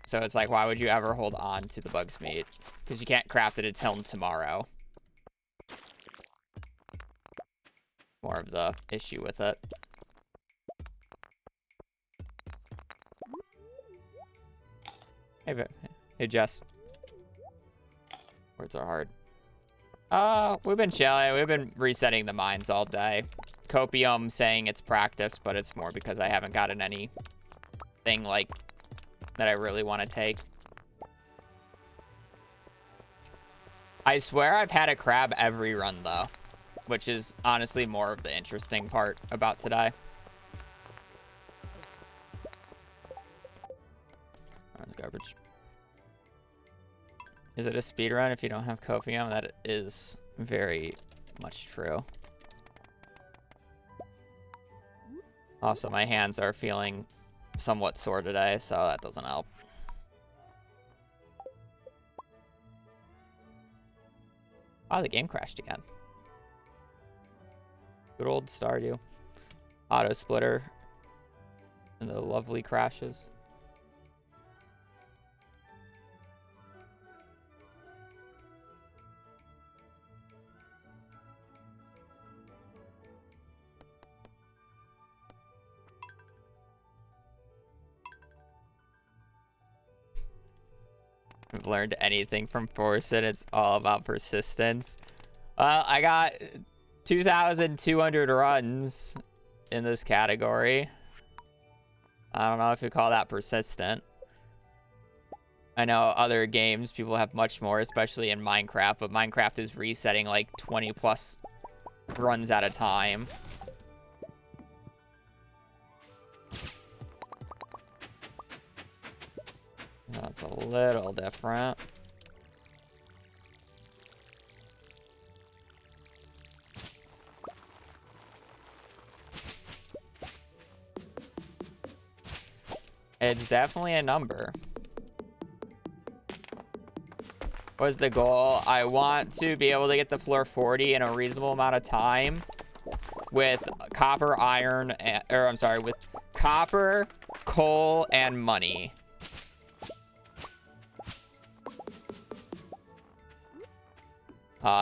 So it's like, why would you ever hold on to the bug's meat? Because you can't craft it until tomorrow. More of the issue with it. Hey, Jess. Words are hard. We've been chilling. We've been resetting the mines all day. Copium saying it's practice, but it's more because I haven't gotten anything like that I really want to take. I swear I've had a crab every run though, which is honestly more of the interesting part about today. Garbage. Is it a speedrun if you don't have copium? That is very much true. Also, my hands are feeling somewhat sore today, so that doesn't help. Oh, the game crashed again. Good old Stardew. Auto splitter. And the lovely crashes. I've learned anything from Forced, it's all about persistence. Well, I got 2,200 runs in this category. I don't know if you call that persistent. I know other games, people have much more, especially in Minecraft, but Minecraft is resetting like 20 plus runs at a time. That's a little different. It's definitely a number. What's the goal? I want to be able to get the floor 40 in a reasonable amount of time with copper, iron, or I'm sorry, with copper, coal, and money.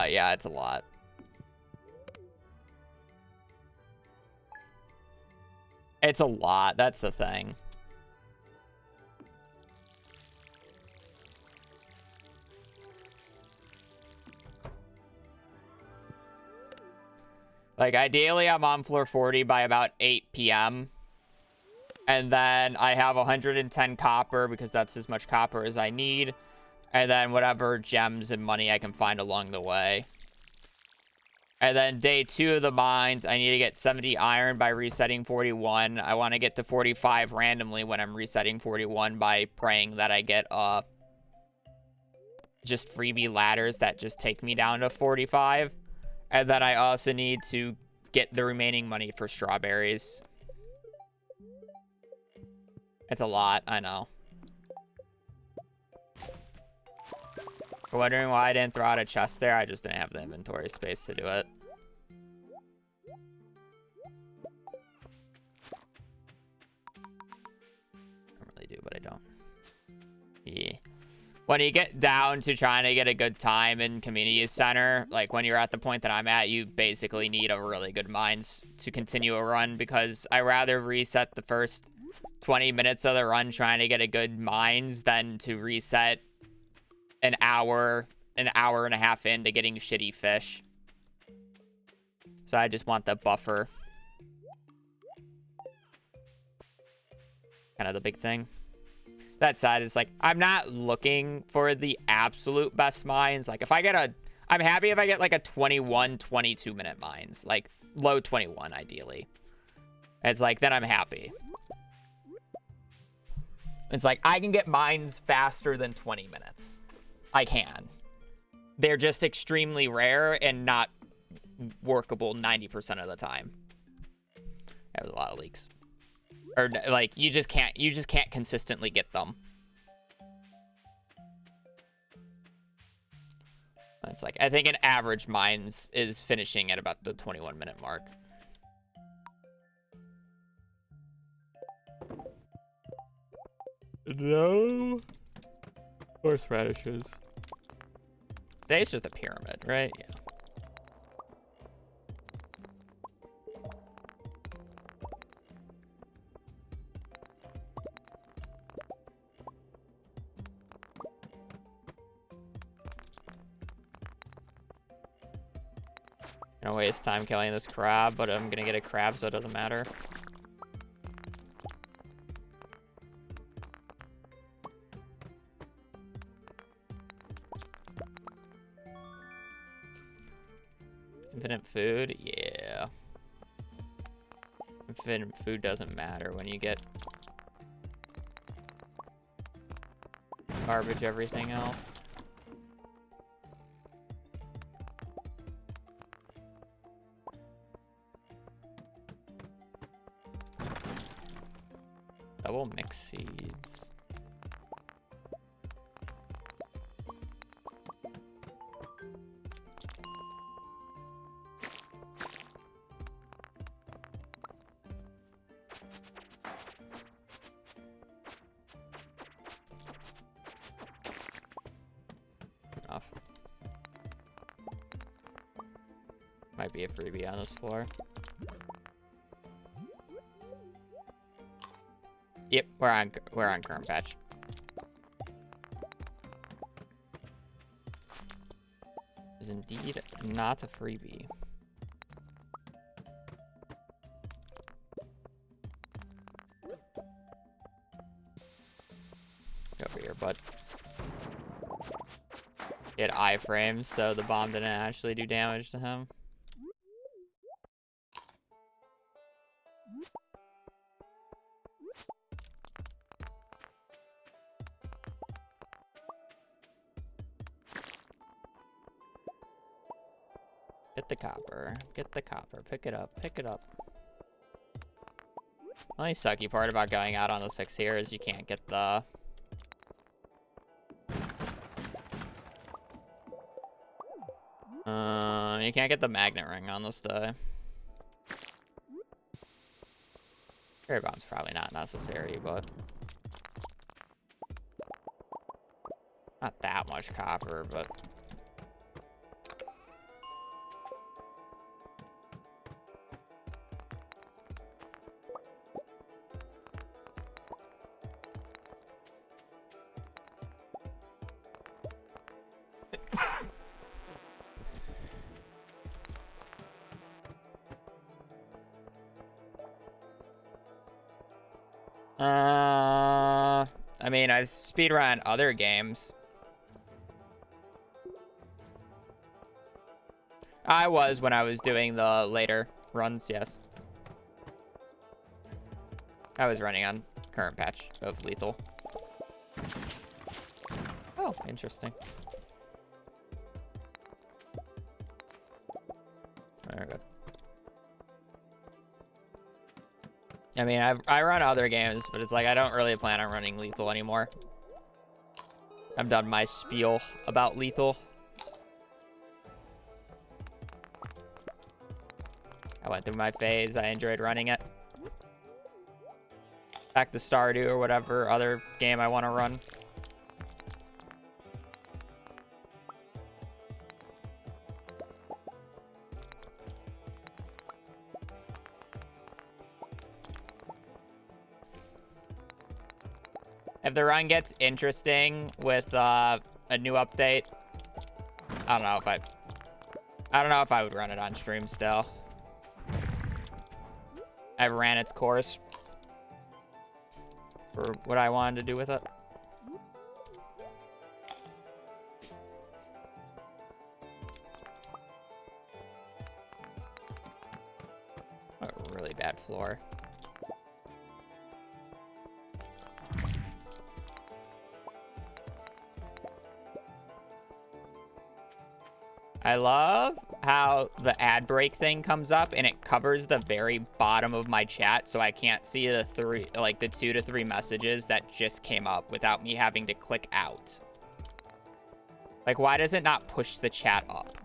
Yeah, it's a lot. It's a lot. That's the thing. Like, ideally, I'm on floor 40 by about 8 p.m. And then I have 110 copper because that's as much copper as I need. And then whatever gems and money I can find along the way. And then day 2 of the mines, I need to get 70 iron by resetting 41. I want to get to 45 randomly when I'm resetting 41 by praying that I get just freebie ladders that just take me down to 45. And then I also need to get the remaining money for strawberries. It's a lot, I know. For wondering why I didn't throw out a chest there, I just didn't have the inventory space to do it. I really do, but I don't. Yeah. When you get down to trying to get a good time in community center, like when you're at the point that I'm at, you basically need a really good mines to continue a run, because I rather reset the first 20 minutes of the run trying to get a good mines than to reset an hour and a half into getting shitty fish. So I just want the buffer. Kind of the big thing. That said, it's like, I'm not looking for the absolute best mines. Like, if I get I'm happy if I get like a 21, 22 minute mines. Like, low 21, ideally. It's like, then I'm happy. It's like, I can get mines faster than 20 minutes. I can. They're just extremely rare and not workable 90% of the time. There's a lot of leaks. Or like, you just can't consistently get them. It's like, I think an average mines is finishing at about the 21-minute mark. No horseradishes. Today's just a pyramid, right? Yeah. Gonna waste time killing this crab, but I'm gonna get a crab, so it doesn't matter. Infinite food? Yeah. Infinite food doesn't matter when you get garbage everything else. Double mix seeds. Enough. Might be a freebie on this floor. Yep, we're on current patch. Is indeed not a freebie. Get over here, bud. He had iframes, so the bomb didn't actually do damage to him. Get the copper. Get the copper. Pick it up. Pick it up. The only sucky part about going out on the 6 here is you can't get the... you can't get the magnet ring on this day. Cherry bomb's probably not necessary, but... not that much copper, but... I mean, I've speedrun other games. I was when I was doing the later runs, yes. I was running on current patch of Lethal. Oh, interesting. Very good. I mean, I run other games, but it's like I don't really plan on running Lethal anymore. I've done my spiel about Lethal. I went through my phase. I enjoyed running it. Back to Stardew or whatever other game I want to run. If the run gets interesting with a new update, I don't know if I would run it on stream still. I ran its course for what I wanted to do with it. A really bad floor. I love how the ad break thing comes up and it covers the very bottom of my chat, so I can't see the 2 to 3 messages that just came up without me having to click out. Like, why does it not push the chat up?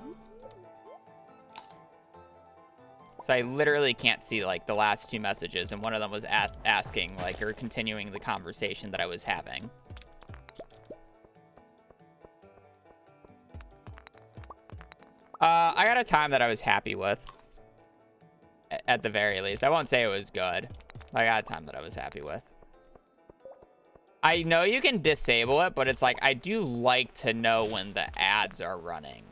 So I literally can't see like the last 2 messages, and one of them was asking like, or continuing the conversation that I was having. I got a time that I was happy with. At the very least. I won't say it was good. I got a time that I was happy with. I know you can disable it, but it's like, I do like to know when the ads are running.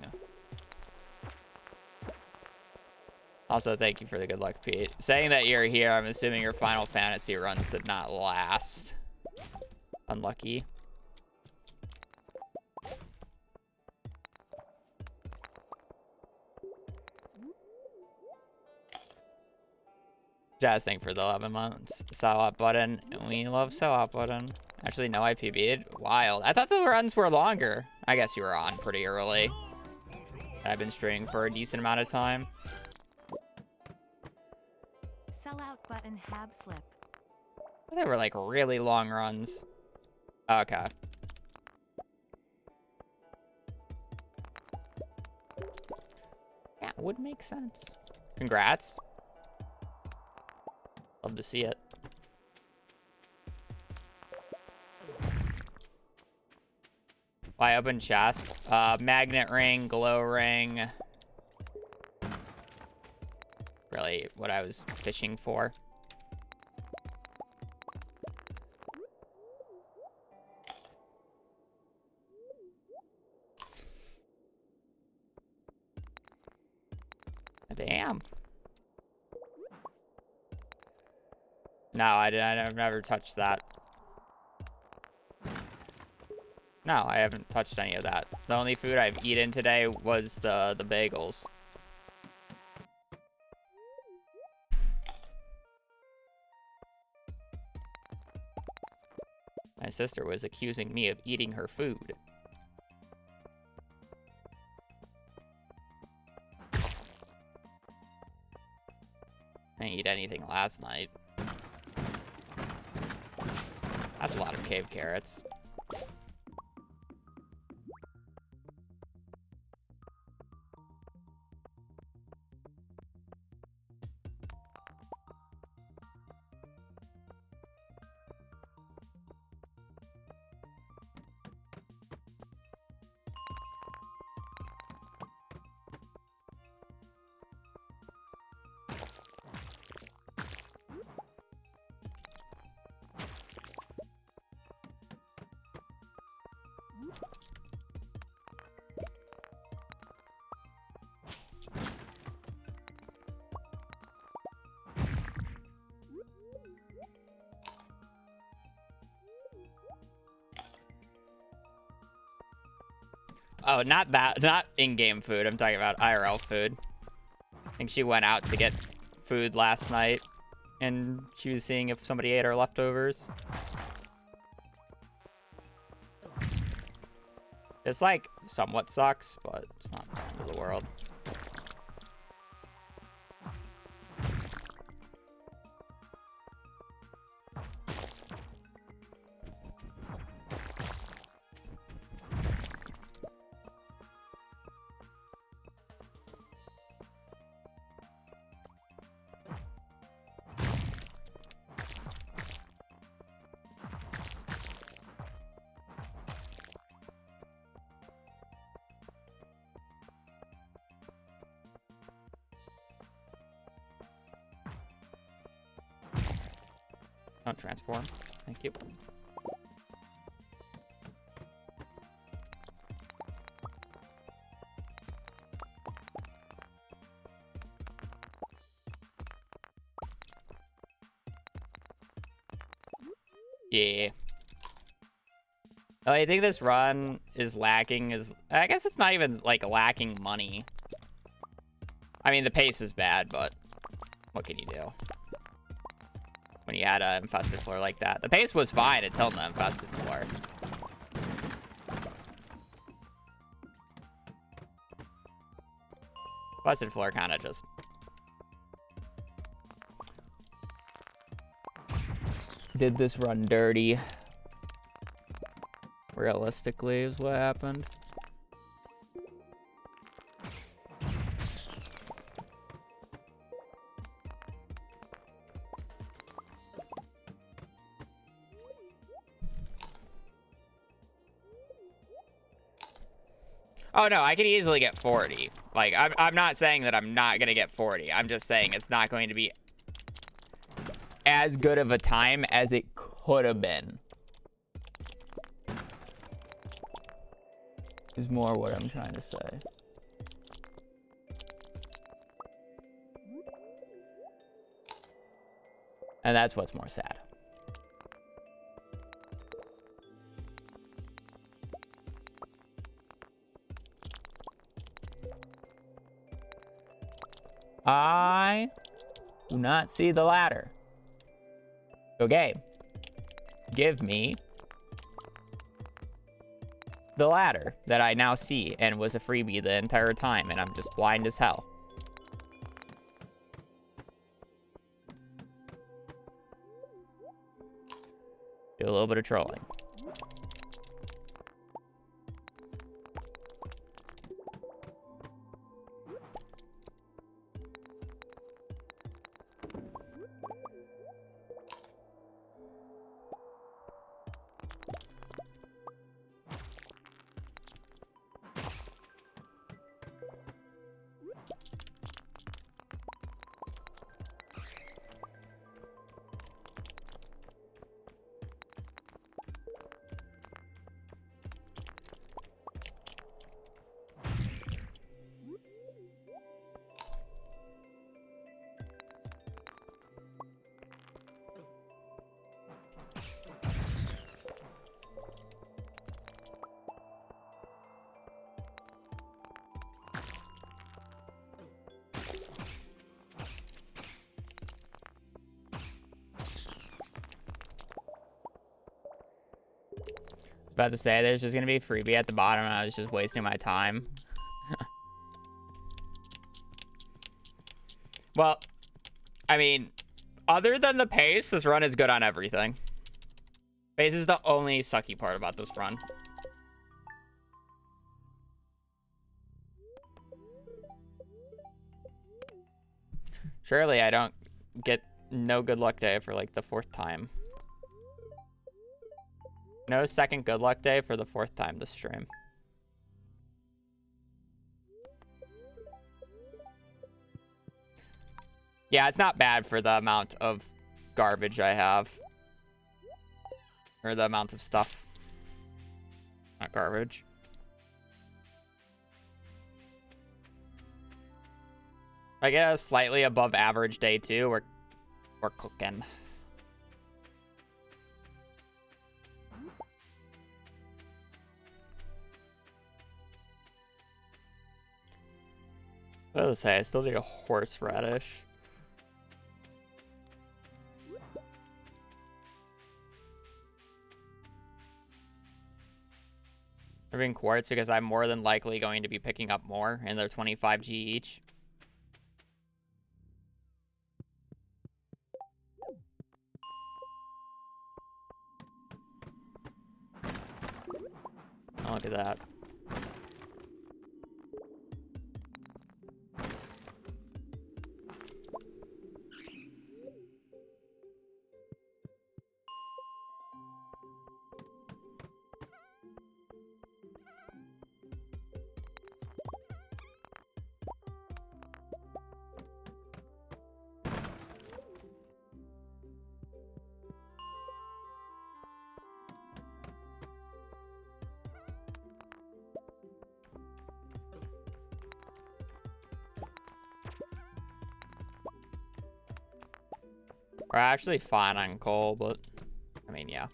Also, thank you for the good luck, Pete. Saying that you're here, I'm assuming your Final Fantasy runs did not last. Unlucky. Jazz, thank for the 11 months. Sell-out button. We love sell-out button. Actually, no, I PB'd. Wild. I thought the runs were longer. I guess you were on pretty early. I've been streaming for a decent amount of time. Sell-out button hab slip. They were like really long runs. Okay. Yeah, it would make sense. Congrats. Love to see it. Why open chest? Magnet ring, glow ring. Really what I was fishing for. Damn. No, I've never touched that. No, I haven't touched any of that. The only food I've eaten today was the bagels. My sister was accusing me of eating her food. I didn't eat anything last night. That's a lot of cave carrots. Oh, not that. Not in-game food. I'm talking about IRL food. I think she went out to get food last night, and she was seeing if somebody ate her leftovers. It's like somewhat sucks, but it's not the end of the world. Don't transform. Thank you. Yeah. Oh, I think this run is lacking I guess it's not even like lacking money. I mean, the pace is bad, but what can you do? When you had an infested floor like that. The pace was fine until the infested floor. Infested floor kind of just... did this run dirty. Realistically is what happened. Oh, no, I could easily get 40. Like, I'm not saying that I'm not going to get 40. I'm just saying it's not going to be as good of a time as it could have been. Is more what I'm trying to say. And that's what's more sad. I do not see the ladder. Okay. Give me the ladder that I now see and was a freebie the entire time, and I'm just blind as hell. Do a little bit of trolling. About to say there's just gonna be a freebie at the bottom and I was just wasting my time. Well, I mean, other than the pace, this run is good on everything. Pace is the only sucky part about this run. Surely I don't get no good luck day for like the 4th time. No second good luck day for the 4th time this stream. Yeah, it's not bad for the amount of garbage I have. Or the amount of stuff. Not garbage. I get a slightly above average day too. We're cooking. I was gonna say, I still need a horseradish. They're being quartz because I'm more than likely going to be picking up more, and they're 25G each. Oh, look at that. We're actually fine on coal, but I mean, yeah.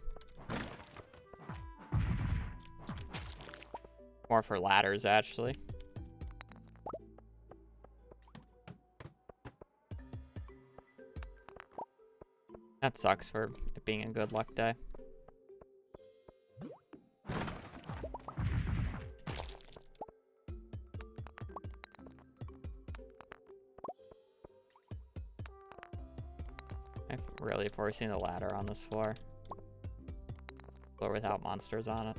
More for ladders, actually. That sucks for it being a good luck day. I'm really forcing the ladder on this floor. Floor without monsters on it.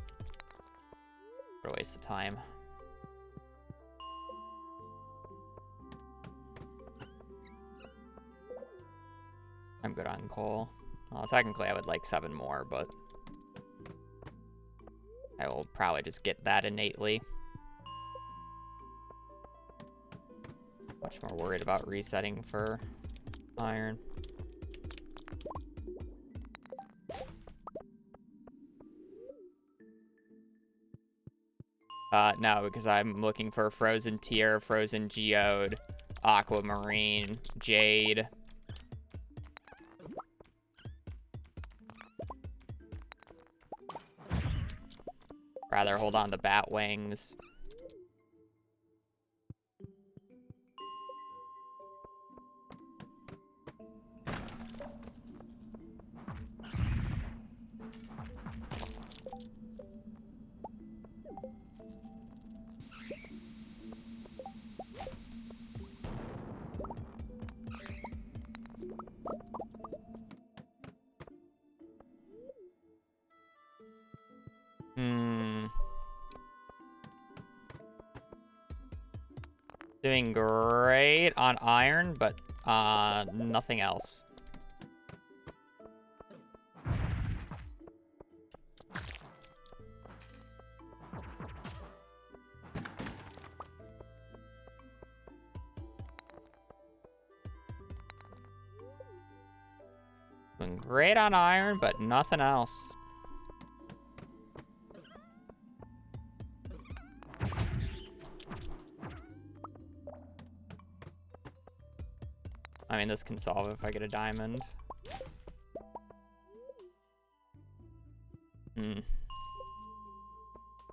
What a waste of time. I'm good on coal. Well, technically I would like 7 more, but I will probably just get that innately. Much more worried about resetting for iron. No, because I'm looking for frozen tier, frozen geode, aquamarine, jade. Rather hold on to bat wings. Doing great on iron, but nothing else. Doing great on iron, but nothing else. I mean, this can solve if I get a diamond.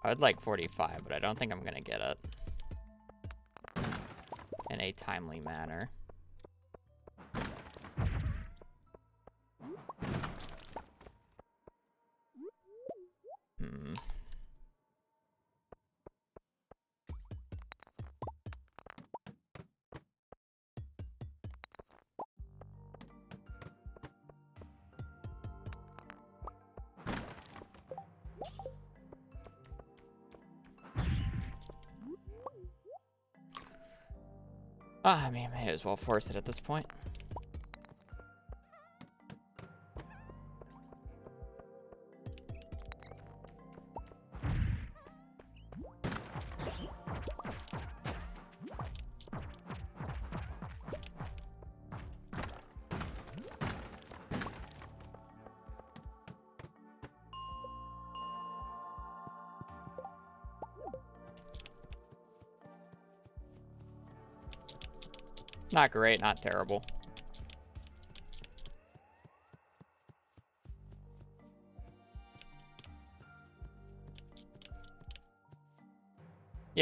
I would like 45, but I don't think I'm gonna get it in a timely manner. I mean, may as well force it at this point. Not great, not terrible.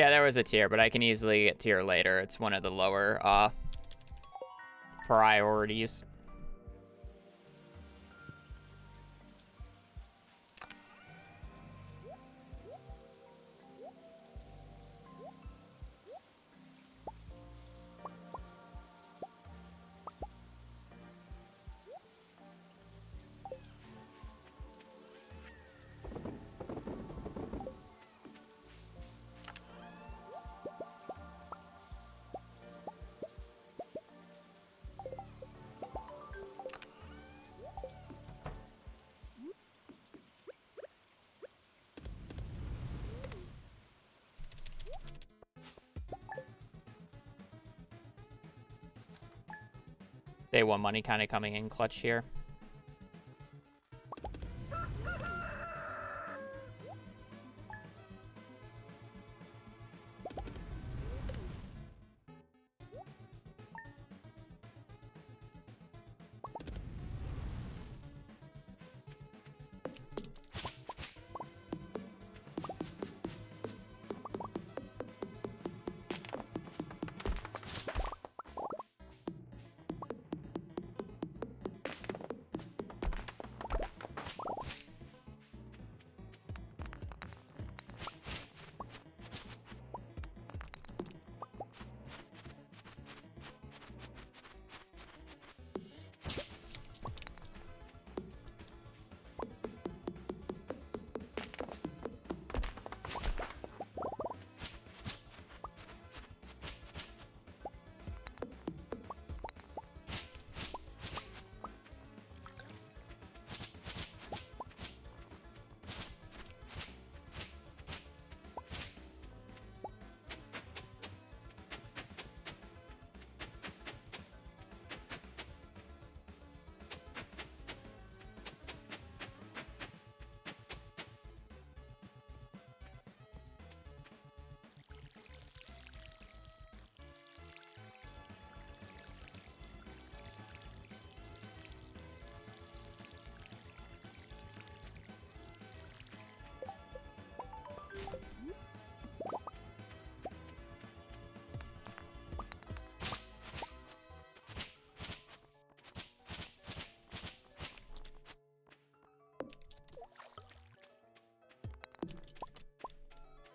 Yeah, there was a tier, but I can easily get tier later. It's one of the lower priorities. Day one money kind of coming in clutch here.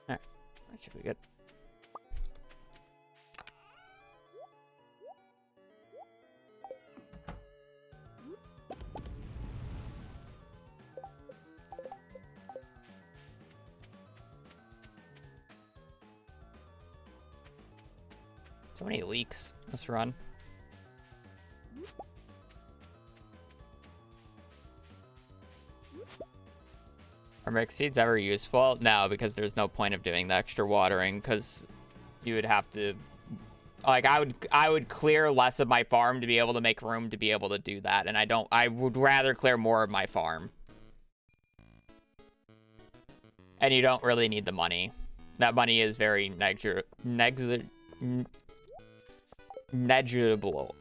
Alright, that should be good. So many leaks this run. Are mixed seeds ever useful? No, because there's no point of doing the extra watering, because you would have to, like, I would clear less of my farm to be able to make room to be able to do that, and I would rather clear more of my farm. And you don't really need the money. That money is very negligible.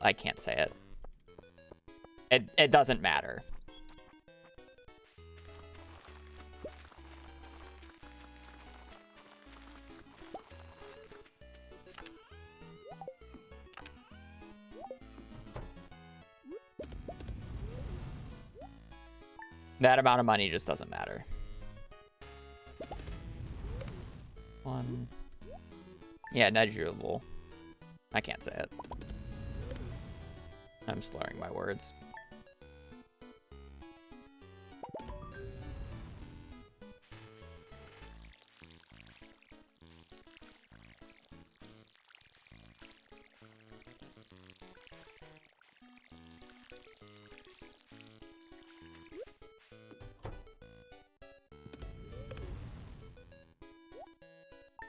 I can't say it. It doesn't matter. That amount of money just doesn't matter. One. Yeah, negligible. I can't say it. I'm slurring my words.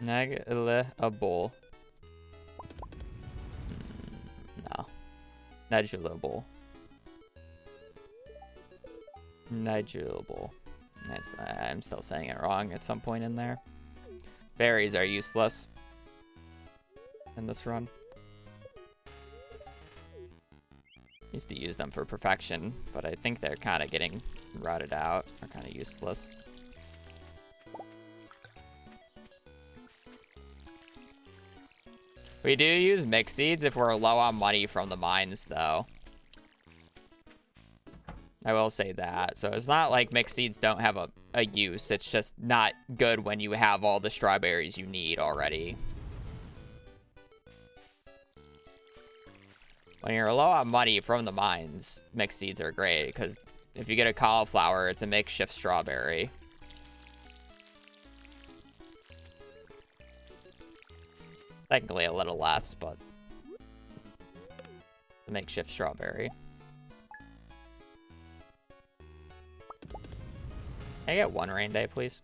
Negligible. No. Negligible. Negligible. I'm still saying it wrong at some point in there. Berries are useless in this run. Used to use them for perfection, but I think they're kind of getting rotted out. They're kind of useless. We do use mix seeds if we're low on money from the mines, though. I will say that. So it's not like mixed seeds don't have a use. It's just not good when you have all the strawberries you need already. When you're low on money from the mines, mixed seeds are great, because if you get a cauliflower, it's a makeshift strawberry. Technically a little less, but a makeshift strawberry. Can I get one rain day, please?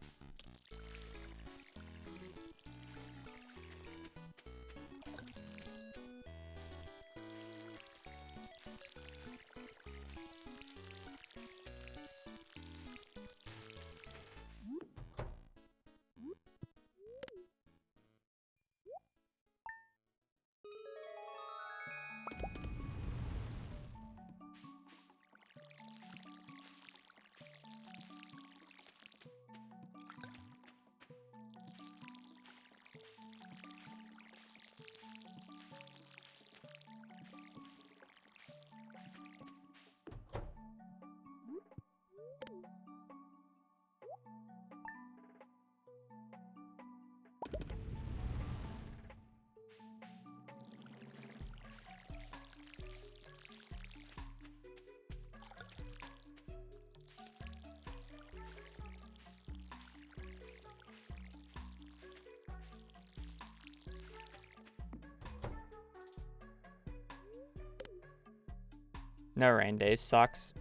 No rain days sucks.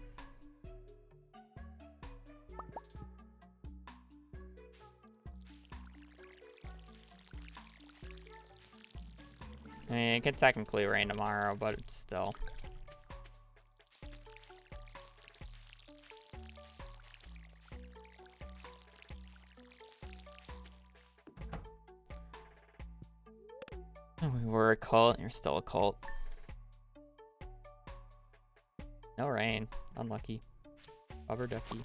I mean, it could technically rain tomorrow, but it's still. We were a cult, you're still a cult. No rain. Unlucky. Rubber ducky.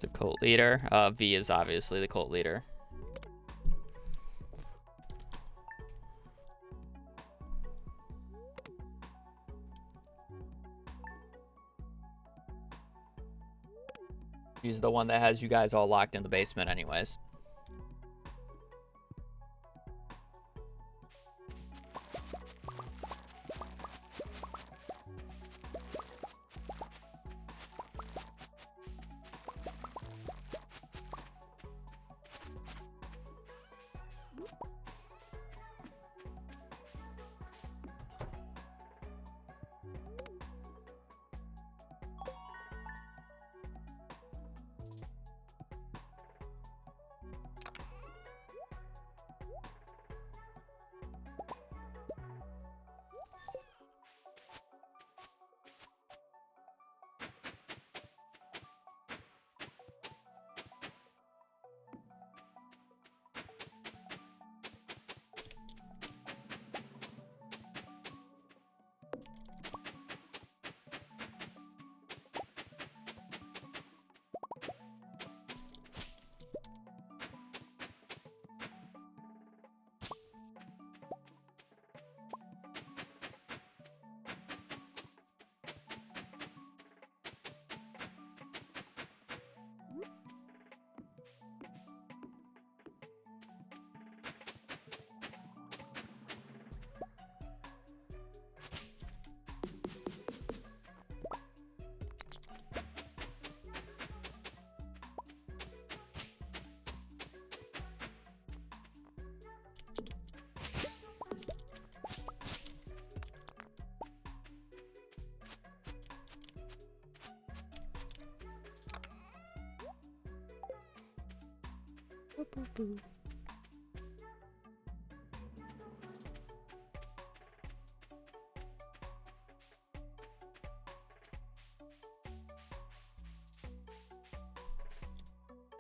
The cult leader. V is obviously the cult leader. He's the one that has you guys all locked in the basement anyways.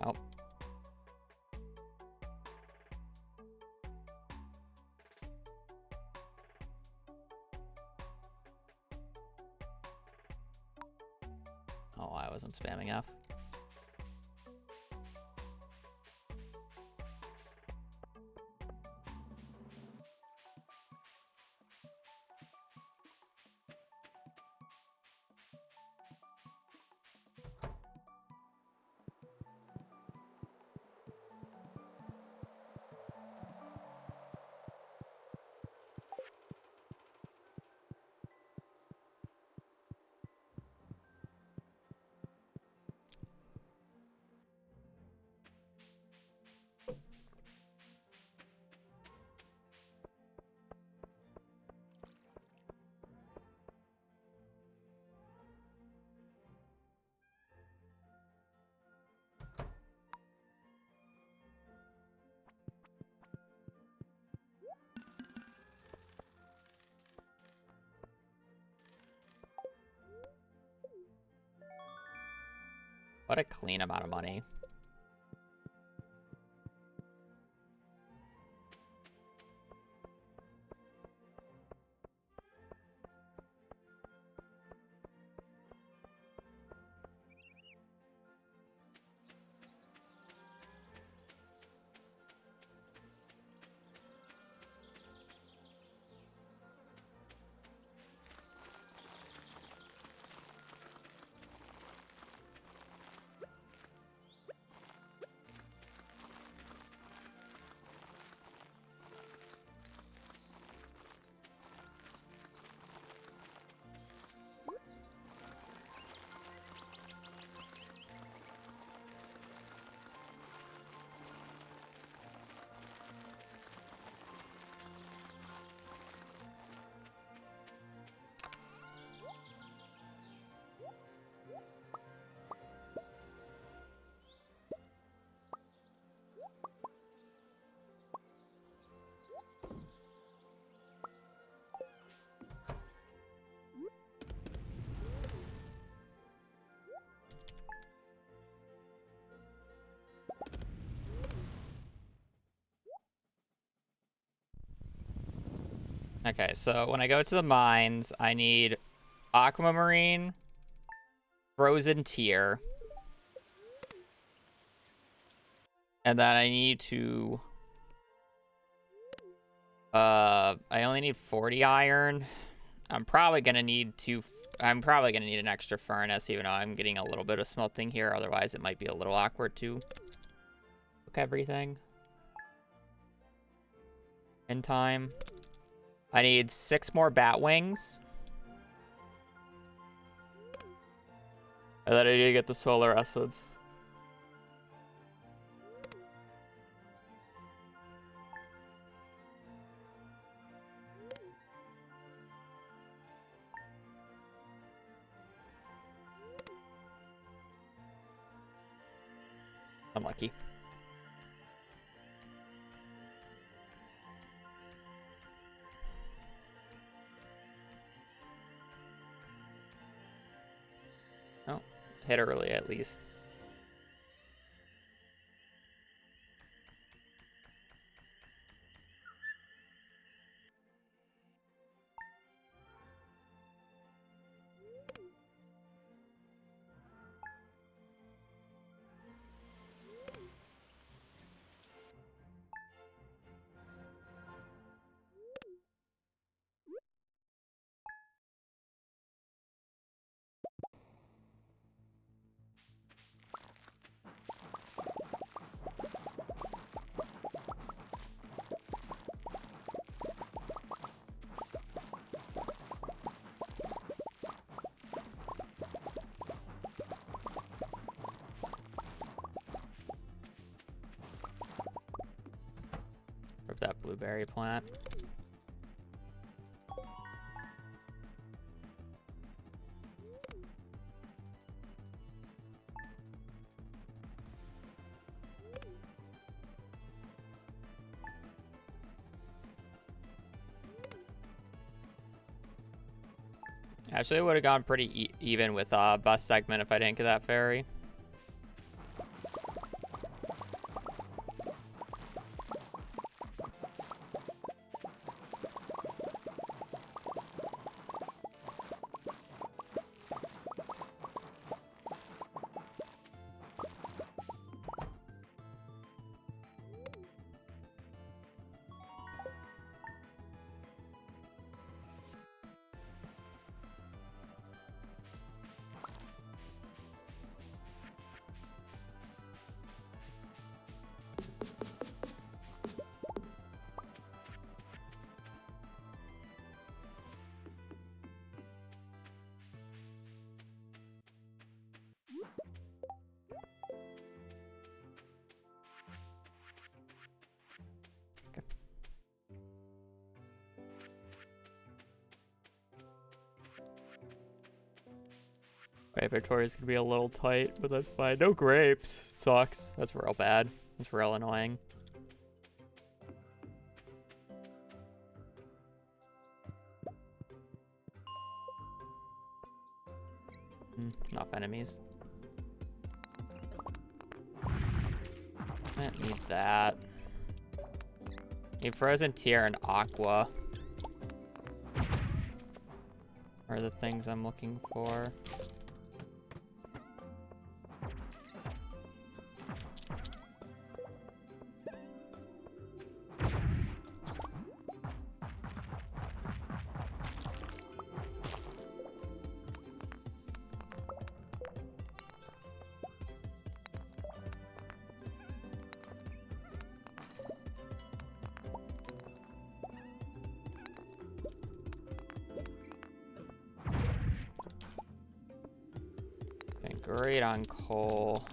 Oh. Oh, I wasn't spamming F. What a clean amount of money. Okay, so when I go to the mines, I need aquamarine, frozen tier, and then I need to I only need 40 iron. I'm probably gonna need an extra furnace, even though I'm getting a little bit of smelting here. Otherwise, it might be a little awkward to cook everything in time. I need 6 more bat wings. And then I need to get the solar essence. Unlucky. Oh, hit early at least. That blueberry plant. Actually, it would have gone pretty even with bus segment if I didn't get that ferry. Inventory's gonna be a little tight, but that's fine. No grapes. Sucks. That's real bad. That's real annoying. Enough enemies. I don't need that. Need frozen tier and aqua are the things I'm looking for. Great on coal.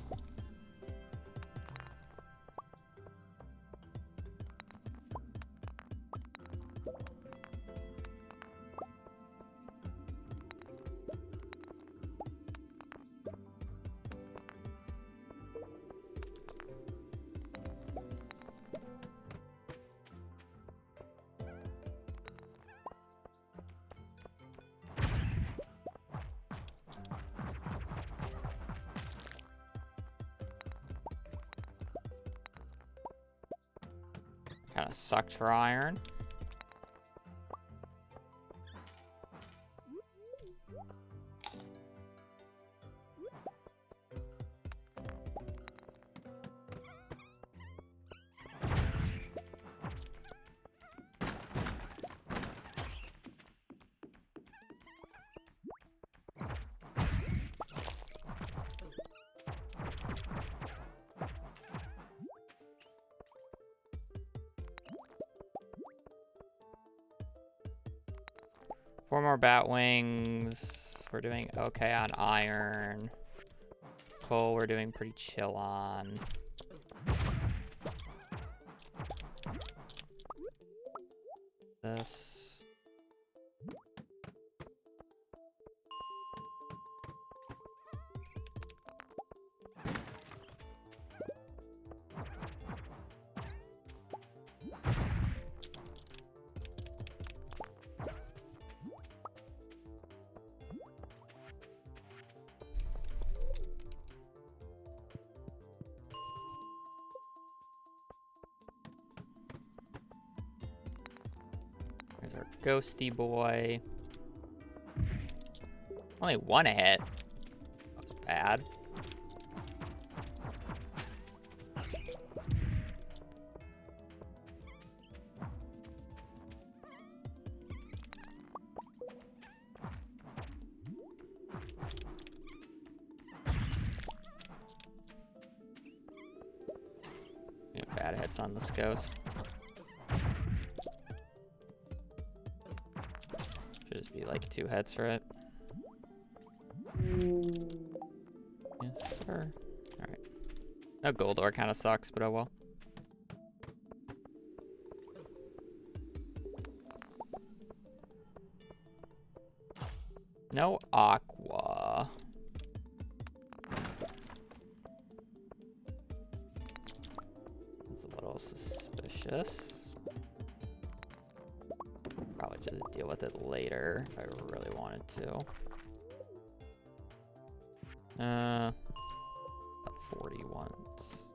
Kind of sucked for iron. Four more bat wings. We're doing okay on iron. Coal, we're doing pretty chill on. This. There's our ghosty boy. Only one hit. That was bad. Yeah, bad hits on this ghost. Should just be like 2 hits for it. Yes, sir. Alright. No gold ore kind of sucks, but oh well. No aqua. That's a little suspicious. Probably just deal with it later if I really wanted to. About 40 once.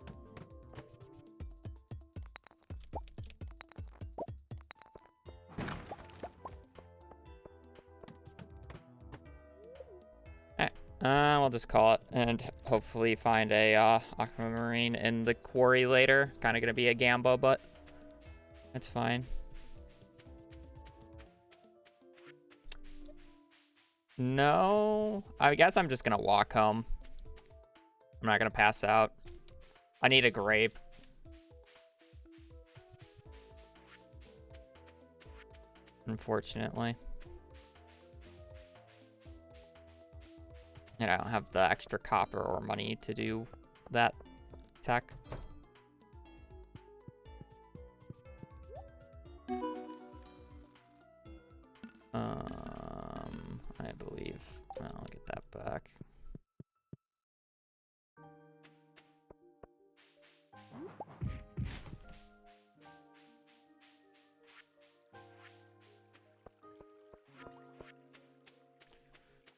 We'll just call it and hopefully find a aquamarine in the quarry later. Kind of gonna be a gamble, but that's fine. No, I guess I'm just gonna walk home. I'm not gonna pass out. I need a grape. Unfortunately. And I don't have the extra copper or money to do that tech. I believe I'll get that back.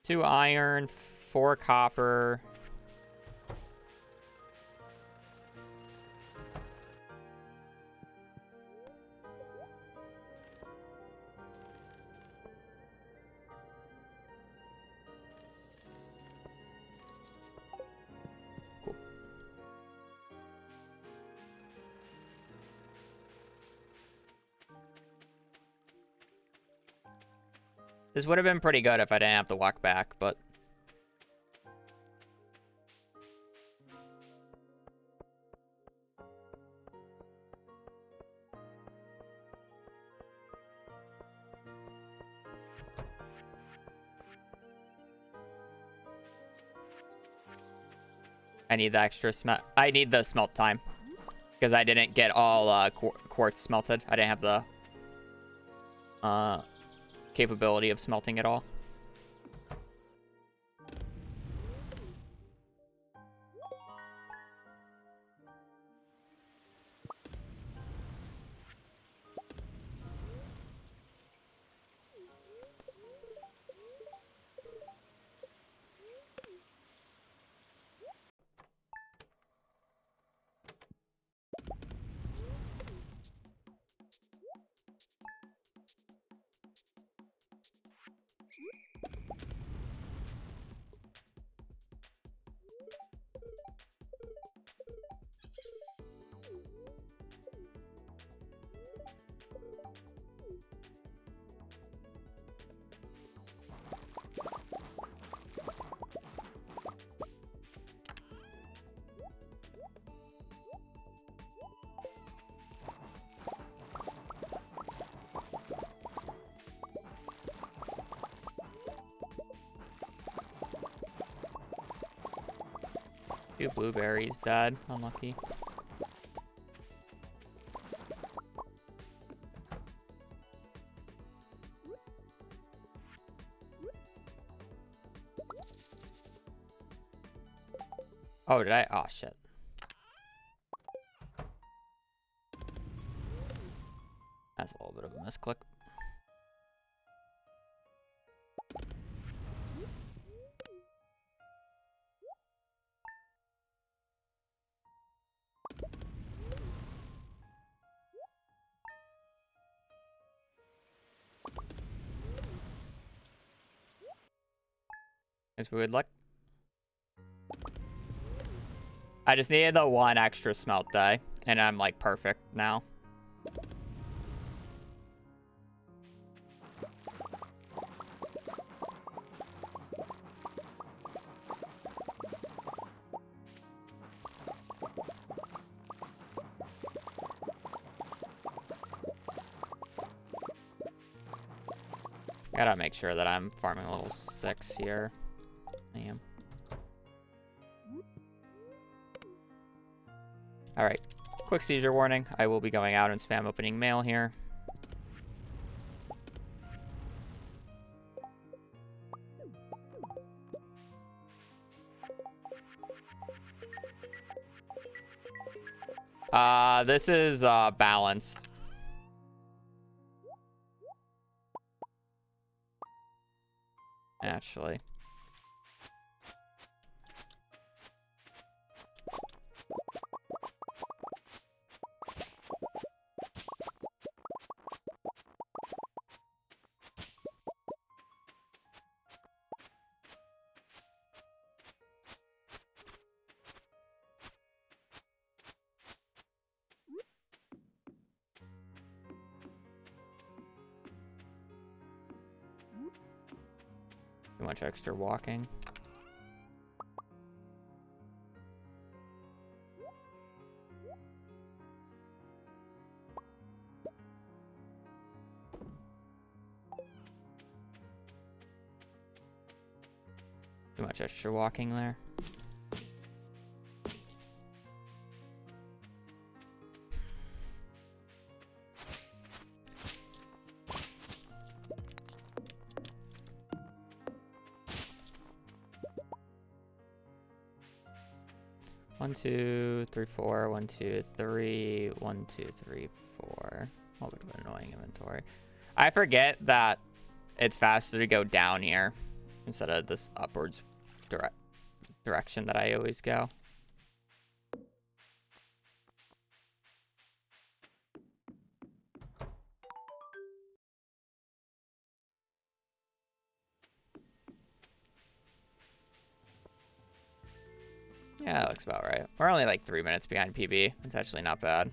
Two iron, 4 copper. Cool. This would have been pretty good if I didn't have to walk back, but I need the extra smelt. I need the smelt time because I didn't get all quartz smelted. I didn't have the capability of smelting it all. Two blueberries, Dad. Unlucky. Oh, did I? Oh, shit. That's a little bit of a misclick. Is weird luck. I just needed the one extra smelt die, and I'm like perfect now. Gotta make sure that I'm farming level 6 here. I am. Alright. Quick seizure warning. I will be going out and spam opening mail here. This is balanced. actually. Too much extra walking. Too much extra walking there. One, two, three, four. 1, 2, 3. 1, 2, 3, 4. Oh, bit of an annoying inventory. I forget that it's faster to go down here instead of this upwards direction that I always go. Yeah, that looks about right. We're only like 3 minutes behind PB. It's actually not bad.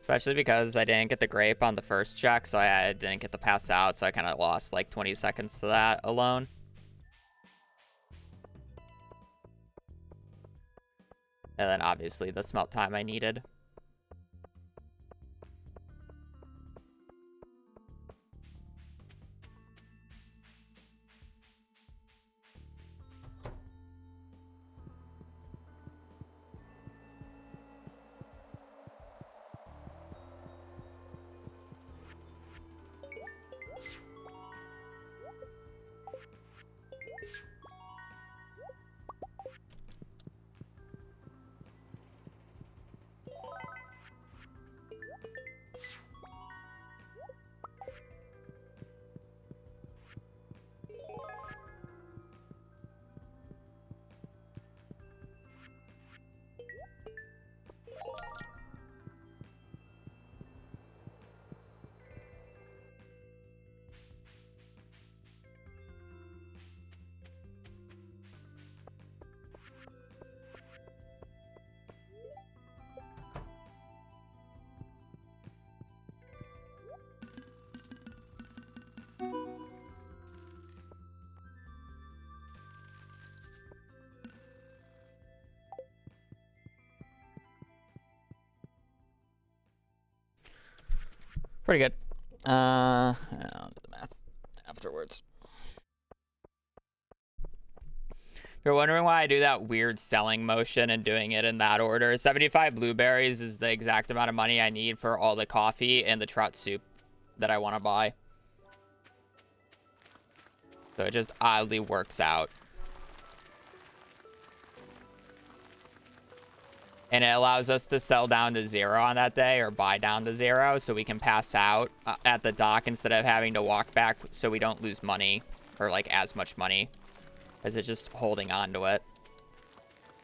Especially because I didn't get the grape on the first check, so I didn't get the pass out, so I kind of lost like 20 seconds to that alone. And then obviously the smelt time I needed. Pretty good. I'll do the math afterwards. If you're wondering why I do that weird selling motion and doing it in that order, 75 blueberries is the exact amount of money I need for all the coffee and the trout soup that I want to buy. So it just oddly works out. And it allows us to sell down to 0 on that day or buy down to 0 so we can pass out at the dock instead of having to walk back so we don't lose money or like as much money as it's just holding on to it.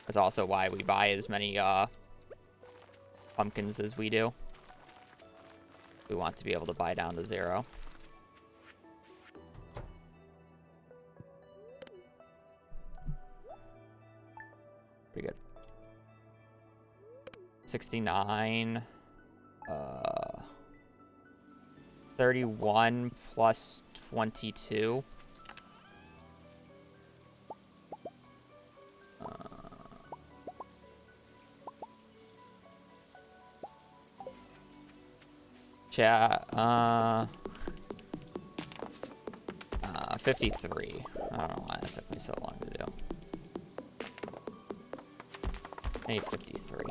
That's also why we buy as many pumpkins as we do. We want to be able to buy down to 0. Pretty good. 69, 31 plus 22. Chat, 53. I don't know why that took me so long to do. I need 53.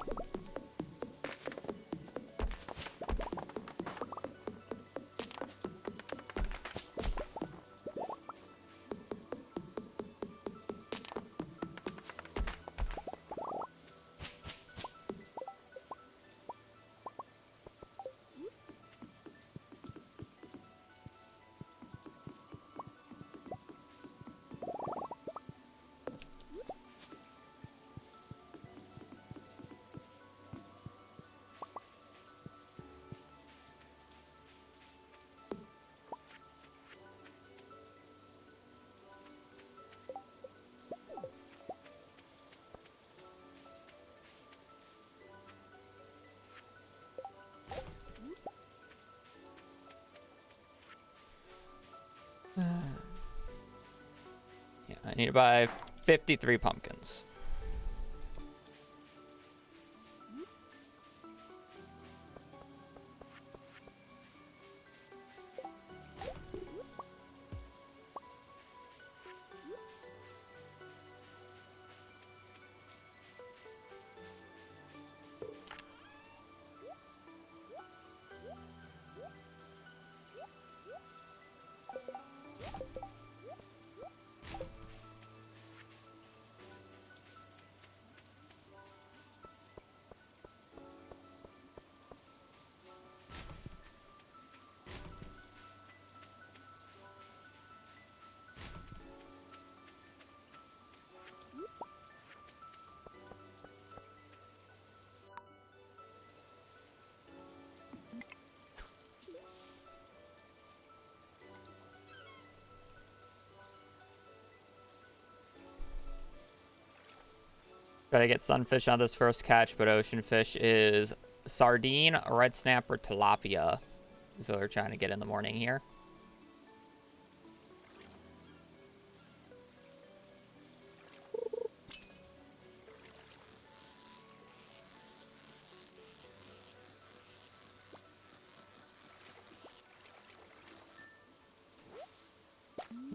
Yeah, I need to buy 53 pumpkins. Gotta get sunfish on this first catch, but ocean fish is sardine, red snapper, tilapia. So we're trying to get in the morning here.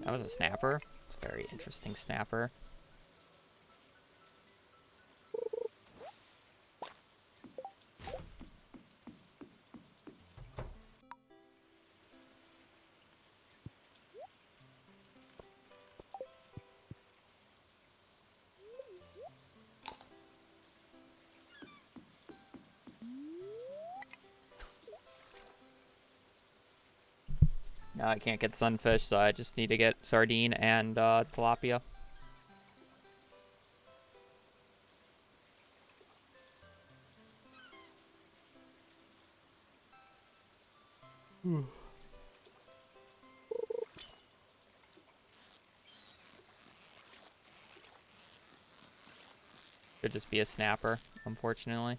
That was a snapper. It's a very interesting snapper. Now I can't get sunfish, so I just need to get sardine and tilapia. Could just be a snapper, unfortunately.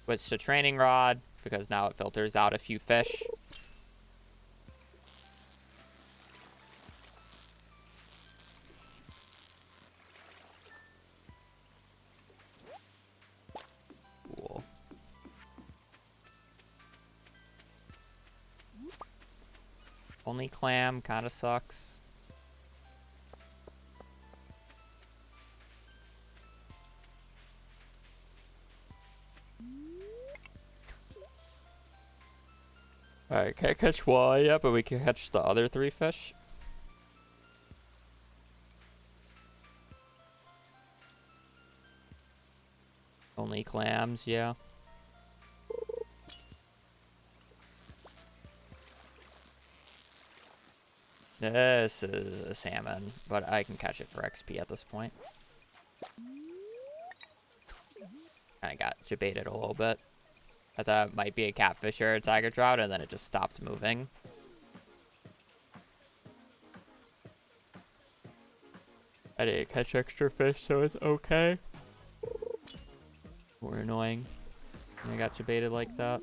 Switch to training rod, because now it filters out a few fish. Cool. Only clam, kind of sucks. Alright, can't catch walleye yet, but we can catch the other 3 fish. Only clams, yeah. This is a salmon, but I can catch it for XP at this point. Kinda got jebaited a little bit. I thought it might be a catfish or a tiger trout, and then it just stopped moving. I didn't catch extra fish, so it's okay. More annoying. I got jebaited like that.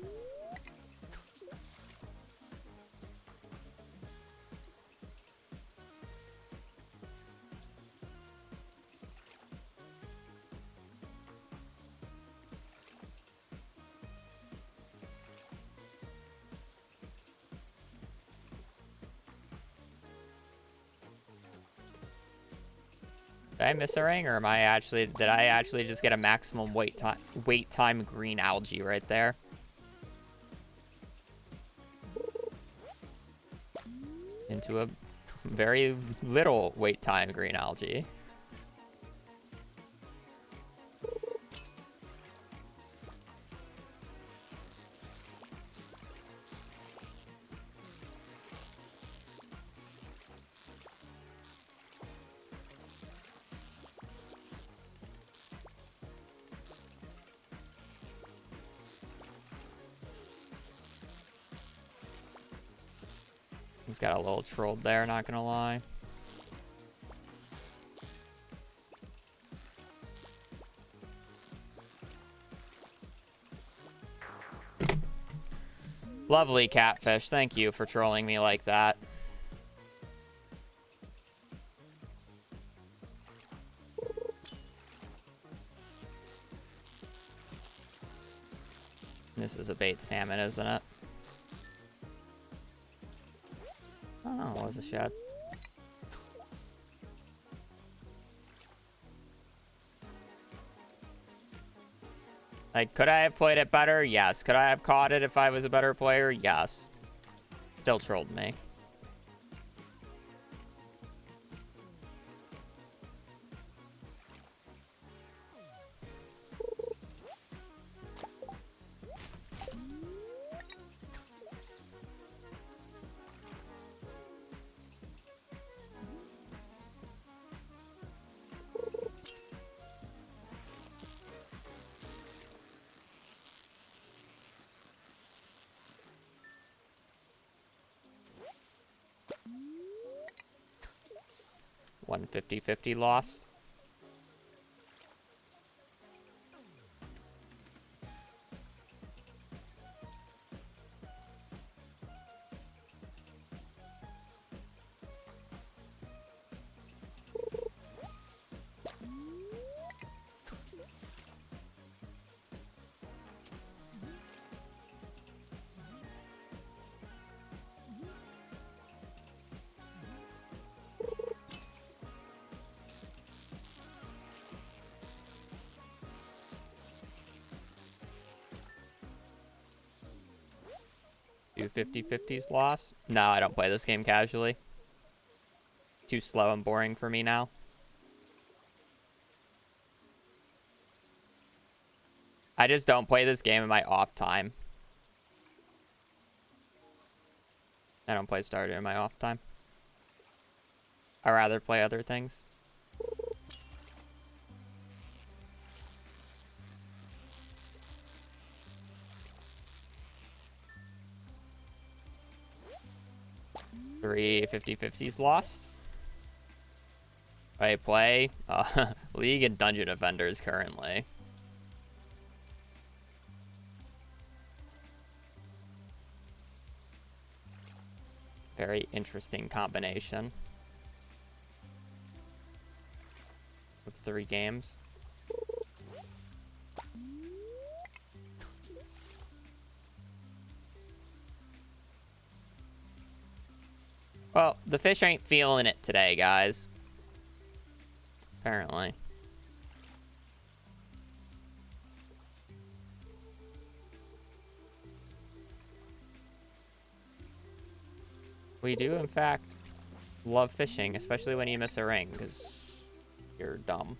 Did I miss a ring, or did I actually just get a maximum wait time green algae right there? Into a very little wait time green algae. He's got a little trolled there, not gonna lie. Lovely catfish. Thank you for trolling me like that. This is a bait salmon, isn't it? Oh, it was a shed. Like, could I have played it better? Yes. Could I have caught it if I was a better player? Yes. Still trolled me. One 50-50 lost. Two 50-50s lost. No, I don't play this game casually. Too slow and boring for me now. I just don't play this game in my off time. I don't play Stardew in my off time. I rather play other things. Three 50-50s lost. I play League and Dungeon Defenders currently. Very interesting combination of 3 games. Well, the fish ain't feeling it today, guys. Apparently. We do, in fact, love fishing, especially when you miss a ring, because you're dumb.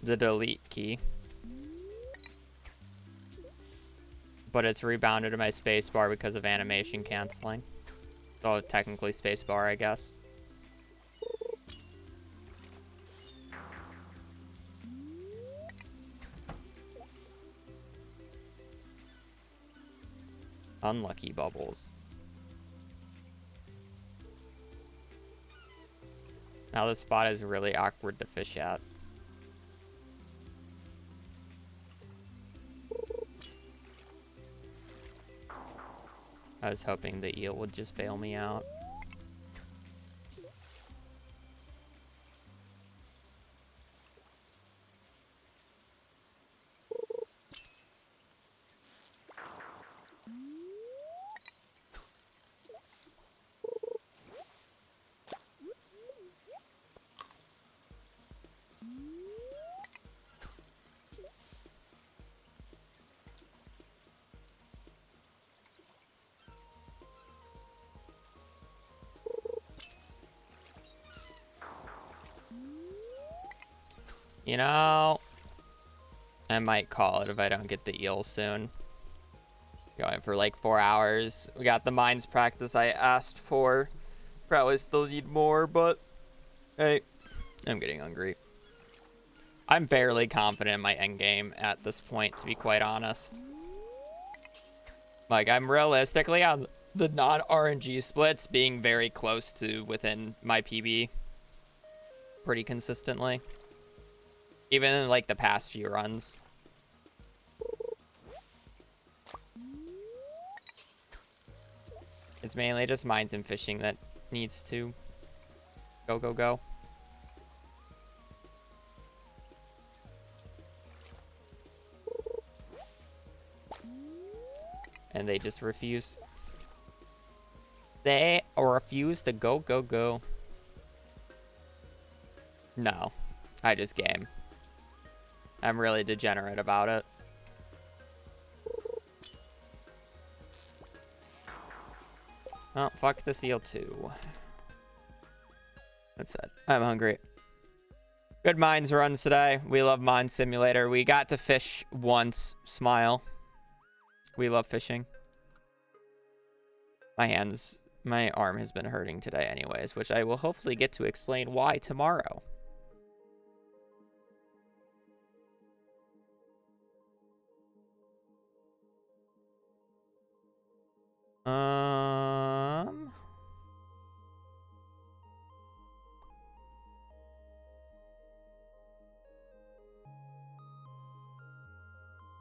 The delete key. But it's rebounded to my spacebar because of animation canceling. So technically spacebar, I guess. Unlucky bubbles. Now this spot is really awkward to fish at. I was hoping the eel would just bail me out. You know, I might call it if I don't get the eel soon. Going for like 4 hours. We got the mines practice I asked for. Probably still need more, but hey, I'm getting hungry. I'm fairly confident in my end game at this point, to be quite honest. Like, I'm realistically on the non-RNG splits being very close to within my PB pretty consistently. Even in, like, the past few runs. It's mainly just mines and fishing that needs to go, go, go. And they just refuse. They refuse to go, go, go. No. I just game. I'm really degenerate about it. Oh, fuck the seal too. That's it. I'm hungry. Good mines runs today. We love Mine Simulator. We got to fish once. Smile. We love fishing. My arm has been hurting today anyways, which I will hopefully get to explain why tomorrow.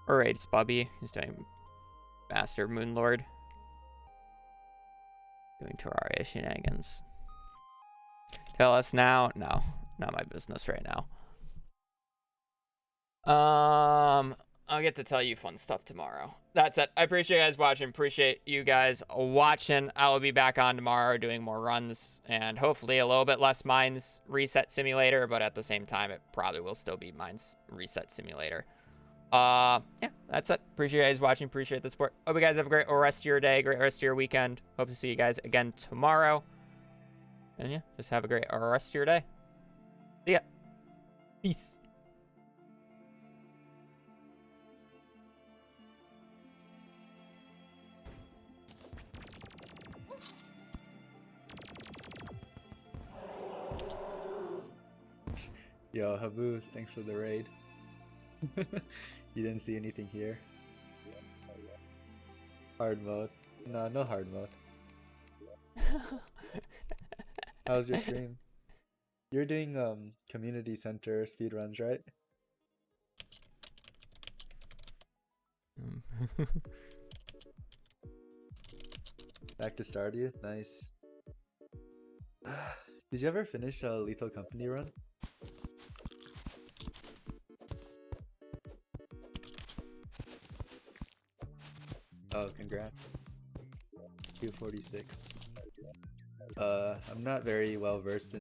Alright, it's Bubby. He's doing Master Moonlord. Doing Terraria shenanigans. Tell us now. No, not my business right now. I'll get to tell you fun stuff tomorrow. That's it. I appreciate you guys watching. Appreciate you guys watching. I will be back on tomorrow doing more runs and hopefully a little bit less Mines Reset Simulator, but at the same time, it probably will still be Mines Reset Simulator. Yeah, that's it. Appreciate you guys watching. Appreciate the support. Hope you guys have a great rest of your day, great rest of your weekend. Hope to see you guys again tomorrow. And yeah, just have a great rest of your day. See ya. Peace. Yo, Habu, thanks for the raid. You didn't see anything here? Hard mode. No, no hard mode. How was your stream? You're doing community center speedruns, right? Back to Stardew? Nice. Did you ever finish a Lethal Company run? Oh, congrats. 246. I'm not very well versed in